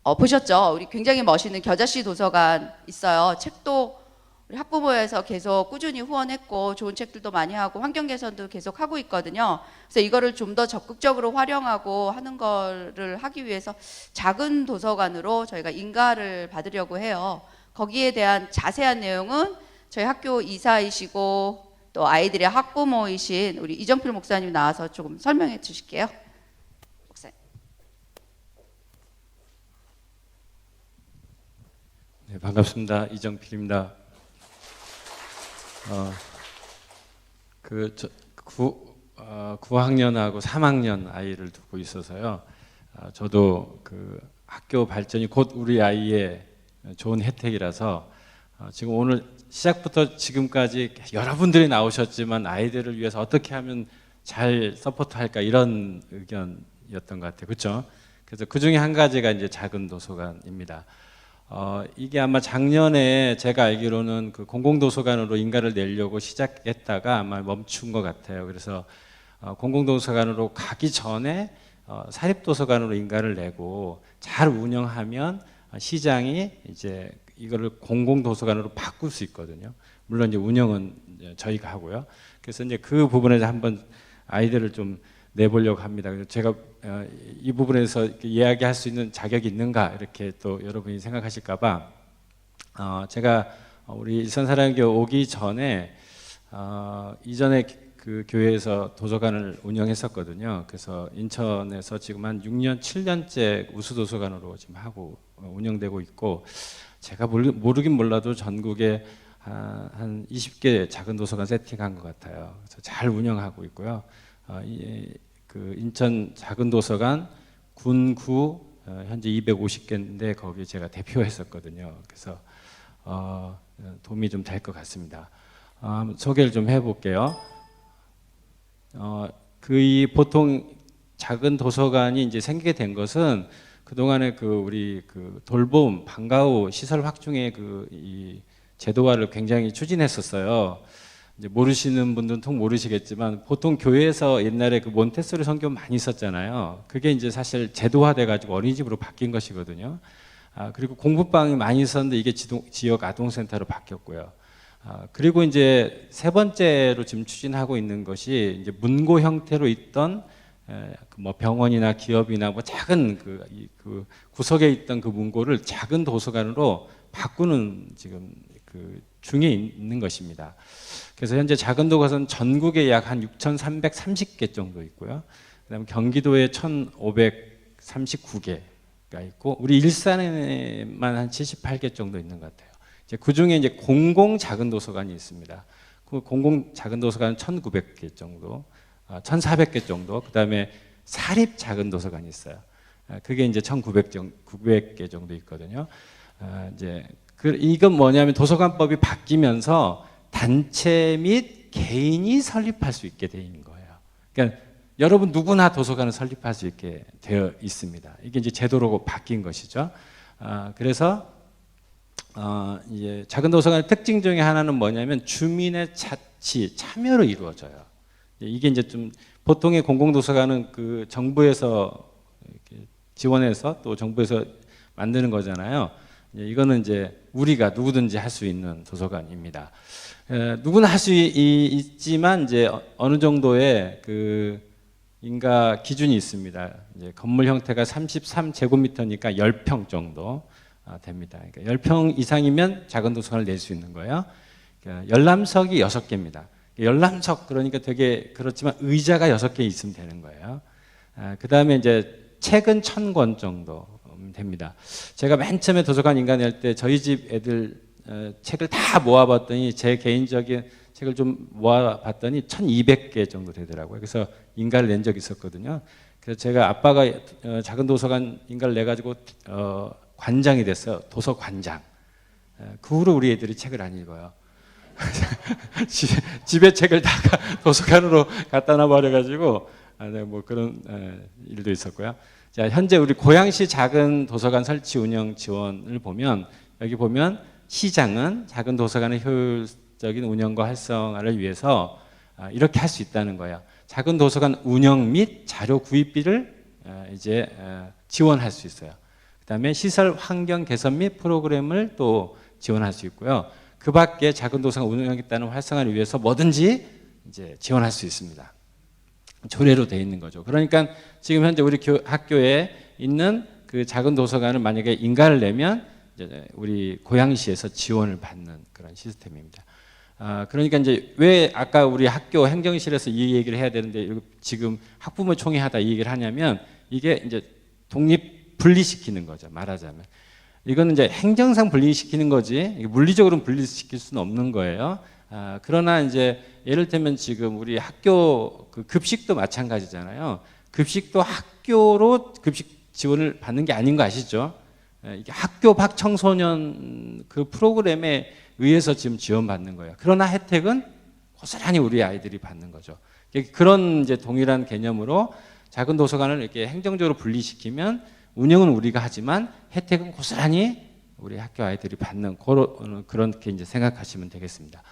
보셨죠? 우리 굉장히 멋있는 겨자씨 도서관 있어요. 책도 우리 학부모에서 계속 꾸준히 후원했고 좋은 책들도 많이 하고 환경 개선도 계속 하고 있거든요. 그래서 이거를 좀 더 적극적으로 활용하고 하는 거를 하기 위해서 작은 도서관으로 저희가 인가를 받으려고 해요. 거기에 대한 자세한 내용은 저희 학교 이사이시고 또 아이들의 학부모이신 우리 이정필 목사님 나와서 조금 설명해 주실게요. 목사님. 네, 반갑습니다. 이정필입니다. 그 9학년하고 3학년 아이를 두고 있어서요. 저도 그 학교 발전이 곧 우리 아이의 좋은 혜택이라서 지금 오늘 시작부터 지금까지 여러분들이 나오셨지만 아이들을 위해서 어떻게 하면 잘 서포트할까 이런 의견이었던 것 같아요. 그렇죠? 그래서 그 중에 한 가지가 이제 작은 도서관입니다. 이게 아마 작년에 제가 알기로는 그 공공도서관으로 인가를 내려고 시작했다가 아마 멈춘 것 같아요. 그래서 공공도서관으로 가기 전에 사립도서관으로 인가를 내고 잘 운영하면 시장이 이제 이거를 공공도서관으로 바꿀 수 있거든요. 물론 이제 운영은 이제 저희가 하고요. 그래서 이제 그 부분에서 한번 아이디어를 좀 내보려고 합니다. 그래서 제가 이 부분에서 이렇게 이야기할 수 있는 자격이 있는가 이렇게 또 여러분이 생각하실까봐 제가 우리 일산사랑교 오기 전에 이전에 그 교회에서 도서관을 운영했었거든요. 그래서 인천에서 지금 한 6년, 7년째 우수도서관으로 지금 하고 운영되고 있고 제가 모르긴 몰라도 전국에 한 20개 작은 도서관 세팅한 것 같아요. 그래서 잘 운영하고 있고요. 그 인천 작은 도서관 군구 현재 250개인데 거기 제가 대표했었거든요. 그래서 도움이 좀 될 것 같습니다. 소개를 좀 해볼게요. 이 보통 작은 도서관이 이제 생기게 된 것은 그 동안에 그 우리 그 돌봄 방과후 시설 확충의 이 제도화를 굉장히 추진했었어요. 이제 모르시는 분들은 통 모르시겠지만 보통 교회에서 옛날에 그 몬테소리 선교 많이 썼잖아요. 그게 이제 사실 제도화돼 가지고 어린이집으로 바뀐 것이거든요. 그리고 공부방이 많이 있었는데 이게 지역 아동센터로 바뀌었고요. 그리고 이제 세 번째로 지금 추진하고 있는 것이 이제 문고 형태로 있던 뭐 병원이나 기업이나 뭐 작은 그 구석에 있던 그 문고를 작은 도서관으로 바꾸는 지금 그 중에 있는 것입니다. 그래서 현재 작은 도서관 전국에 약 한 6,330개 정도 있고요. 그다음에 경기도에 1,539개가 있고 우리 일산에만 한 78개 정도 있는 것 같아요. 그 중에 이제 공공 작은 도서관이 있습니다. 그 공공 작은 도서관은 1,900개 정도, 1,400개 정도. 그다음에 사립 작은 도서관이 있어요. 그게 이제 1,900개 정도 있거든요. 이제 이건 뭐냐면 도서관법이 바뀌면서 단체 및 개인이 설립할 수 있게 되어 있는 거예요. 그러니까 여러분 누구나 도서관을 설립할 수 있게 되어 있습니다. 이게 이제 제도로 바뀐 것이죠. 그래서 이제 작은 도서관의 특징 중에 하나는 뭐냐면 주민의 참여로 이루어져요. 이게 이제 좀 보통의 공공도서관은 그 정부에서 이렇게 지원해서 또 정부에서 만드는 거잖아요. 이거는 이제 우리가 누구든지 할 수 있는 도서관입니다. 누구나 할 수 있지만 이제 어느 정도의 그 인가 기준이 있습니다. 이제 건물 형태가 33제곱미터니까 10평 정도 됩니다. 그러니까 10평 이상이면 작은 도서관을 낼 수 있는 거예요. 그러니까 열람석이 6개입니다. 열람석 그러니까 되게 그렇지만 의자가 6개 있으면 되는 거예요. 그 다음에 이제 책은 1,000권 정도 됩니다. 제가 맨 처음에 도서관 인가 낼 때 저희 집 애들 책을 다 모아봤더니 제 개인적인 책을 좀 모아봤더니 1,200개 정도 되더라고요. 그래서 인가를 낸 적이 있었거든요. 그래서 제가 아빠가 작은 도서관 인가를 내가지고 관장이 됐어요. 도서관장. 그 후로 우리 애들이 책을 안 읽어요. 집에 책을 다 도서관으로 갖다 놔버려가지고 뭐 그런 일도 있었고요. 자, 현재 우리 고양시 작은 도서관 설치 운영 지원을 보면 여기 보면 시장은 작은 도서관의 효율적인 운영과 활성화를 위해서 이렇게 할 수 있다는 거예요. 작은 도서관 운영 및 자료 구입비를 이제 지원할 수 있어요. 그다음에 시설 환경 개선 및 프로그램을 또 지원할 수 있고요. 그 밖에 작은 도서관 운영하겠다는 활성화를 위해서 뭐든지 이제 지원할 수 있습니다. 조례로 되어 있는 거죠. 그러니까 지금 현재 우리 학교에 있는 그 작은 도서관을 만약에 인가를 내면 이제 우리 고양시에서 지원을 받는 그런 시스템입니다. 그러니까 이제 왜 아까 우리 학교 행정실에서 이 얘기를 해야 되는데 지금 학부모 총회하다 이 얘기를 하냐면 이게 이제 독립 분리시키는 거죠. 말하자면 이거는 이제 행정상 분리시키는 거지 물리적으로는 분리시킬 수는 없는 거예요. 그러나 이제 예를 들면 지금 우리 학교 그 급식도 마찬가지잖아요. 급식도 학교로 급식 지원을 받는 게 아닌 거 아시죠? 이게 학교 밖 청소년 그 프로그램에 의해서 지금 지원받는 거예요. 그러나 혜택은 고스란히 우리 아이들이 받는 거죠. 그런 이제 동일한 개념으로 작은 도서관을 이렇게 행정적으로 분리시키면 운영은 우리가 하지만 혜택은 고스란히 우리 학교 아이들이 받는 그렇게 이제 생각하시면 되겠습니다.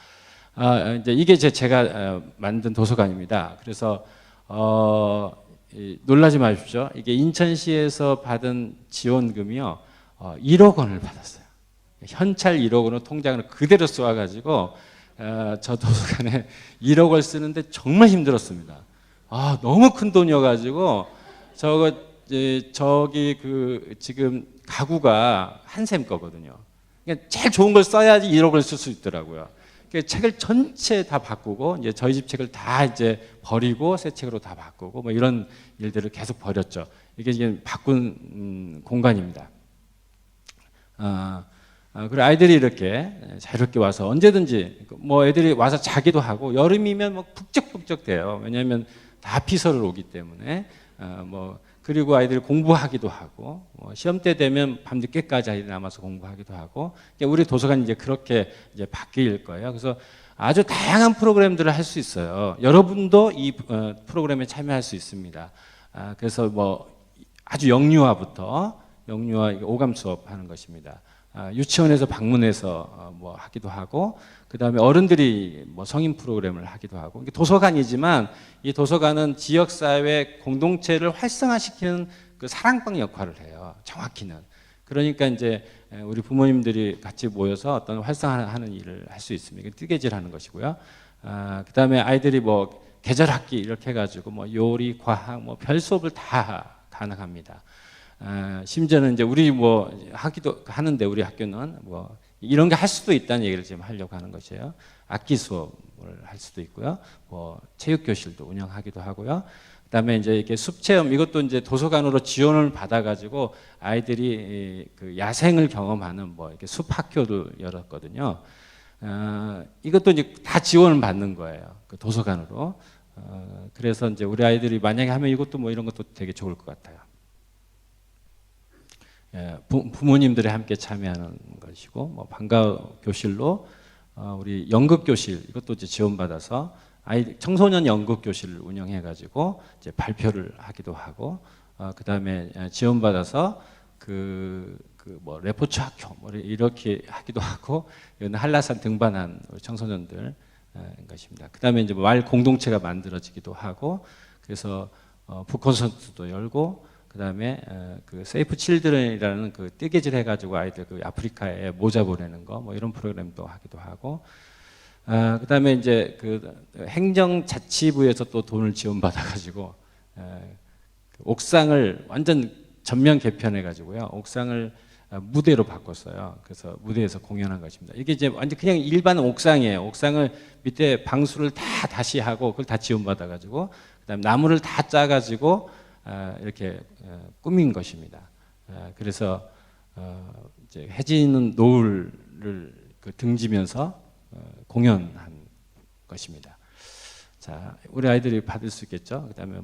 이제 이게 제가 만든 도서관입니다. 그래서 놀라지 마십시오. 이게 인천시에서 받은 지원금이요 1억 원을 받았어요. 현찰 1억 원을 통장으로 그대로 쏘아가지고 저 도서관에 1억 원 쓰는데 정말 힘들었습니다. 너무 큰 돈이어가지고 저기 지금 가구가 한샘 거거든요. 그러니까 제일 좋은 걸 써야지 1억 원을 쓸 수 있더라고요. 그러니까 책을 전체 다 바꾸고 이제 저희 집 책을 다 이제 버리고 새 책으로 다 바꾸고 뭐 이런 일들을 계속 벌였죠. 이게 지금 바꾼 공간입니다. 그리고 아이들이 이렇게 자유롭게 와서 언제든지 뭐 애들이 와서 자기도 하고 여름이면 뭐 북적북적 돼요. 왜냐하면 다 피서를 오기 때문에 그리고 아이들이 공부하기도 하고 시험 때 되면 밤늦게까지 아이들이 남아서 공부하기도 하고 우리 도서관이 이제 그렇게 이제 바뀔 거예요. 그래서 아주 다양한 프로그램들을 할 수 있어요. 여러분도 이 프로그램에 참여할 수 있습니다. 그래서 뭐 아주 영유아부터 오감 수업 하는 것입니다. 유치원에서 방문해서 뭐 하기도 하고 그 다음에 어른들이 뭐 성인 프로그램을 하기도 하고 이게 도서관이지만 이 도서관은 지역사회 공동체를 활성화시키는 그 사랑방 역할을 해요. 정확히는. 그러니까 이제 우리 부모님들이 같이 모여서 어떤 활성화하는 일을 할 수 있습니다. 뜨개질하는 것이고요. 그 다음에 아이들이 뭐 계절학기 이렇게 해가지고 뭐 요리, 과학, 뭐 별 수업을 다 가능합니다. 심지어는 이제 우리 뭐 하기도 하는데 우리 학교는 뭐 이런 게 할 수도 있다는 얘기를 지금 하려고 하는 것이에요. 악기 수업을 할 수도 있고요. 뭐 체육 교실도 운영하기도 하고요. 그다음에 이제 이렇게 숲 체험 이것도 이제 도서관으로 지원을 받아가지고 아이들이 그 야생을 경험하는 뭐 이렇게 숲 학교도 열었거든요. 이것도 이제 다 지원을 받는 거예요. 그 도서관으로. 그래서 이제 우리 아이들이 만약에 하면 이것도 뭐 이런 것도 되게 좋을 것 같아요. 부모님들이 함께 참여하는 것이고 뭐 방과 교실로 우리 연극 교실 이것도 이제 지원받아서 청소년 연극 교실을 운영해 가지고 이제 발표를 하기도 하고 그다음에 지원받아서 뭐 레포츠 학교 뭐 이렇게 하기도 하고 이건 한라산 등반한 우리 청소년들 것입니다. 그다음에 이제 말 공동체가 만들어지기도 하고 그래서 북콘서트도 열고 그다음에 그 세이프 칠드런이라는 그 뜨개질 해가지고 아이들 그 아프리카에 모자 보내는 거 뭐 이런 프로그램도 하기도 하고 그다음에 이제 그 행정자치부에서 또 돈을 지원받아가지고 옥상을 완전 전면 개편해가지고요 옥상을 무대로 바꿨어요. 그래서 무대에서 공연한 것입니다. 이게 이제 완전 그냥 일반 옥상이에요. 옥상을 밑에 방수를 다 다시 하고 그걸 다 지원받아가지고 그다음 나무를 다 짜가지고 이렇게 꾸민 것입니다. 그래서 이제 해지는 노을을 등지면서 공연한 것입니다. 자, 우리 아이들이 받을 수 있겠죠. 그다음에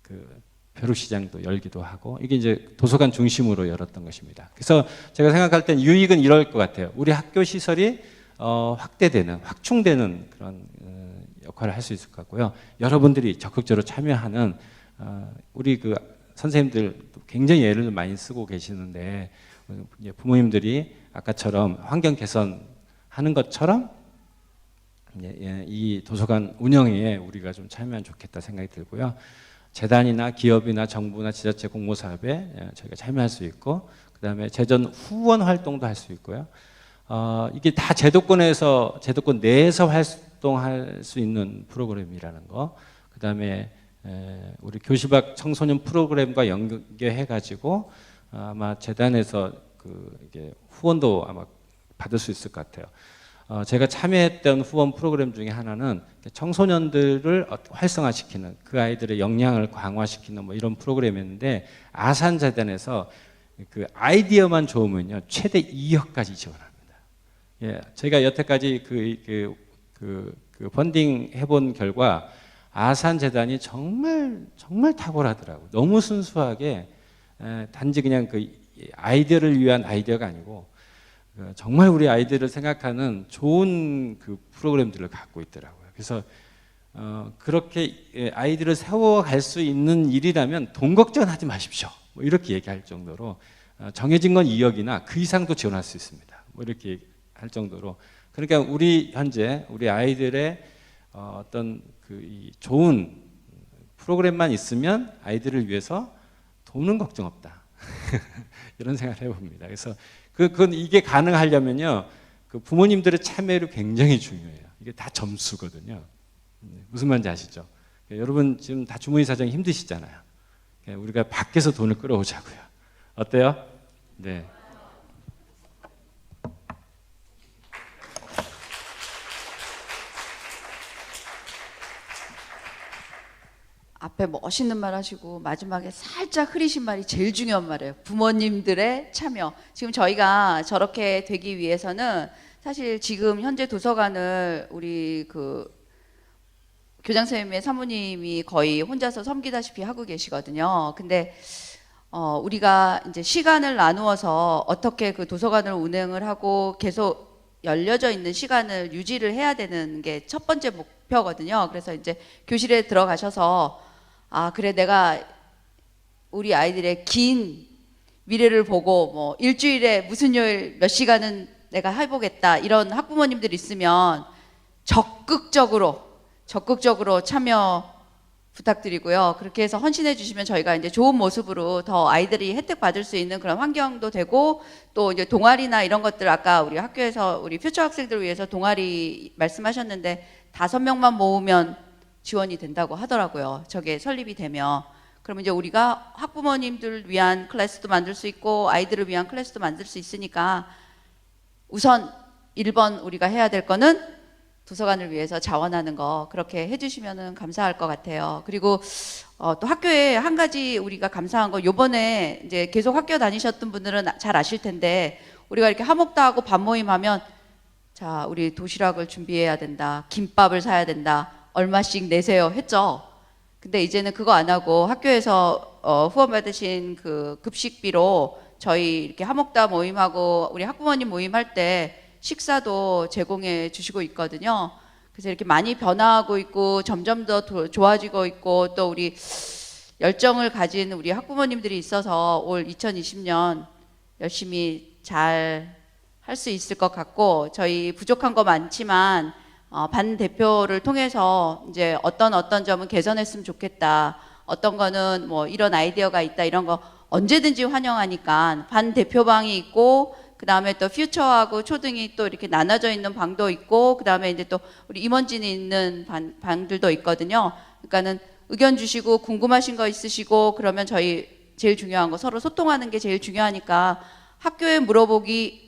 그 벼룩시장도 열기도 하고 이게 이제 도서관 중심으로 열었던 것입니다. 그래서 제가 생각할 땐 유익은 이럴 것 같아요. 우리 학교 시설이 확대되는, 확충되는 그런 역할을 할 수 있을 것 같고요. 여러분들이 적극적으로 참여하는 우리 그 선생님들도 굉장히 애를 많이 쓰고 계시는데 부모님들이 아까처럼 환경 개선하는 것처럼 이 도서관 운영에 우리가 좀 참여하면 좋겠다 생각이 들고요. 재단이나 기업이나 정부나 지자체 공모 사업에 저희가 참여할 수 있고 그다음에 재전 후원 활동도 할 수 있고요. 이게 다 제도권 내에서 활동할 수 있는 프로그램이라는 거. 그다음에 우리 교실 밖 청소년 프로그램과 연계해 가지고 아마 재단에서 이게 후원도 아마 받을 수 있을 것 같아요. 제가 참여했던 후원 프로그램 중에 하나는 청소년들을 활성화시키는 그 아이들의 역량을 강화시키는 뭐 이런 프로그램이었는데 아산재단에서 그 아이디어만 좋으면요 최대 2억까지 지원합니다. 예, 제가 여태까지 그 펀딩 해본 결과 아산재단이 정말 탁월하더라고요. 너무 순수하게 단지 그냥 그 아이디어를 위한 아이디어가 아니고 정말 우리 아이들을 생각하는 좋은 그 프로그램들을 갖고 있더라고요. 그래서 그렇게 아이들을 세워갈 수 있는 일이라면 돈 걱정하지 마십시오. 뭐 이렇게 얘기할 정도로 정해진 건 2억이나 그 이상도 지원할 수 있습니다. 뭐 이렇게 할 정도로. 그러니까 우리 현재 우리 아이들의 어떤 이 좋은 프로그램만 있으면 아이들을 위해서 돈은 걱정 없다. 이런 생각을 해봅니다. 그래서 그건 이게 가능하려면요, 그 부모님들의 참여율이 굉장히 중요해요. 이게 다 점수거든요. 무슨 말인지 아시죠? 여러분 지금 다 주무의 사정이 힘드시잖아요. 우리가 밖에서 돈을 끌어오자고요. 어때요? 네. 앞에 멋있는 말 하시고 마지막에 살짝 흐리신 말이 제일 중요한 말이에요. 부모님들의 참여. 지금 저희가 저렇게 되기 위해서는 사실 지금 현재 도서관을 우리 그 교장 선생님의 사모님이 거의 혼자서 섬기다시피 하고 계시거든요. 근데 우리가 이제 시간을 나누어서 어떻게 그 도서관을 운행을 하고 계속 열려져 있는 시간을 유지를 해야 되는 게 첫 번째 목표거든요. 그래서 이제 교실에 들어가셔서 그래, 내가 우리 아이들의 긴 미래를 보고 뭐 일주일에 무슨 요일 몇 시간은 내가 해보겠다, 이런 학부모님들이 있으면 적극적으로 참여 부탁드리고요. 그렇게 해서 헌신해 주시면 저희가 이제 좋은 모습으로 더 아이들이 혜택 받을 수 있는 그런 환경도 되고, 또 이제 동아리나 이런 것들, 아까 우리 학교에서 우리 퓨처 학생들을 위해서 동아리 말씀하셨는데 5명만 모으면 지원이 된다고 하더라고요. 저게 설립이 되면. 그러면 이제 우리가 학부모님들 위한 클래스도 만들 수 있고 아이들을 위한 클래스도 만들 수 있으니까, 우선 1번 우리가 해야 될 거는 도서관을 위해서 자원하는 거, 그렇게 해주시면 감사할 것 같아요. 그리고 또 학교에 한 가지 우리가 감사한 거, 요번에 이제 계속 학교 다니셨던 분들은 잘 아실 텐데, 우리가 이렇게 화목다 하고 밥 모임 하면, 자, 우리 도시락을 준비해야 된다, 김밥을 사야 된다, 얼마씩 내세요 했죠. 근데 이제는 그거 안 하고 학교에서 후원 받으신 그 급식비로 저희 이렇게 화목다 모임하고 우리 학부모님 모임할 때 식사도 제공해 주시고 있거든요. 그래서 이렇게 많이 변화하고 있고 점점 더 좋아지고 있고, 또 우리 열정을 가진 우리 학부모님들이 있어서 올 2020년 열심히 잘 할 수 있을 것 같고, 저희 부족한 거 많지만 반 대표를 통해서 이제 어떤 점은 개선했으면 좋겠다, 어떤 거는 뭐 이런 아이디어가 있다, 이런 거 언제든지 환영하니까 반 대표방이 있고, 그 다음에 또 퓨처하고 초등이 또 이렇게 나눠져 있는 방도 있고, 그 다음에 이제 또 우리 임원진이 있는 방들도 있거든요. 그러니까는 의견 주시고 궁금하신 거 있으시고 그러면 저희 제일 중요한 거 서로 소통하는 게 제일 중요하니까, 학교에 물어보기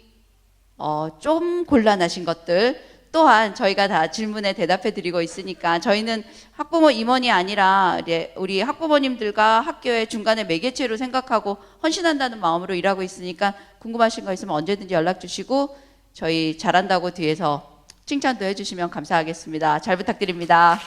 좀 곤란하신 것들 또한 저희가 다 질문에 대답해 드리고 있으니까, 저희는 학부모 임원이 아니라 우리 학부모님들과 학교의 중간에 매개체로 생각하고 헌신한다는 마음으로 일하고 있으니까, 궁금하신 거 있으면 언제든지 연락 주시고 저희 잘한다고 뒤에서 칭찬도 해주시면 감사하겠습니다. 잘 부탁드립니다.